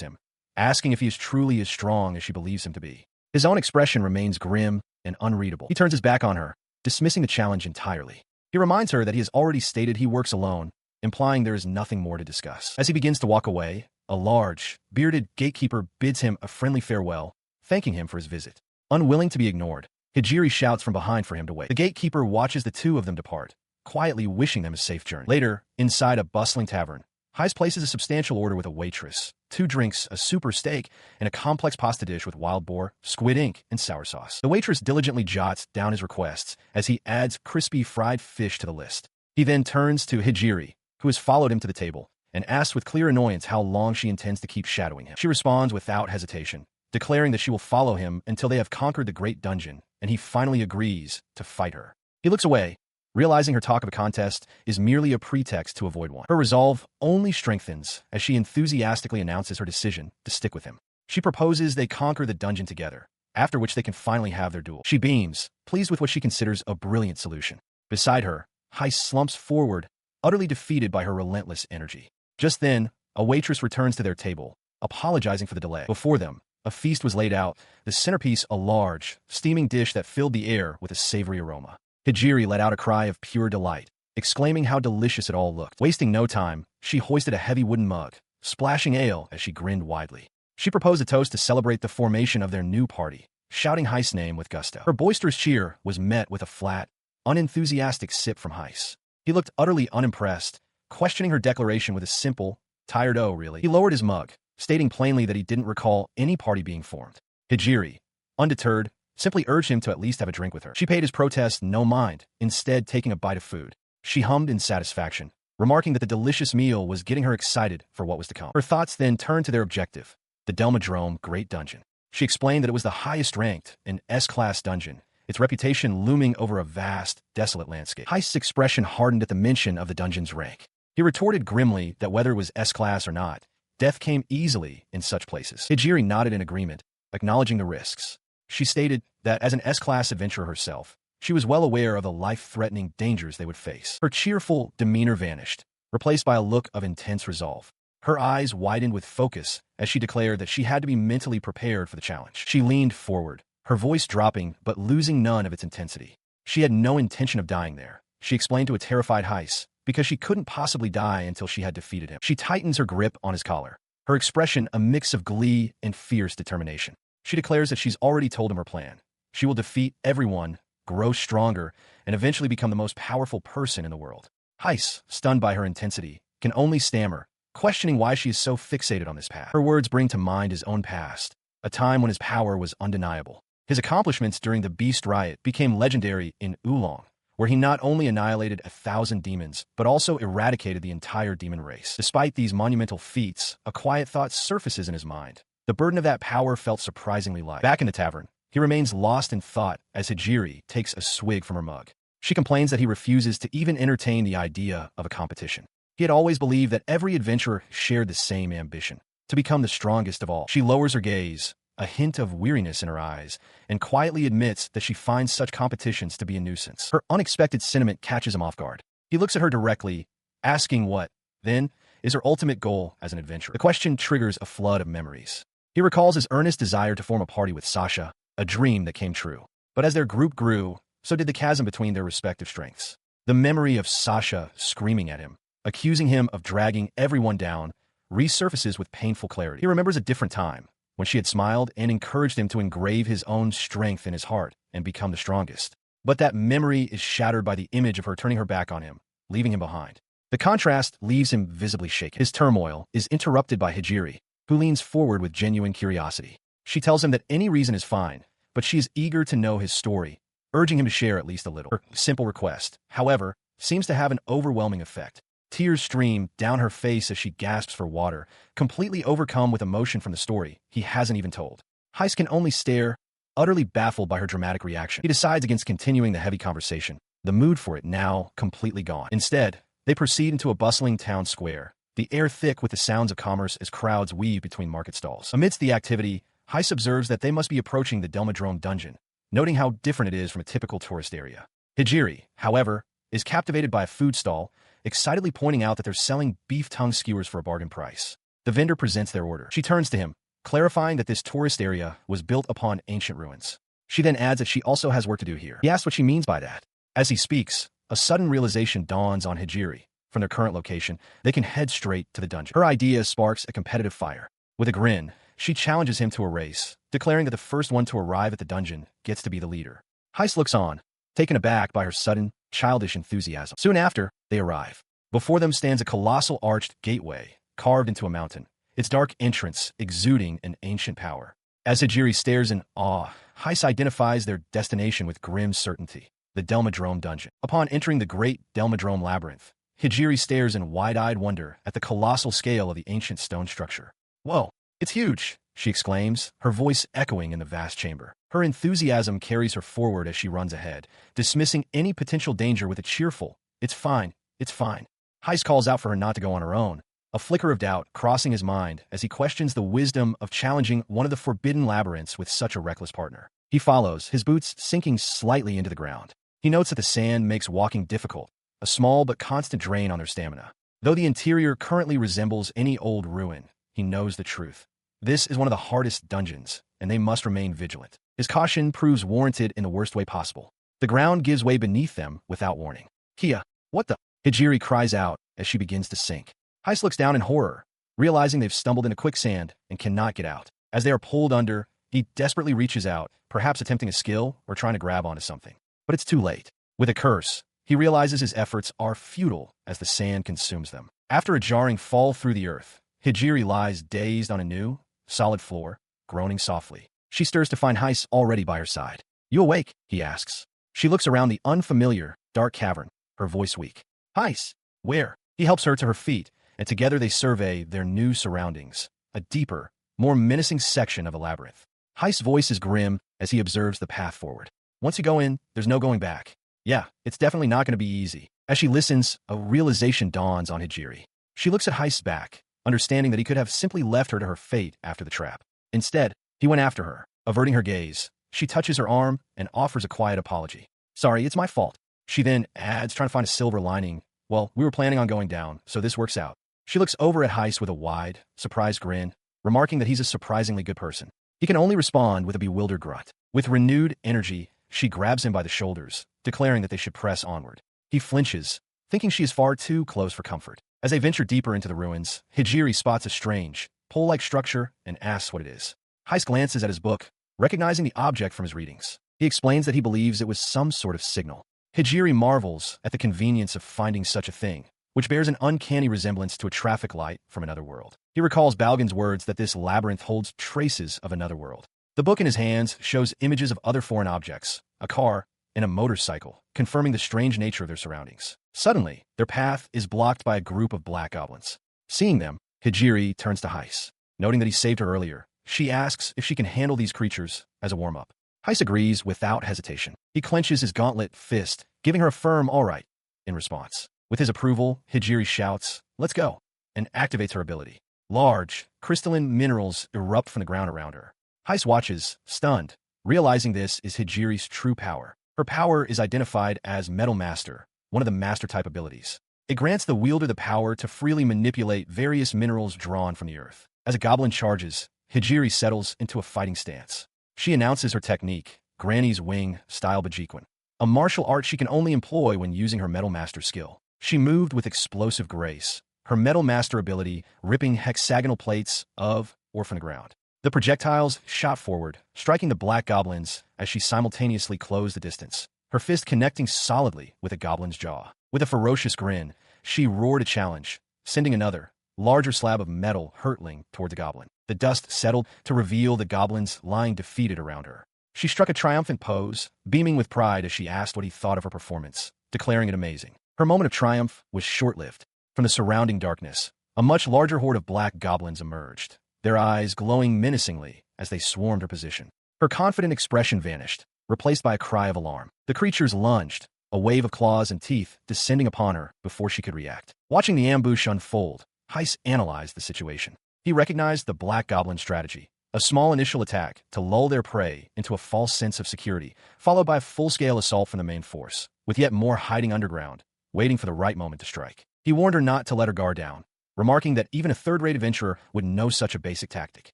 him, asking if he is truly as strong as she believes him to be. His own expression remains grim and unreadable. He turns his back on her, dismissing the challenge entirely. He reminds her that he has already stated he works alone, implying there is nothing more to discuss. As he begins to walk away, a large, bearded gatekeeper bids him a friendly farewell, thanking him for his visit. Unwilling to be ignored, Hijiri shouts from behind for him to wait. The gatekeeper watches the two of them depart, quietly wishing them a safe journey. Later, inside a bustling tavern, Heis places a substantial order with a waitress, 2 drinks, a super steak, and a complex pasta dish with wild boar, squid ink, and sour sauce. The waitress diligently jots down his requests as he adds crispy fried fish to the list. He then turns to Hijiri, who has followed him to the table, and asks with clear annoyance how long she intends to keep shadowing him. She responds without hesitation, declaring that she will follow him until they have conquered the Great Dungeon, and he finally agrees to fight her. He looks away, realizing her talk of a contest is merely a pretext to avoid one. Her resolve only strengthens as she enthusiastically announces her decision to stick with him. She proposes they conquer the dungeon together, after which they can finally have their duel. She beams, pleased with what she considers a brilliant solution. Beside her, Heis slumps forward, utterly defeated by her relentless energy. Just then, a waitress returns to their table, apologizing for the delay. Before them, a feast was laid out, the centerpiece a large, steaming dish that filled the air with a savory aroma. Hijiri let out a cry of pure delight, exclaiming how delicious it all looked. Wasting no time, she hoisted a heavy wooden mug, splashing ale as she grinned widely. She proposed a toast to celebrate the formation of their new party, shouting Heis' name with gusto. Her boisterous cheer was met with a flat, unenthusiastic sip from Heis. He looked utterly unimpressed, questioning her declaration with a simple, tired "oh, really?" He lowered his mug, stating plainly that he didn't recall any party being formed. Hijiri, undeterred, simply urged him to at least have a drink with her. She paid his protest no mind, instead taking a bite of food. She hummed in satisfaction, remarking that the delicious meal was getting her excited for what was to come. Her thoughts then turned to their objective, the Delmadrome Great Dungeon. She explained that it was the highest-ranked and S-class dungeon, its reputation looming over a vast, desolate landscape. Heist's expression hardened at the mention of the dungeon's rank. He retorted grimly that whether it was S-class or not, death came easily in such places. Hijiri nodded in agreement, acknowledging the risks. She stated that as an S-class adventurer herself, she was well aware of the life-threatening dangers they would face. Her cheerful demeanor vanished, replaced by a look of intense resolve. Her eyes widened with focus as she declared that she had to be mentally prepared for the challenge. She leaned forward, her voice dropping but losing none of its intensity. She had no intention of dying there, she explained to a terrified Heis, because she couldn't possibly die until she had defeated him. She tightens her grip on his collar, her expression a mix of glee and fierce determination. She declares that she's already told him her plan. She will defeat everyone, grow stronger, and eventually become the most powerful person in the world. Heis, stunned by her intensity, can only stammer, questioning why she is so fixated on this path. Her words bring to mind his own past, a time when his power was undeniable. His accomplishments during the Beast Riot became legendary in Oolong, where he not only annihilated 1,000 demons, but also eradicated the entire demon race. Despite these monumental feats, a quiet thought surfaces in his mind. The burden of that power felt surprisingly light. Back in the tavern, he remains lost in thought as Hijiri takes a swig from her mug. She complains that he refuses to even entertain the idea of a competition. He had always believed that every adventurer shared the same ambition, to become the strongest of all. She lowers her gaze, a hint of weariness in her eyes, and quietly admits that she finds such competitions to be a nuisance. Her unexpected sentiment catches him off guard. He looks at her directly, asking what, then, is her ultimate goal as an adventurer. The question triggers a flood of memories. He recalls his earnest desire to form a party with Sasha, a dream that came true. But as their group grew, so did the chasm between their respective strengths. The memory of Sasha screaming at him, accusing him of dragging everyone down, resurfaces with painful clarity. He remembers a different time, when she had smiled and encouraged him to engrave his own strength in his heart and become the strongest. But that memory is shattered by the image of her turning her back on him, leaving him behind. The contrast leaves him visibly shaken. His turmoil is interrupted by Hijiri, who leans forward with genuine curiosity. She tells him that any reason is fine, but she is eager to know his story, urging him to share at least a little. Her simple request, however, seems to have an overwhelming effect. Tears stream down her face as she gasps for water, completely overcome with emotion from the story he hasn't even told. Heis can only stare, utterly baffled by her dramatic reaction. He decides against continuing the heavy conversation, the mood for it now completely gone. Instead, they proceed into a bustling town square, the air thick with the sounds of commerce as crowds weave between market stalls. Amidst the activity, Heiss observes that they must be approaching the Delmadrome dungeon, noting how different it is from a typical tourist area. Hijiri, however, is captivated by a food stall, excitedly pointing out that they're selling beef tongue skewers for a bargain price. The vendor presents their order. She turns to him, clarifying that this tourist area was built upon ancient ruins. She then adds that she also has work to do here. He asks what she means by that. As he speaks, a sudden realization dawns on Hijiri. From their current location, they can head straight to the dungeon. Her idea sparks a competitive fire. With a grin, she challenges him to a race, declaring that the first one to arrive at the dungeon gets to be the leader. Heiss looks on, taken aback by her sudden, childish enthusiasm. Soon after, they arrive. Before them stands a colossal arched gateway, carved into a mountain, its dark entrance exuding an ancient power. As Hijiri stares in awe, Heiss identifies their destination with grim certainty, the Delmadrome dungeon. Upon entering the great Delmadrome labyrinth, Hijiri stares in wide-eyed wonder at the colossal scale of the ancient stone structure. "Whoa, it's huge!" she exclaims, her voice echoing in the vast chamber. Her enthusiasm carries her forward as she runs ahead, dismissing any potential danger with a cheerful, "It's fine, it's fine." Heiss calls out for her not to go on her own, a flicker of doubt crossing his mind as he questions the wisdom of challenging one of the forbidden labyrinths with such a reckless partner. He follows, his boots sinking slightly into the ground. He notes that the sand makes walking difficult, a small but constant drain on their stamina. Though the interior currently resembles any old ruin, he knows the truth. This is one of the hardest dungeons, and they must remain vigilant. His caution proves warranted in the worst way possible. The ground gives way beneath them without warning. "Kia, what the?" Hijiri cries out as she begins to sink. Heiss looks down in horror, realizing they've stumbled into quicksand and cannot get out. As they are pulled under, he desperately reaches out, perhaps attempting a skill or trying to grab onto something. But it's too late. With a curse, he realizes his efforts are futile as the sand consumes them. After a jarring fall through the earth, Hijiri lies dazed on a new, solid floor, groaning softly. She stirs to find Heiss already by her side. "You awake?" he asks. She looks around the unfamiliar, dark cavern, her voice weak. "Heiss, where?" He helps her to her feet, and together they survey their new surroundings, a deeper, more menacing section of a labyrinth. Heiss' voice is grim as he observes the path forward. "Once you go in, there's no going back. Yeah, it's definitely not going to be easy." As she listens, a realization dawns on Hijiri. She looks at Heiss' back, understanding that he could have simply left her to her fate after the trap. Instead, he went after her, averting her gaze. She touches her arm and offers a quiet apology. "Sorry, it's my fault." She then adds, trying to find a silver lining, "Well, we were planning on going down, so this works out." She looks over at Heiss with a wide, surprised grin, remarking that he's a surprisingly good person. He can only respond with a bewildered grunt. With renewed energy, she grabs him by the shoulders, declaring that they should press onward. He flinches, thinking she is far too close for comfort. As they venture deeper into the ruins, Hijiri spots a strange, pole-like structure and asks what it is. Heiss glances at his book, recognizing the object from his readings. He explains that he believes it was some sort of signal. Hijiri marvels at the convenience of finding such a thing, which bears an uncanny resemblance to a traffic light from another world. He recalls Balgan's words that this labyrinth holds traces of another world. The book in his hands shows images of other foreign objects, a car, and a motorcycle, confirming the strange nature of their surroundings. Suddenly, their path is blocked by a group of black goblins. Seeing them, Hijiri turns to Heiss. Noting that he saved her earlier, she asks if she can handle these creatures as a warm-up. Heiss agrees without hesitation. He clenches his gauntlet fist, giving her a firm "all right" in response. With his approval, Hijiri shouts, "Let's go," and activates her ability. Large, crystalline minerals erupt from the ground around her. Heiss watches, stunned, realizing this is Hijiri's true power. Her power is identified as Metal Master, one of the Master-type abilities. It grants the wielder the power to freely manipulate various minerals drawn from the earth. As a goblin charges, Hijiri settles into a fighting stance. She announces her technique, Granny's Wing style Bajiquan, a martial art she can only employ when using her Metal Master skill. She moved with explosive grace, her Metal Master ability ripping hexagonal plates of or from the ground. The projectiles shot forward, striking the black goblins as she simultaneously closed the distance, her fist connecting solidly with a goblin's jaw. With a ferocious grin, she roared a challenge, sending another, larger slab of metal hurtling toward the goblin. The dust settled to reveal the goblins lying defeated around her. She struck a triumphant pose, beaming with pride as she asked what he thought of her performance, declaring it amazing. Her moment of triumph was short-lived. From the surrounding darkness, a much larger horde of black goblins emerged, their eyes glowing menacingly as they swarmed her position. Her confident expression vanished, replaced by a cry of alarm. The creatures lunged, a wave of claws and teeth descending upon her before she could react. Watching the ambush unfold, Heiss analyzed the situation. He recognized the black goblin strategy, A small initial attack to lull their prey into a false sense of security, followed by a full-scale assault from the main force, with yet more hiding underground, waiting for the right moment to strike. He warned her not to let her guard down, remarking that even a third-rate adventurer would know such a basic tactic.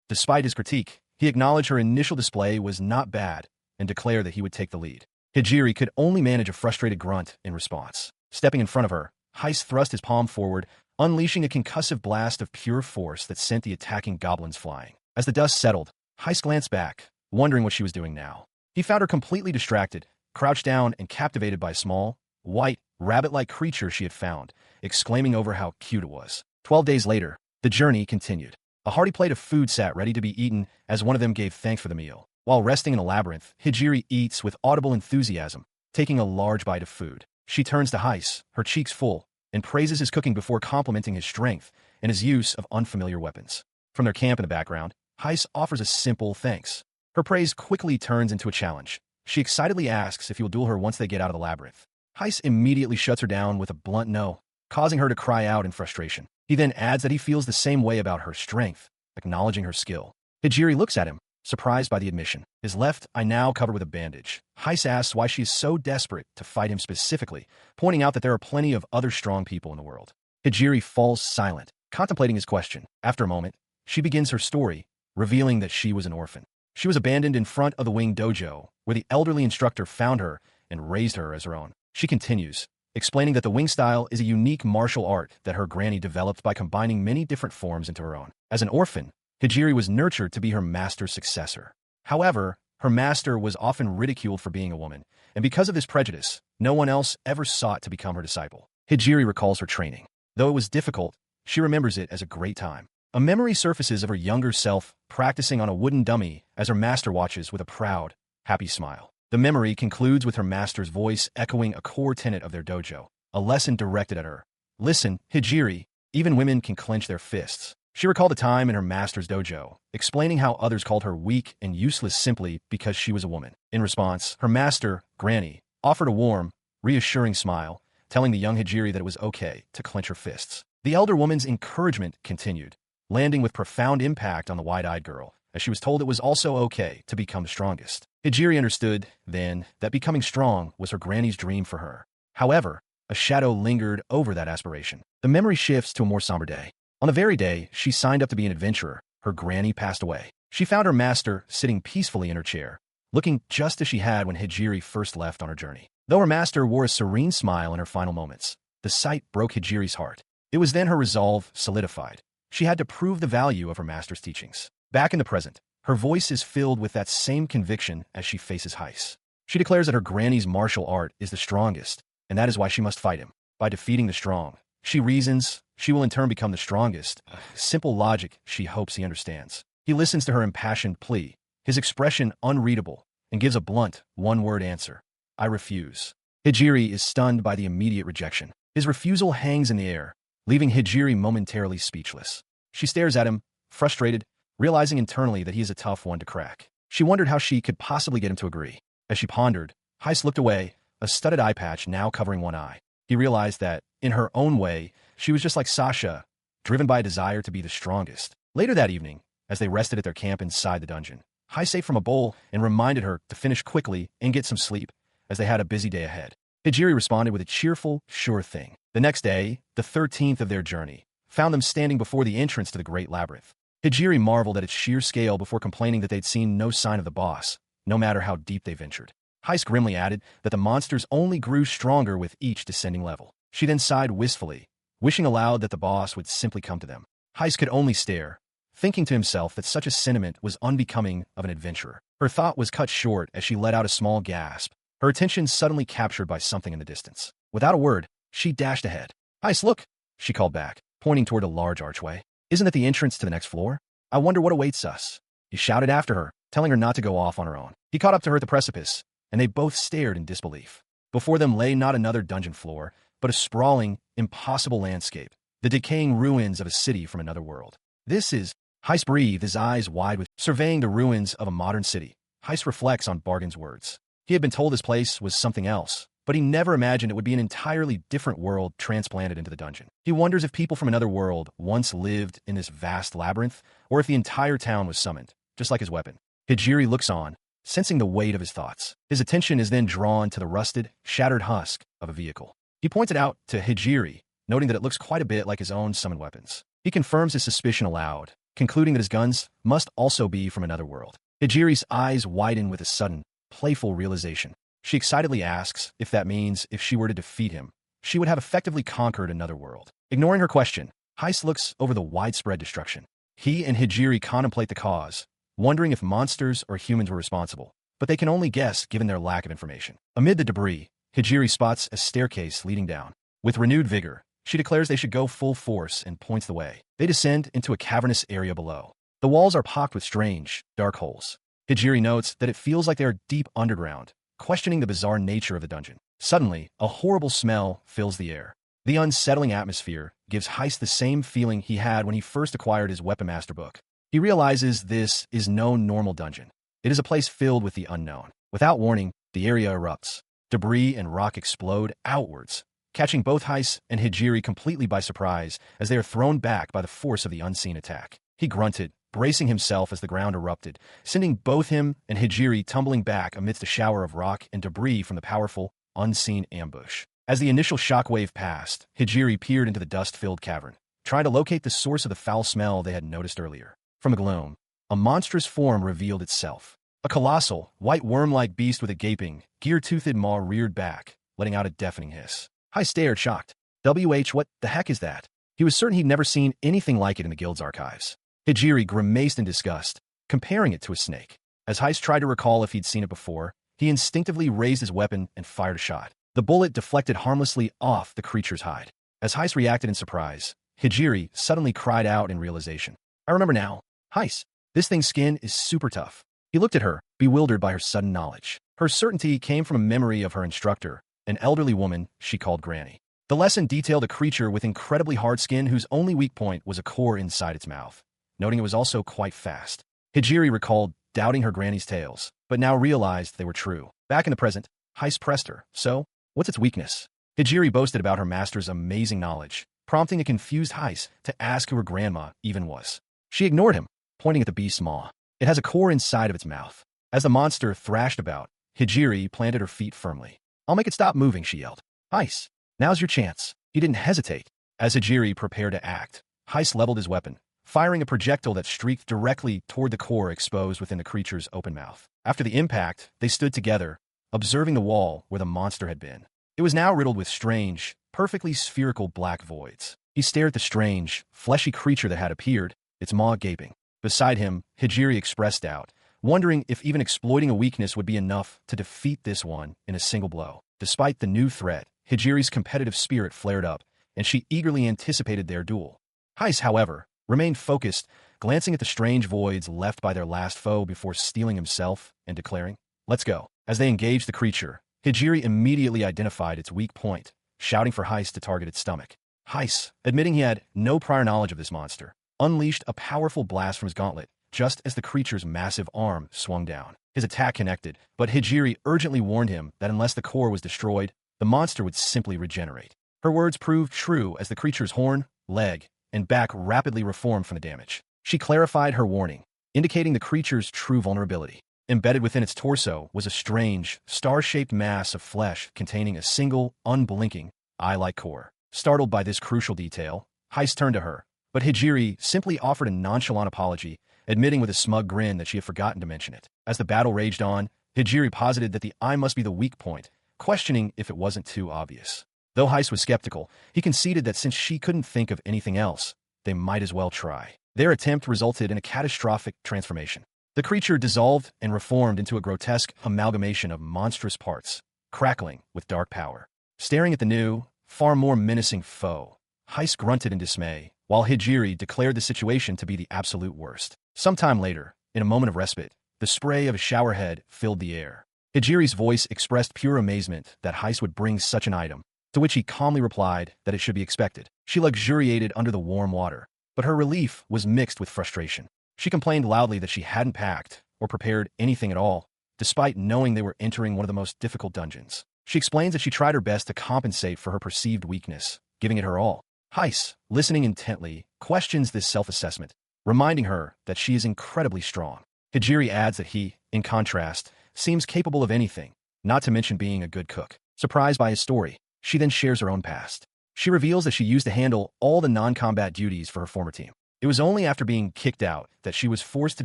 Despite his critique, he acknowledged her initial display was not bad and declared that he would take the lead. Hijiri could only manage a frustrated grunt in response. Stepping in front of her, Heist thrust his palm forward, unleashing a concussive blast of pure force that sent the attacking goblins flying. As the dust settled, Heist glanced back, wondering what she was doing now. He found her completely distracted, crouched down and captivated by a small, white, rabbit-like creature she had found, exclaiming over how cute it was. 12 days later, the journey continued. A hearty plate of food sat ready to be eaten as one of them gave thanks for the meal. While resting in a labyrinth, Hijiri eats with audible enthusiasm, taking a large bite of food. She turns to Heist, her cheeks full, and praises his cooking before complimenting his strength and his use of unfamiliar weapons. From their camp in the background, Heist offers a simple thanks. Her praise quickly turns into a challenge. She excitedly asks if he will duel her once they get out of the labyrinth. Heist immediately shuts her down with a blunt no, causing her to cry out in frustration. He then adds that he feels the same way about her strength, acknowledging her skill. Hijiri looks at him, surprised by the admission. His left eye now covered with a bandage. Heist asks why she is so desperate to fight him specifically, pointing out that there are plenty of other strong people in the world. Hijiri falls silent, contemplating his question. After a moment, she begins her story, revealing that she was an orphan. She was abandoned in front of the wing dojo, where the elderly instructor found her and raised her as her own. She continues, explaining that the wing style is a unique martial art that her granny developed by combining many different forms into her own. As an orphan, Hijiri was nurtured to be her master's successor. However, her master was often ridiculed for being a woman, and because of this prejudice, no one else ever sought to become her disciple. Hijiri recalls her training. Though it was difficult, she remembers it as a great time. A memory surfaces of her younger self practicing on a wooden dummy as her master watches with a proud, happy smile. The memory concludes with her master's voice echoing a core tenet of their dojo, a lesson directed at her. Listen, Hijiri, even women can clench their fists. She recalled a time in her master's dojo, explaining how others called her weak and useless simply because she was a woman. In response, her master, Granny, offered a warm, reassuring smile, telling the young Hijiri that it was okay to clench her fists. The elder woman's encouragement continued, landing with profound impact on the wide-eyed girl, as she was told it was also okay to become the strongest. Hijiri understood, then, that becoming strong was her granny's dream for her. However, a shadow lingered over that aspiration. The memory shifts to a more somber day. On the very day she signed up to be an adventurer, her granny passed away. She found her master sitting peacefully in her chair, looking just as she had when Hijiri first left on her journey. Though her master wore a serene smile in her final moments, the sight broke Hijiri's heart. It was then her resolve solidified. She had to prove the value of her master's teachings. Back in the present, her voice is filled with that same conviction as she faces Heist. She declares that her granny's martial art is the strongest, and that is why she must fight him. By defeating the strong, she reasons, she will in turn become the strongest. Simple logic she hopes he understands. He listens to her impassioned plea, his expression unreadable, and gives a blunt, one-word answer. I refuse. Hijiri is stunned by the immediate rejection. His refusal hangs in the air, leaving Hijiri momentarily speechless. She stares at him, frustrated, realizing internally that he is a tough one to crack. She wondered how she could possibly get him to agree. As she pondered, Heist looked away, a studded eye patch now covering one eye. He realized that, in her own way, she was just like Sasha, driven by a desire to be the strongest. Later that evening, as they rested at their camp inside the dungeon, Heist ate from a bowl and reminded her to finish quickly and get some sleep, as they had a busy day ahead. Hijiri responded with a cheerful, sure thing. The next day, the 13th of their journey, found them standing before the entrance to the Great Labyrinth. Hijiri marveled at its sheer scale before complaining that they'd seen no sign of the boss, no matter how deep they ventured. Heist grimly added that the monsters only grew stronger with each descending level. She then sighed wistfully, wishing aloud that the boss would simply come to them. Heist could only stare, thinking to himself that such a sentiment was unbecoming of an adventurer. Her thought was cut short as she let out a small gasp, her attention suddenly captured by something in the distance. Without a word, she dashed ahead. Heist, look, she called back, pointing toward a large archway. Isn't that the entrance to the next floor? I wonder what awaits us. He shouted after her, telling her not to go off on her own. He caught up to her at the precipice, and they both stared in disbelief. Before them lay not another dungeon floor, but a sprawling, impossible landscape, the decaying ruins of a city from another world. This is... Heist breathed, his eyes wide with surveying the ruins of a modern city. Heist reflects on Bargain's words. He had been told this place was something else, but he never imagined it would be an entirely different world transplanted into the dungeon. He wonders if people from another world once lived in this vast labyrinth, or if the entire town was summoned, just like his weapon. Hijiri looks on, sensing the weight of his thoughts. His attention is then drawn to the rusted, shattered husk of a vehicle. He points it out to Hijiri, noting that it looks quite a bit like his own summoned weapons. He confirms his suspicion aloud, concluding that his guns must also be from another world. Hijiri's eyes widen with a sudden, playful realization. She excitedly asks if that means if she were to defeat him, she would have effectively conquered another world. Ignoring her question, Heist looks over the widespread destruction. He and Hijiri contemplate the cause, wondering if monsters or humans were responsible, but they can only guess given their lack of information. Amid the debris, Hijiri spots a staircase leading down. With renewed vigor, she declares they should go full force and points the way. They descend into a cavernous area below. The walls are pocked with strange, dark holes. Hijiri notes that it feels like they are deep underground, questioning the bizarre nature of the dungeon. Suddenly, a horrible smell fills the air. The unsettling atmosphere gives Heist the same feeling he had when he first acquired his Weapon Master book. He realizes this is no normal dungeon. It is a place filled with the unknown. Without warning, the area erupts. Debris and rock explode outwards, catching both Heist and Hijiri completely by surprise as they are thrown back by the force of the unseen attack. He grunted, bracing himself as the ground erupted, sending both him and Hijiri tumbling back amidst a shower of rock and debris from the powerful, unseen ambush. As the initial shockwave passed, Hijiri peered into the dust-filled cavern, trying to locate the source of the foul smell they had noticed earlier. From the gloom, a monstrous form revealed itself. A colossal, white worm-like beast with a gaping, gear-toothed maw reared back, letting out a deafening hiss. Heist stared, shocked. What the heck is that? He was certain he'd never seen anything like it in the guild's archives. Hijiri grimaced in disgust, comparing it to a snake. As Heist tried to recall if he'd seen it before, he instinctively raised his weapon and fired a shot. The bullet deflected harmlessly off the creature's hide. As Heist reacted in surprise, Hijiri suddenly cried out in realization. I remember now. Heist, this thing's skin is super tough. He looked at her, bewildered by her sudden knowledge. Her certainty came from a memory of her instructor, an elderly woman she called Granny. The lesson detailed a creature with incredibly hard skin whose only weak point was a core inside its mouth, noting it was also quite fast. Hijiri recalled doubting her Granny's tales, but now realized they were true. Back in the present, Heist pressed her. So, what's its weakness? Hijiri boasted about her master's amazing knowledge, prompting a confused Heist to ask who her grandma even was. She ignored him, pointing at the beast's maw. It has a core inside of its mouth. As the monster thrashed about, Hijiri planted her feet firmly. I'll make it stop moving, she yelled. Heist, now's your chance. He didn't hesitate. As Hijiri prepared to act, Heist leveled his weapon, firing a projectile that streaked directly toward the core exposed within the creature's open mouth. After the impact, they stood together, observing the wall where the monster had been. It was now riddled with strange, perfectly spherical black voids. He stared at the strange, fleshy creature that had appeared, its maw gaping. Beside him, Hijiri expressed doubt, wondering if even exploiting a weakness would be enough to defeat this one in a single blow. Despite the new threat, Hijiri's competitive spirit flared up, and she eagerly anticipated their duel. Heist, however, remained focused, glancing at the strange voids left by their last foe before steeling himself and declaring, "Let's go." As they engaged the creature, Hijiri immediately identified its weak point, shouting for Heist to target its stomach. Heist, admitting he had no prior knowledge of this monster, unleashed a powerful blast from his gauntlet, just as the creature's massive arm swung down. His attack connected, but Hijiri urgently warned him that unless the core was destroyed, the monster would simply regenerate. Her words proved true as the creature's horn, leg, and back rapidly reformed from the damage. She clarified her warning, indicating the creature's true vulnerability. Embedded within its torso was a strange, star-shaped mass of flesh containing a single, unblinking, eye-like core. Startled by this crucial detail, Heist turned to her, but Hijiri simply offered a nonchalant apology, admitting with a smug grin that she had forgotten to mention it. As the battle raged on, Hijiri posited that the eye must be the weak point, questioning if it wasn't too obvious. Though Heist was skeptical, he conceded that since she couldn't think of anything else, they might as well try. Their attempt resulted in a catastrophic transformation. The creature dissolved and reformed into a grotesque amalgamation of monstrous parts, crackling with dark power. Staring at the new, far more menacing foe, Heist grunted in dismay, while Hijiri declared the situation to be the absolute worst. Sometime later, in a moment of respite, the spray of a showerhead filled the air. Hijiri's voice expressed pure amazement that Heist would bring such an item, to which he calmly replied that it should be expected. She luxuriated under the warm water, but her relief was mixed with frustration. She complained loudly that she hadn't packed or prepared anything at all, despite knowing they were entering one of the most difficult dungeons. She explains that she tried her best to compensate for her perceived weakness, giving it her all. Heist, listening intently, questions this self-assessment, reminding her that she is incredibly strong. Hijiri adds that he, in contrast, seems capable of anything, not to mention being a good cook. Surprised by his story, she then shares her own past. She reveals that she used to handle all the non-combat duties for her former team. It was only after being kicked out that she was forced to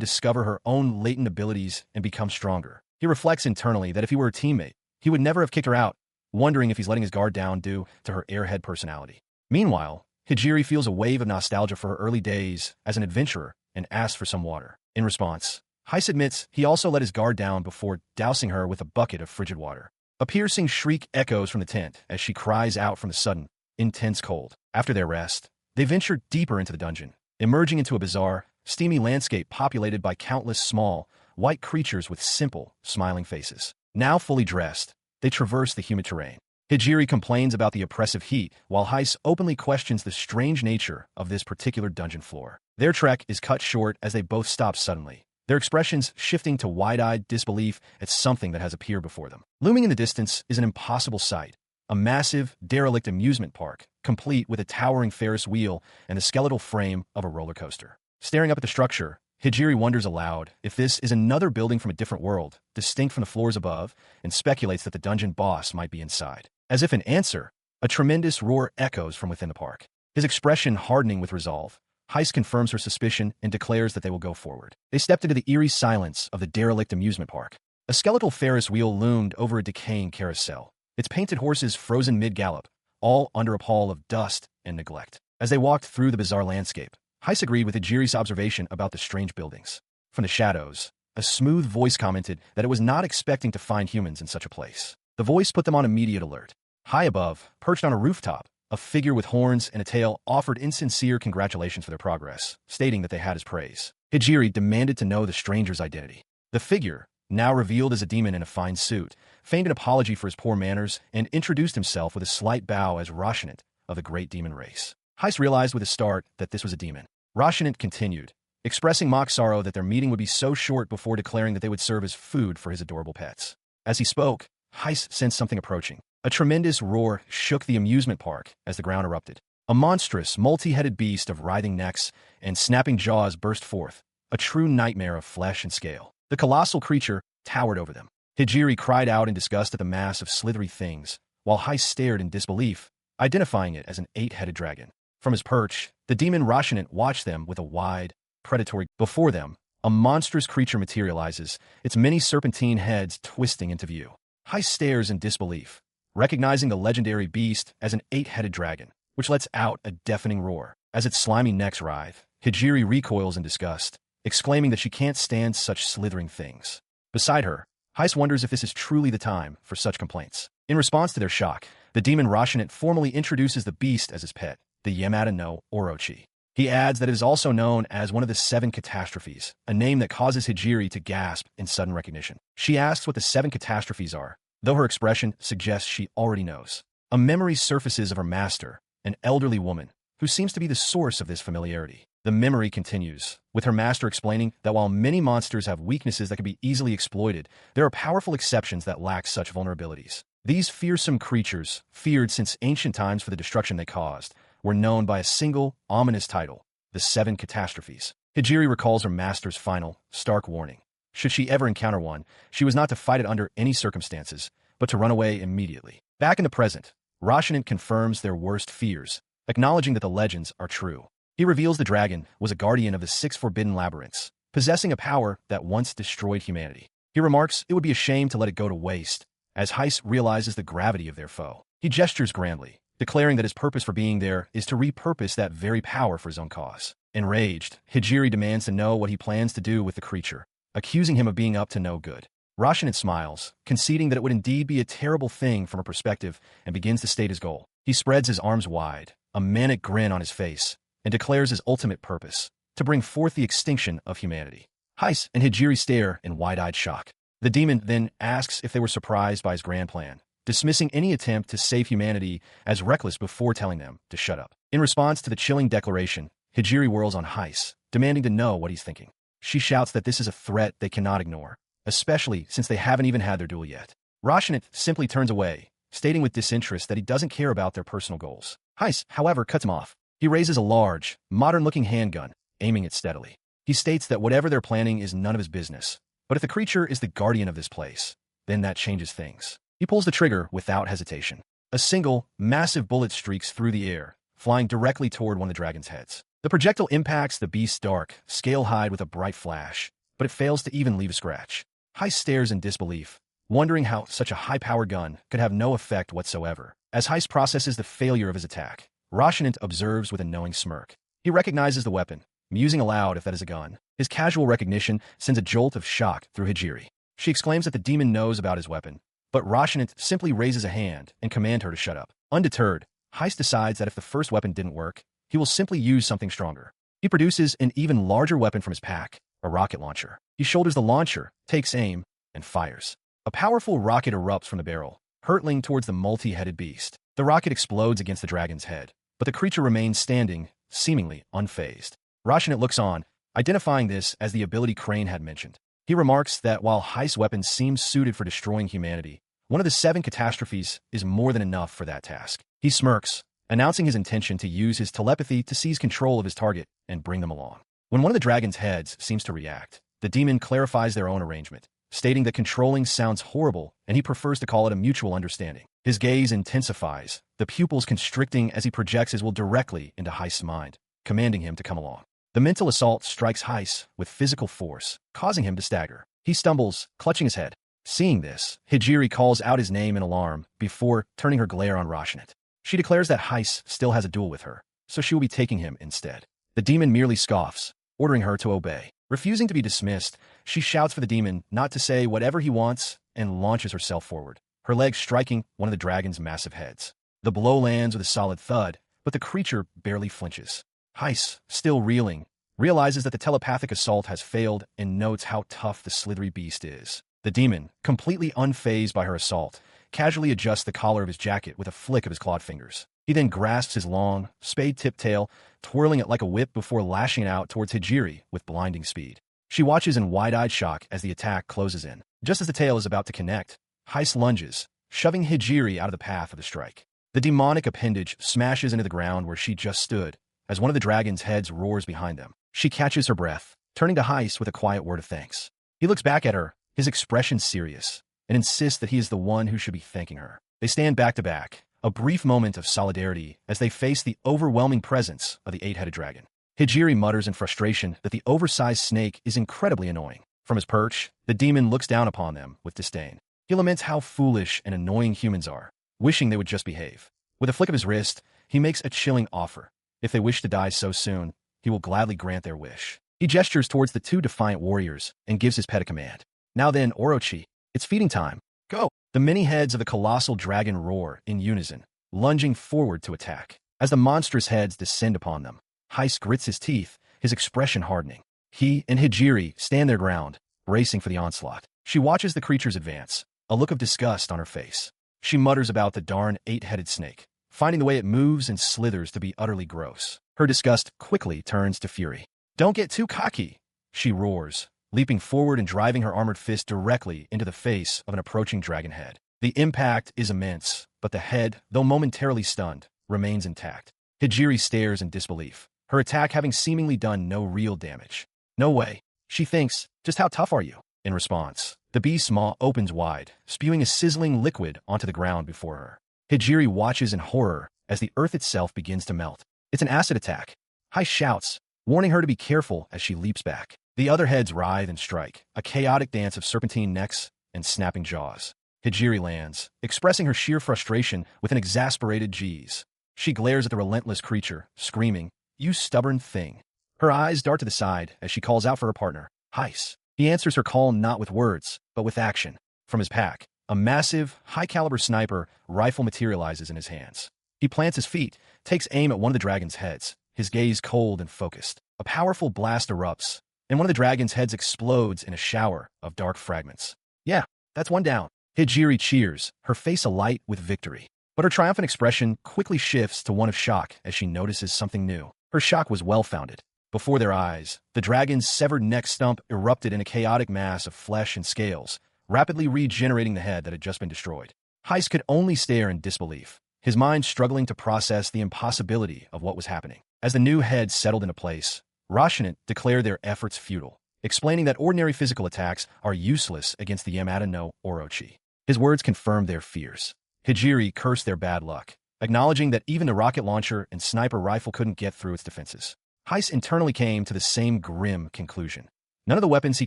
discover her own latent abilities and become stronger. He reflects internally that if he were a teammate, he would never have kicked her out, wondering if he's letting his guard down due to her airhead personality. Meanwhile, Hijiri feels a wave of nostalgia for her early days as an adventurer and asks for some water. In response, Heiss admits he also let his guard down before dousing her with a bucket of frigid water. A piercing shriek echoes from the tent as she cries out from the sudden, intense cold. After their rest, they venture deeper into the dungeon, emerging into a bizarre, steamy landscape populated by countless small, white creatures with simple, smiling faces. Now fully dressed, they traverse the humid terrain. Hijiri complains about the oppressive heat, while Heiss openly questions the strange nature of this particular dungeon floor. Their trek is cut short as they both stop suddenly, their expressions shifting to wide-eyed disbelief at something that has appeared before them. Looming in the distance is an impossible sight, a massive, derelict amusement park, complete with a towering Ferris wheel and the skeletal frame of a roller coaster. Staring up at the structure, Hijiri wonders aloud if this is another building from a different world, distinct from the floors above, and speculates that the dungeon boss might be inside. As if in answer, a tremendous roar echoes from within the park. His expression hardening with resolve, Heiss confirms her suspicion and declares that they will go forward. They stepped into the eerie silence of the derelict amusement park. A skeletal Ferris wheel loomed over a decaying carousel, its painted horses frozen mid-gallop, all under a pall of dust and neglect. As they walked through the bizarre landscape, Heiss agreed with Hijiri's observation about the strange buildings. From the shadows, a smooth voice commented that it was not expecting to find humans in such a place. The voice put them on immediate alert. High above, perched on a rooftop, a figure with horns and a tail offered insincere congratulations for their progress, stating that they had his praise. Hijiri demanded to know the stranger's identity. The figure, now revealed as a demon in a fine suit, feigned an apology for his poor manners and introduced himself with a slight bow as Roshinant of the great demon race. Heiss realized with a start that this was a demon. Roshinant continued, expressing mock sorrow that their meeting would be so short before declaring that they would serve as food for his adorable pets. As he spoke, Heiss sensed something approaching. A tremendous roar shook the amusement park as the ground erupted. A monstrous, multi-headed beast of writhing necks and snapping jaws burst forth, a true nightmare of flesh and scale. The colossal creature towered over them. Hijiri cried out in disgust at the mass of slithery things, while Heiss stared in disbelief, identifying it as an 8-headed dragon. From his perch, the demon Roshinant watched them with a wide, predatory. Before them, a monstrous creature materializes, its many serpentine heads twisting into view. Heiss stares in disbelief, recognizing the legendary beast as an 8-headed dragon, which lets out a deafening roar. As its slimy necks writhe, Hijiri recoils in disgust, exclaiming that she can't stand such slithering things. Beside her, Heiss wonders if this is truly the time for such complaints. In response to their shock, the demon Roshinant formally introduces the beast as his pet, the Yamada no Orochi. He adds that it is also known as one of the 7 catastrophes, a name that causes Hijiri to gasp in sudden recognition. She asks what the 7 catastrophes are, though her expression suggests she already knows. A memory surfaces of her master, an elderly woman, who seems to be the source of this familiarity. The memory continues, with her master explaining that while many monsters have weaknesses that can be easily exploited, there are powerful exceptions that lack such vulnerabilities. These fearsome creatures, feared since ancient times for the destruction they caused, were known by a single, ominous title, the 7 catastrophes. Hijiri recalls her master's final, stark warning. Should she ever encounter one, she was not to fight it under any circumstances, but to run away immediately. Back in the present, Roshinant confirms their worst fears, acknowledging that the legends are true. He reveals the dragon was a guardian of the 6 forbidden labyrinths, possessing a power that once destroyed humanity. He remarks it would be a shame to let it go to waste, as Heiss realizes the gravity of their foe. He gestures grandly, declaring that his purpose for being there is to repurpose that very power for his own cause. Enraged, Hijiri demands to know what he plans to do with the creature, accusing him of being up to no good. Roshinant smiles, conceding that it would indeed be a terrible thing from a perspective, and begins to state his goal. He spreads his arms wide, a manic grin on his face, and declares his ultimate purpose, to bring forth the extinction of humanity. Heiss and Hijiri stare in wide-eyed shock. The demon then asks if they were surprised by his grand plan, dismissing any attempt to save humanity as reckless before telling them to shut up. In response to the chilling declaration, Hijiri whirls on Heiss, demanding to know what he's thinking. She shouts that this is a threat they cannot ignore, especially since they haven't even had their duel yet. Roshinant simply turns away, stating with disinterest that he doesn't care about their personal goals. Heiss, however, cuts him off. He raises a large, modern-looking handgun, aiming it steadily. He states that whatever they're planning is none of his business, but if the creature is the guardian of this place, then that changes things. He pulls the trigger without hesitation. A single, massive bullet streaks through the air, flying directly toward one of the dragon's heads. The projectile impacts the beast's dark, scale-hide with a bright flash, but it fails to even leave a scratch. Heist stares in disbelief, wondering how such a high-powered gun could have no effect whatsoever. As Heist processes the failure of his attack, Roshinant observes with a knowing smirk. He recognizes the weapon, musing aloud if that is a gun. His casual recognition sends a jolt of shock through Hijiri. She exclaims that the demon knows about his weapon, but Roshinant simply raises a hand and commands her to shut up. Undeterred, Heist decides that if the first weapon didn't work, he will simply use something stronger. He produces an even larger weapon from his pack, a rocket launcher. He shoulders the launcher, takes aim, and fires. A powerful rocket erupts from the barrel, hurtling towards the multi-headed beast. The rocket explodes against the dragon's head, but the creature remains standing, seemingly unfazed. Roshinant looks on, identifying this as the ability Crane had mentioned. He remarks that while Heist's weapon seems suited for destroying humanity, one of the 7 catastrophes is more than enough for that task. He smirks, announcing his intention to use his telepathy to seize control of his target and bring them along. When one of the dragon's heads seems to react, the demon clarifies their own arrangement, stating that controlling sounds horrible and he prefers to call it a mutual understanding. His gaze intensifies, the pupils constricting as he projects his will directly into Heist's mind, commanding him to come along. The mental assault strikes Heist with physical force, causing him to stagger. He stumbles, clutching his head. Seeing this, Hijiri calls out his name in alarm before turning her glare on Roshinant. She declares that Heist still has a duel with her, so she will be taking him instead. The demon merely scoffs, ordering her to obey. Refusing to be dismissed, she shouts for the demon not to say whatever he wants and launches herself forward, her legs striking one of the dragon's massive heads. The blow lands with a solid thud, but the creature barely flinches. Heist, still reeling, realizes that the telepathic assault has failed and notes how tough the slithery beast is. The demon, completely unfazed by her assault, casually adjusts the collar of his jacket with a flick of his clawed fingers. He then grasps his long, spade-tipped tail, twirling it like a whip before lashing out towards Hijiri with blinding speed. She watches in wide-eyed shock as the attack closes in. Just as the tail is about to connect, Heist lunges, shoving Hijiri out of the path of the strike. The demonic appendage smashes into the ground where she just stood, as one of the dragon's heads roars behind them. She catches her breath, turning to Heist with a quiet word of thanks. He looks back at her, his expression serious, and insists that he is the one who should be thanking her. They stand back to back, a brief moment of solidarity as they face the overwhelming presence of the 8-headed dragon. Hijiri mutters in frustration that the oversized snake is incredibly annoying. From his perch, the demon looks down upon them with disdain. He laments how foolish and annoying humans are, wishing they would just behave. With a flick of his wrist, he makes a chilling offer. If they wish to die so soon, he will gladly grant their wish. He gestures towards the 2 defiant warriors and gives his pet a command. Now then, Orochi, it's feeding time. Go! The many heads of the colossal dragon roar in unison, lunging forward to attack. As the monstrous heads descend upon them, Heist grits his teeth, his expression hardening. He and Hijiri stand their ground, bracing for the onslaught. She watches the creatures advance, a look of disgust on her face. She mutters about the darn 8-headed snake, finding the way it moves and slithers to be utterly gross. Her disgust quickly turns to fury. Don't get too cocky, she roars, leaping forward and driving her armored fist directly into the face of an approaching dragon head. The impact is immense, but the head, though momentarily stunned, remains intact. Hijiri stares in disbelief, her attack having seemingly done no real damage. No way, she thinks, just how tough are you? In response, the beast's maw opens wide, spewing a sizzling liquid onto the ground before her. Hijiri watches in horror as the earth itself begins to melt. It's an acid attack. Heist shouts, warning her to be careful as she leaps back. The other heads writhe and strike, a chaotic dance of serpentine necks and snapping jaws. Hijiri lands, expressing her sheer frustration with an exasperated geez. She glares at the relentless creature, screaming, "You stubborn thing." Her eyes dart to the side as she calls out for her partner, Heist. He answers her call not with words, but with action. From his pack, a massive, high-caliber sniper rifle materializes in his hands. He plants his feet, takes aim at one of the dragon's heads, his gaze cold and focused. A powerful blast erupts, and one of the dragon's heads explodes in a shower of dark fragments. Yeah, that's one down. Hijiri cheers, her face alight with victory. But her triumphant expression quickly shifts to one of shock as she notices something new. Her shock was well-founded. Before their eyes, the dragon's severed neck stump erupted in a chaotic mass of flesh and scales, rapidly regenerating the head that had just been destroyed. Heist could only stare in disbelief, his mind struggling to process the impossibility of what was happening. As the new head settled into place, Roshinet declared their efforts futile, explaining that ordinary physical attacks are useless against the Yamada no Orochi. His words confirmed their fears. Hijiri cursed their bad luck, acknowledging that even the rocket launcher and sniper rifle couldn't get through its defenses. Heiss internally came to the same grim conclusion. None of the weapons he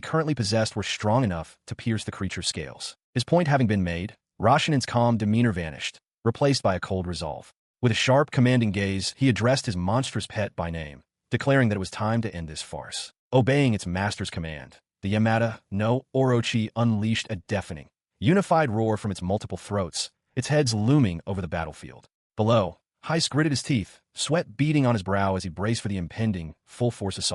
currently possessed were strong enough to pierce the creature's scales. His point having been made, Roshinen's calm demeanor vanished, replaced by a cold resolve. With a sharp, commanding gaze, he addressed his monstrous pet by name, declaring that it was time to end this farce. Obeying its master's command, the Yamada no Orochi unleashed a deafening, unified roar from its multiple throats, its heads looming over the battlefield. Below, Heiss gritted his teeth, sweat beading on his brow as he braced for the impending, full-force assault.